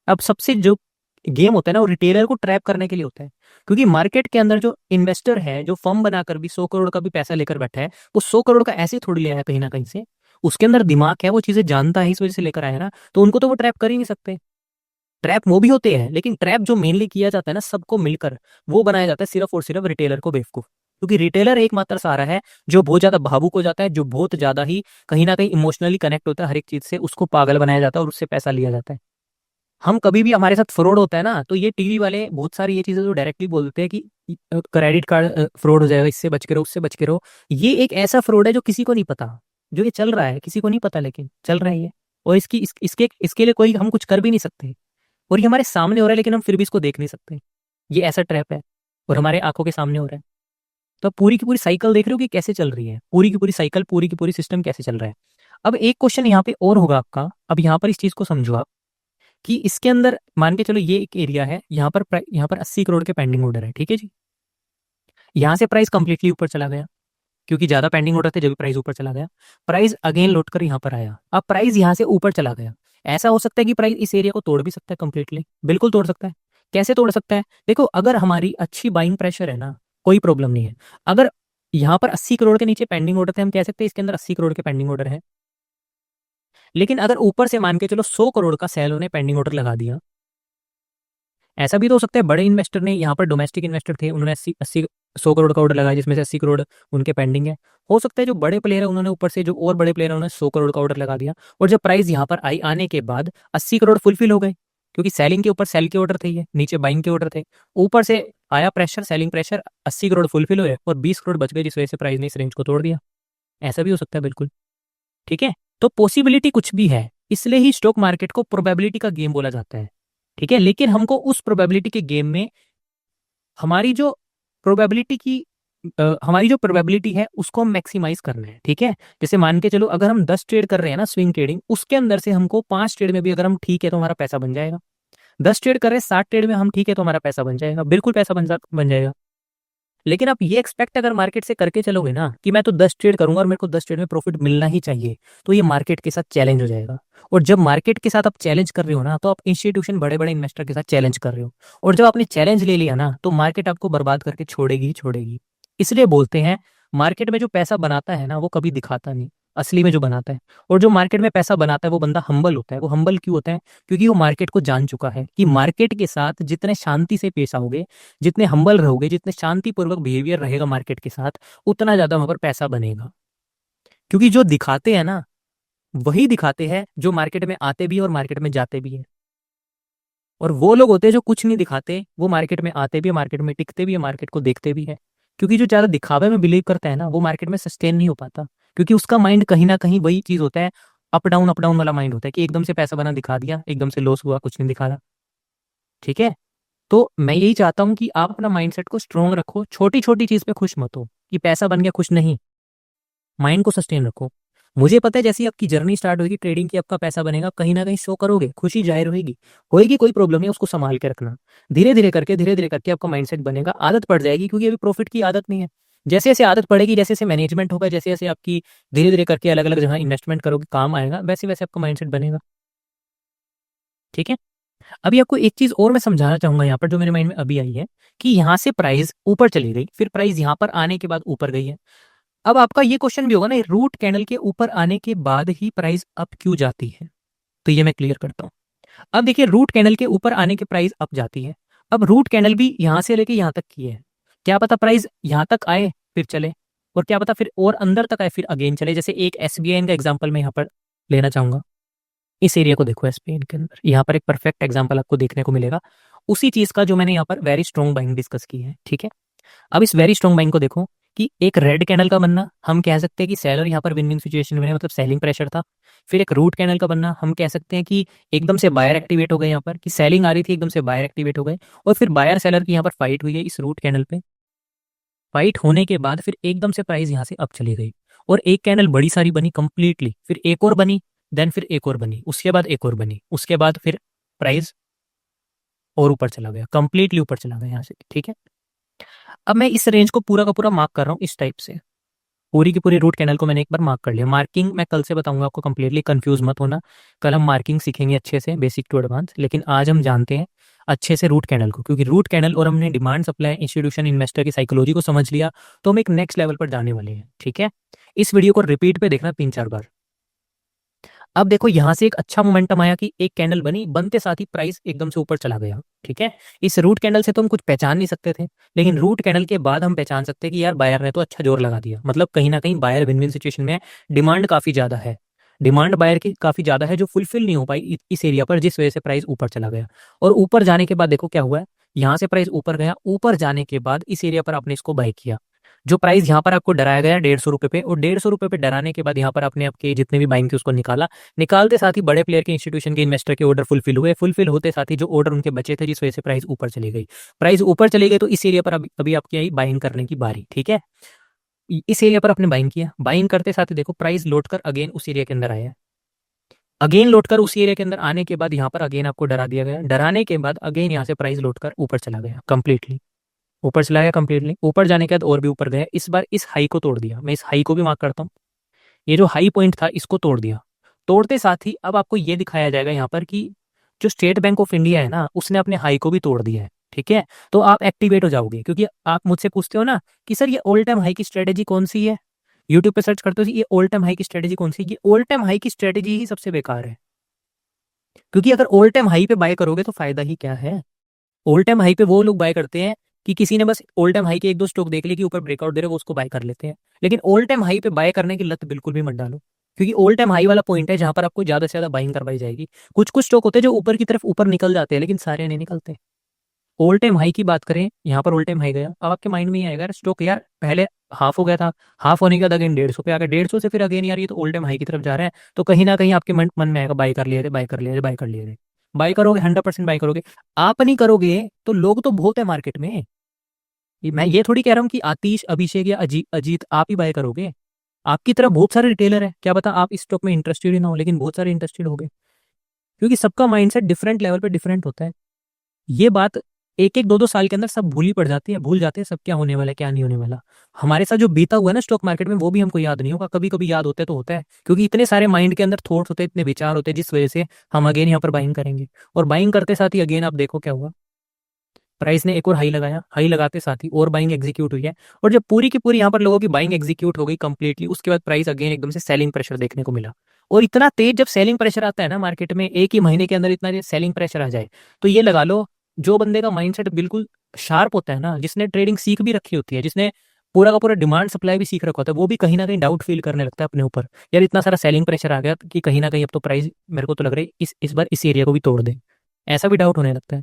अब सबसे जो गेम होता है ना, वो रिटेलर को ट्रैप करने के लिए होता है, क्योंकि मार्केट के अंदर जो इन्वेस्टर है, जो फर्म बनाकर भी 100 करोड़ का भी पैसा लेकर बैठा है, वो 100 करोड़ का ऐसे थोड़ी ले आया कहीं ना कहीं से, उसके अंदर दिमाग है, वो चीजें जानता है, इस वजह से लेकर आया ना, तो उनको तो वो ट्रैप कर ही नहीं सकते। ट्रैप वो भी होते हैं, लेकिन ट्रैप जो मेनली किया जाता है ना सबको मिलकर, वो बनाया जाता है सिर्फ और सिर्फ रिटेलर को बेवकूफ। क्योंकि रिटेलर एकमात्र सहारा है जो बहुत ज्यादा भावुक हो जाता है, जो बहुत ज्यादा ही कहीं ना कहीं इमोशनली कनेक्ट होता है हर एक चीज से, उसको पागल बनाया जाता है और उससे पैसा लिया जाता है। हम कभी भी, हमारे साथ फ्रॉड होता है ना, तो ये टीवी वाले बहुत सारी ये चीजें तो डायरेक्टली बोलते हैं कि क्रेडिट कार्ड फ्रॉड हो जाएगा, इससे बच के रहो, उससे बच के रहो। ये एक ऐसा फ्रॉड है जो किसी को नहीं पता, जो ये चल रहा है किसी को नहीं पता, लेकिन चल रहा है ये। और इसके लिए कोई हम कुछ कर भी नहीं सकते, और ये हमारे सामने हो रहा है लेकिन हम फिर भी इसको देख नहीं सकते। ये ऐसा ट्रैप है और हमारे आंखों के सामने हो रहा है। तो आप पूरी की पूरी साइकिल देख रहे हो कि कैसे चल रही है, पूरी की पूरी साइकिल, पूरी की पूरी सिस्टम कैसे चल रहा है। अब एक क्वेश्चन यहाँ पे और होगा आपका, अब यहाँ पर इस चीज को समझो आप कि इसके अंदर मान के चलो ये एक एरिया है, यहाँ पर 80 करोड़ के पेंडिंग ऑर्डर है, ठीक है जी। यहाँ से प्राइस कंप्लीटली ऊपर चला गया क्योंकि ज्यादा पेंडिंग ऑर्डर थे, जब प्राइस ऊपर चला गया, प्राइस अगेन लौट कर यहाँ पर आया। अब प्राइस यहाँ से ऊपर चला गया, ऐसा हो सकता है कि प्राइस इस एरिया को तोड़ भी सकता है कंप्लीटली, बिल्कुल तोड़ सकता है। कैसे तोड़ सकता है? देखो, अगर हमारी अच्छी बाइंग प्रेशर है ना, कोई प्रॉब्लम नहीं है। अगर यहाँ पर 80 करोड़ के नीचे पेंडिंग ऑर्डर थे, हम कह सकते हैं इसके अंदर 80 करोड़ के पेंडिंग ऑर्डर है। लेकिन अगर ऊपर से मान के चलो 100 करोड़ का सेल ने पेंडिंग ऑर्डर लगा दिया, ऐसा भी तो हो सकता है बड़े इन्वेस्टर ने, यहाँ पर डोमेस्टिक इन्वेस्टर थे, उन्होंने 100 करोड़ का ऑर्डर लगाया जिसमें से 80 करोड़ उनके पेंडिंग है। हो सकता है जो बड़े प्लेयर है उन्होंने ऊपर से, जो और बड़े प्लेयर है उन्होंने 100 करोड़ का ऑर्डर लगा दिया, और जब प्राइस यहाँ पर आई आने के बाद 80 करोड़ फुलफिल हो गए, क्योंकि सेलिंग के ऊपर सेल के ऑर्डर थे, ये नीचे बाइंग के ऑर्डर थे, ऊपर से आया pressure, selling pressure, 80 crore fulfil हुए और 20 करोड़ बच गए, जिस वजह से प्राइस ने इस रेंज को तोड़ दिया। ऐसा भी हो सकता है, बिल्कुल ठीक है। तो पॉसिबिलिटी कुछ भी है, इसलिए ही स्टॉक मार्केट को प्रोबेबिलिटी का गेम बोला जाता है, ठीक है। लेकिन हमको उस प्रोबेबिलिटी के गेम में हमारी जो प्रोबेबिलिटी की हमारी जो प्रोबेबिलिटी है उसको हम मैक्सिमाइज करना है, ठीक है। जैसे मान के चलो अगर हम 10 ट्रेड कर रहे हैं ना, स्विंग ट्रेडिंग, उसके अंदर से हमको 5 ट्रेड में भी अगर हम ठीक है तो हमारा पैसा बन जाएगा। 10 ट्रेड कर रहे हैं, 60 ट्रेड में हम ठीक है तो हमारा पैसा बन जाएगा, बिल्कुल पैसा बन जाएगा। लेकिन आप ये एक्सपेक्ट अगर मार्केट से करके चलोगे ना कि मैं तो 10 ट्रेड करूंगा और मेरे को 10 ट्रेड में प्रॉफिट मिलना ही चाहिए, तो ये मार्केट के साथ चैलेंज हो जाएगा। और जब मार्केट के साथ आप चैलेंज कर रहे हो ना, तो आप इंस्टीट्यूशन, बड़े बड़े इन्वेस्टर के साथ चैलेंज कर रहे हो, और जब आपने चैलेंज ले लिया ना, तो मार्केट आपको बर्बाद करके छोड़ेगी ही छोड़ेगी। इसलिए बोलते हैं मार्केट में जो पैसा बनाता है ना, वो कभी दिखाता नहीं, असली में जो बनाता है। और जो मार्केट में पैसा बनाता है वो बंदा हम्बल होता है। वो हम्बल क्यों होता है? क्योंकि वो मार्केट को जान चुका है कि मार्केट के साथ जितने शांति से पेश आओगे, जितने हम्बल रहोगे, जितने शांतिपूर्वक बिहेवियर रहेगा मार्केट के साथ, उतना ज्यादा वहां पर पैसा बनेगा। क्योंकि जो दिखाते हैं ना, वही दिखाते हैं जो मार्केट में आते भी है और मार्केट में जाते भी है। और वो लोग होते हैं जो कुछ नहीं दिखाते, वो मार्केट में आते भी है, मार्केट में टिकते भी है, मार्केट को देखते भी है। क्योंकि जो ज्यादा दिखावे में बिलीव करता है ना, वो मार्केट में सस्टेन नहीं हो पाता, क्योंकि उसका माइंड कहीं ना कहीं वही चीज होता है, अप डाउन वाला माइंड होता है, कि एकदम से पैसा बना दिखा दिया, एकदम से लॉस हुआ, कुछ नहीं दिखा रहा, ठीक है। तो मैं यही चाहता हूं कि आप अपना माइंडसेट को स्ट्रोंग रखो, छोटी छोटी चीज पे खुश मत हो कि पैसा बन गया, खुश नहीं, माइंड को सस्टेन रखो। मुझे पता है जैसे ही आपकी जर्नी स्टार्ट होगी ट्रेडिंग की, आपका पैसा बनेगा, कहीं ना कहीं शो करोगे, खुशी जाहिर होगी, कोई प्रॉब्लम नहीं, उसको संभाल के रखना। धीरे धीरे करके आपका माइंडसेट बनेगा, आदत पड़ जाएगी, क्योंकि अभी प्रॉफिट की आदत नहीं है। जैसे जैसे आदत पड़ेगी, जैसे जैसे मैनेजमेंट होगा, जैसे जैसे आपकी धीरे धीरे करके अलग अलग जगह इन्वेस्टमेंट करोगे, काम आएगा, वैसे वैसे आपका माइंडसेट बनेगा, ठीक है। अभी आपको एक चीज और मैं समझाना चाहूंगा यहाँ पर, जो मेरे माइंड में अभी आई है, कि यहाँ से प्राइस ऊपर चली गई, फिर प्राइस यहाँ पर आने के बाद ऊपर गई है। अब आपका ये क्वेश्चन भी होगा ना, रूट कैंडल के ऊपर आने के बाद ही प्राइस अप क्यों जाती है? तो ये मैं क्लियर करता हूँ। अब देखिए, रूट कैंडल के ऊपर आने के प्राइस अप जाती है। अब रूट कैंडल भी यहां से लेके यहां तक की है, क्या पता प्राइस यहां तक आए फिर चले, और क्या पता फिर और अंदर तक आए फिर अगेन चले। जैसे एक एसबीआई का एग्जांपल मैं यहाँ पर लेना चाहूंगा। इस एरिया को देखो, एसबीआई के अंदर यहाँ पर एक परफेक्ट एग्जांपल आपको देखने को मिलेगा उसी चीज का, जो मैंने यहाँ पर वेरी स्ट्रॉन्ग बाइंग डिस्कस की है, ठीक है। अब इस वेरी स्ट्रॉन्ग बाइंग को देखो कि एक रेड कैंडल का बनना, हम कह सकते हैं कि सेलर यहाँ पर विन विन सिचुएशन में है, मतलब सेलिंग प्रेशर था। फिर एक रूट कैंडल का बनना, हम कह सकते हैं कि एकदम से बायर एक्टिवेट हो गए, यहाँ पर कि सेलिंग आ रही थी, एकदम से बायर एक्टिवेट हो गए, और फिर बायर सेलर की यहाँ पर फाइट हुई है इस रूट कैंडल पे। फाइट होने के बाद फिर एकदम से प्राइस यहाँ से अप चली गई, और एक कैंडल बड़ी सारी बनी कंप्लीटली, फिर एक और बनी, देन फिर एक और बनी, उसके बाद एक और बनी, उसके बाद फिर प्राइस और ऊपर चला गया, कंप्लीटली ऊपर चला गया यहाँ से, ठीक है। अब मैं इस रेंज को पूरा का पूरा मार्क कर रहा हूँ इस टाइप से, पूरी की पूरी रूट कैनल को मैंने एक बार मार्क कर लिया। मार्किंग मैं कल से बताऊंगा आपको, कंप्लीटली कंफ्यूज मत होना, कल हम मार्किंग सीखेंगे अच्छे से, बेसिक टू एडवांस। लेकिन आज हम जानते हैं अच्छे से रूट कैनल को, क्योंकि रूट कैनल और हमने डिमांड सप्लाई, इंस्टीट्यूशन, इन्वेस्टर की साइकोलॉजी को समझ लिया, तो हम एक नेक्स्ट लेवल पर जाने वाले हैं, ठीक है। इस वीडियो को रिपीट पे देखना 3-4 बार। अब देखो, यहां से एक अच्छा मोमेंटम आया कि एक कैंडल बनी, बनते साथ ही प्राइस एकदम से ऊपर चला गया, ठीक है। इस रूट कैंडल से तो हम कुछ पहचान नहीं सकते थे, लेकिन रूट कैंडल के बाद हम पहचान सकते हैं कि यार बायर ने तो अच्छा जोर लगा दिया, मतलब कहीं ना कहीं बायर विन विन सिचुएशन में है, डिमांड काफी ज्यादा है, डिमांड बायर की काफी ज्यादा है, जो फुलफिल नहीं हो पाई इस एरिया पर, जिस वजह से प्राइस ऊपर चला गया। और ऊपर जाने के बाद देखो क्या हुआ है, यहाँ से प्राइस ऊपर गया, ऊपर जाने के बाद इस एरिया पर आपने इसको बाय किया, जो प्राइस यहाँ पर आपको डराया गया 150 रुपये पे, और 150 रुपये पे डराने के बाद यहाँ पर आपने आपके जितने भी बाइंग थे उसको निकाला। निकालते साथ ही बड़े प्लेयर के, इंस्टीट्यूशन के, इन्वेस्टर के ऑर्डर फुलफिल हुए। फुलफिल होते साथ ही जो ऑर्डर उनके बचे थे, जिस वजह से प्राइस ऊपर चली गई। प्राइस ऊपर चली गई तो इस एरिया पर अभी आपकी आई बाइंग करने की बारी। ठीक है, इस एरिया पर आपने बाइंग किया। बाइंग करते साथ ही देखो प्राइस लौट कर अगेन उस एरिया के अंदर आया। अगेन लौटकर उसी एरिया के अंदर आने के बाद यहाँ पर अगेन आपको डरा दिया गया। डराने के बाद अगेन यहाँ से प्राइस लौटकर ऊपर चला गया, कंप्लीटली ऊपर चला गया। कंप्लीटली ऊपर जाने के बाद और भी ऊपर गया। इस बार इस हाई को तोड़ दिया। मैं इस हाई को भी मार्क करता हूँ। ये जो हाई पॉइंट था इसको तोड़ दिया। तोड़ते साथ ही अब आपको ये दिखाया जाएगा यहाँ पर कि जो स्टेट बैंक ऑफ इंडिया है ना, उसने अपने हाई को भी तोड़ दिया है। ठीक है, तो आप एक्टिवेट हो जाओगे, क्योंकि आप मुझसे पूछते हो ना कि सर ये ऑल टाइम हाई की स्ट्रेटेजी कौन सी है। यूट्यूब पे सर्च करते हो ये ऑल टाइम हाई की स्ट्रेटेजी कौन सी है। ये ऑल टाइम हाई की स्ट्रेटेजी ही सबसे बेकार है, क्योंकि अगर ऑल टाइम हाई पे बाय करोगे तो फायदा ही क्या है। ऑल टाइम हाई पे वो लोग बाय करते हैं कि किसी ने बस ऑल टाइम हाई के एक दो स्टॉक देख लिए कि ऊपर ब्रेकआउट दे रहे, वो उसको बाय कर लेते हैं। लेकिन ऑल टाइम हाई पे बाय करने की लत बिल्कुल भी मत डालो, क्योंकि ऑल टाइम हाई वाला पॉइंट है जहां पर आपको ज्यादा से ज्यादा बाइंग करवाई जाएगी। कुछ कुछ स्टॉक होते हैं जो ऊपर की तरफ ऊपर निकल जाते हैं, लेकिन सारे नहीं निकलते। ऑल टाइम हाई की बात करें, यहाँ पर ऑल टाइम हाई गया। अब आपके माइंड में ये आएगा स्टॉक यार पहले हाफ हो गया था, हाफ होने के बाद अगेन 150 पे आ गया, 150 से फिर अगेन यार ये तो ऑल टाइम हाई की तरफ जा रहा है। तो कहीं ना कहीं आपके मन में आएगा बाय कर लिए थे, बाय कर लिए थे, बाय कर लिए थे। बाय करोगे 100% बाय करोगे। आप नहीं करोगे तो लोग तो बहुत है मार्केट में। मैं ये थोड़ी कह रहा हूँ कि आतिश, अभिषेक या अजीत आप ही बाय करोगे। आपकी तरह बहुत सारे रिटेलर है, क्या पता आप इस स्टॉक में इंटरेस्टेड ही ना हो, लेकिन बहुत सारे इंटरेस्टेड हो गए। क्योंकि सबका माइंडसेट डिफरेंट लेवल पे डिफरेंट होता है। ये बात एक एक दो दो साल के अंदर सब भूल ही पड़ जाती है, भूल जाते हैं सब क्या होने वाला है क्या नहीं होने वाला। हमारे साथ जो बीता हुआ है ना स्टॉक मार्केट में, वो भी हमको याद नहीं होगा। कभी कभी याद होता है तो होता है, क्योंकि इतने सारे माइंड के अंदर थॉट्स होते हैं, इतने विचार होते हैं, जिस वजह से हम अगेन यहाँ पर बाइंग करेंगे। और बाइंग करते साथ ही अगेन आप देखो क्या हुआ, प्राइस ने एक और हाई लगाया। हाई लगाते साथ ही और बाइंग एग्जीक्यूट हुई है। और जब पूरी की पूरी यहाँ पर लोगों की बाइंग एग्जीक्यूट हो गई कंप्लीटली, उसके बाद प्राइस अगेन एकदम से सेलिंग प्रेशर देखने को मिला। और इतना तेज जब सेलिंग प्रेशर आता है ना मार्केट में, एक ही महीने के अंदर इतना सेलिंग प्रेशर आ जाए, तो ये लगा लो जो बंदे का माइंडसेट बिल्कुल शार्प होता है ना, जिसने ट्रेडिंग सीख भी रखी होती है, जिसने पूरा का पूरा डिमांड सप्लाई भी सीख रखा होता है, वो भी कहीं ना कहीं डाउट फील करने लगता है अपने ऊपर। यार इतना सारा सेलिंग प्रेशर आ गया कि कहीं ना कहीं अब तो प्राइस मेरे को तो लग रहा है इस बार इस एरिया को भी तोड़ दे, ऐसा भी डाउट होने लगता है।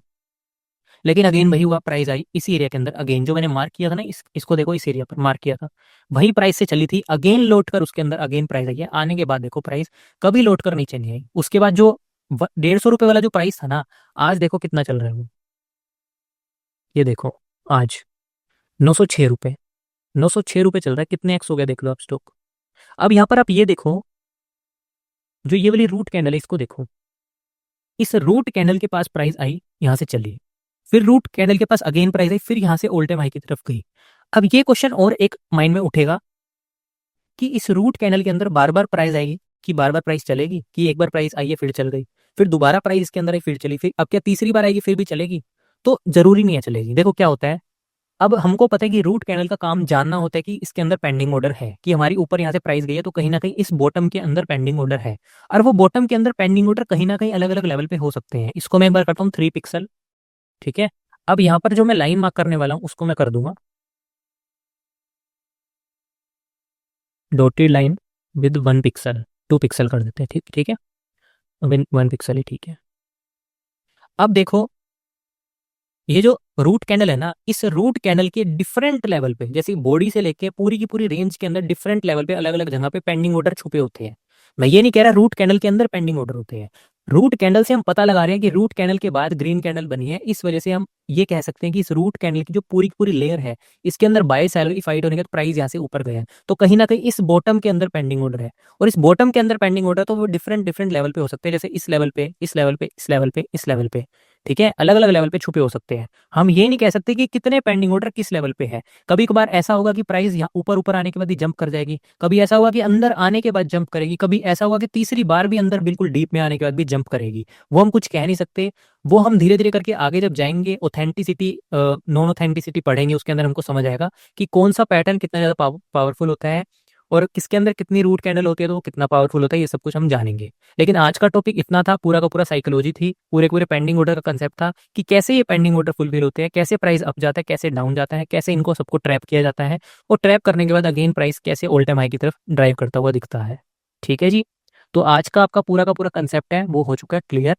लेकिन अगेन वही हुआ, प्राइस आई इसी एरिया के अंदर। अगेन जो मैंने मार्क किया था ना, इसको देखो, इस एरिया पर मार्क किया था, वही प्राइस से चली थी। अगेन लौट कर उसके अंदर अगेन प्राइस आई है। आने के बाद देखो प्राइस कभी लौट कर नीचे नहीं आई। उसके बाद जो 150 रुपये वाला जो प्राइस था ना, आज देखो कितना चल रहा है वो। ये देखो आज 906 रुपये, 906 रुपये चल रहा है। कितने एक्स हो गया देख लो आप स्टॉक। अब यहाँ पर आप ये देखो, जो ये वाली रूट कैंडल है इसको देखो। इस रूट कैंडल के पास प्राइस आई, यहाँ से चली, फिर रूट कैंडल के पास अगेन प्राइस आई, फिर यहाँ से ऑल टाइम हाई की तरफ गई। अब ये क्वेश्चन और एक माइंड में उठेगा कि इस रूट कैंडल के अंदर बार बार प्राइस आएगी, कि बार बार प्राइस चलेगी, कि एक बार प्राइस आई है फिर चल गई, फिर दोबारा प्राइस इसके अंदर आई फिर चली, फिर अब क्या तीसरी बार आएगी फिर भी चलेगी। तो जरूरी नहीं है चलेगी। देखो क्या होता है, अब हमको पता है कि रूट कैंडल का काम जानना होता है कि इसके अंदर पेंडिंग ऑर्डर है, कि हमारी ऊपर यहाँ से प्राइस गई है तो कहीं ना कहीं इस बॉटम के अंदर पेंडिंग ऑर्डर है। और वो बॉटम के अंदर पेंडिंग ऑर्डर कहीं ना कहीं अलग अलग लेवल पे हो सकते हैं। इसको मैं एक बार करता हूँ 3 पिक्सल। ठीक है, अब यहाँ पर जो मैं लाइन मार्क करने वाला हूँ उसको मैं कर दूंगा dotted line with 1 pixel. 2 pixel कर देते हैं, ठीक ठीक है, 1 पिक्सल ही ठीक है। अब देखो ये जो रूट कैंडल है ना, इस रूट कैंडल के डिफरेंट लेवल पे, जैसे बॉडी से लेके पूरी की पूरी रेंज के अंदर डिफरेंट लेवल पे अलग अलग जगह पे पेंडिंग ऑर्डर छुपे होते हैं। मैं ये नहीं कह रहा रूट कैंडल के अंदर पेंडिंग ऑर्डर होते हैं। रूट कैंडल से हम पता लगा रहे हैं कि रूट कैंडल के बाद ग्रीन कैंडल बनी है, इस वजह से हम ये कह सकते हैं कि इस रूट कैंडल की जो पूरी की पूरी लेयर है, इसके अंदर बाय सेल फाइट होने के बाद प्राइस यहाँ से ऊपर गया है। तो कहीं ना कहीं इस बॉटम के अंदर पेंडिंग ऑर्डर है, और इस बॉटम के अंदर पेंडिंग ऑर्डर तो वो डिफरेंट डिफरेंट लेवल पे हो सकते हैं, जैसे इस लेवल पे, इस लेवल पे, इस लेवल पे, इस लेवल पे। ठीक है, अलग अलग लेवल पे छुपे हो सकते हैं। हम ये नहीं कह सकते कि कितने पेंडिंग ऑर्डर किस लेवल पे है। कभी कभार ऐसा होगा कि प्राइस यहाँ ऊपर ऊपर आने के बाद ही जंप कर जाएगी, कभी ऐसा होगा कि अंदर आने के बाद जंप करेगी, कभी ऐसा होगा कि तीसरी बार भी अंदर बिल्कुल डीप में आने के बाद भी जंप करेगी। वो हम कुछ कह नहीं सकते। वो हम धीरे धीरे करके आगे जब जाएंगे, ऑथेंटिसिटी नॉन ऑथेंटिसिटी पढ़ेंगे, उसके अंदर हमको समझ आएगा कि कौन सा पैटर्न कितना ज्यादा पावरफुल होता है, और किसके अंदर कितनी रूट कैंडल होती है तो वो कितना पावरफुल होता है, ये सब कुछ हम जानेंगे। लेकिन आज का टॉपिक इतना था, पूरा का पूरा साइकोलॉजी थी, पूरे पूरे पेंडिंग ऑर्डर का कंसेप्ट था कि कैसे ये पेंडिंग ऑर्डर फुलफिल होते हैं, कैसे प्राइस अप जाता है, कैसे डाउन जाता है, कैसे इनको सबको ट्रैप किया जाता है, और ट्रैप करने के बाद अगेन प्राइस कैसे ऑल टाइम हाई की तरफ ड्राइव करता हुआ दिखता है। ठीक है जी, तो आज का आपका पूरा का पूरा कंसेप्ट है वो हो चुका है क्लियर।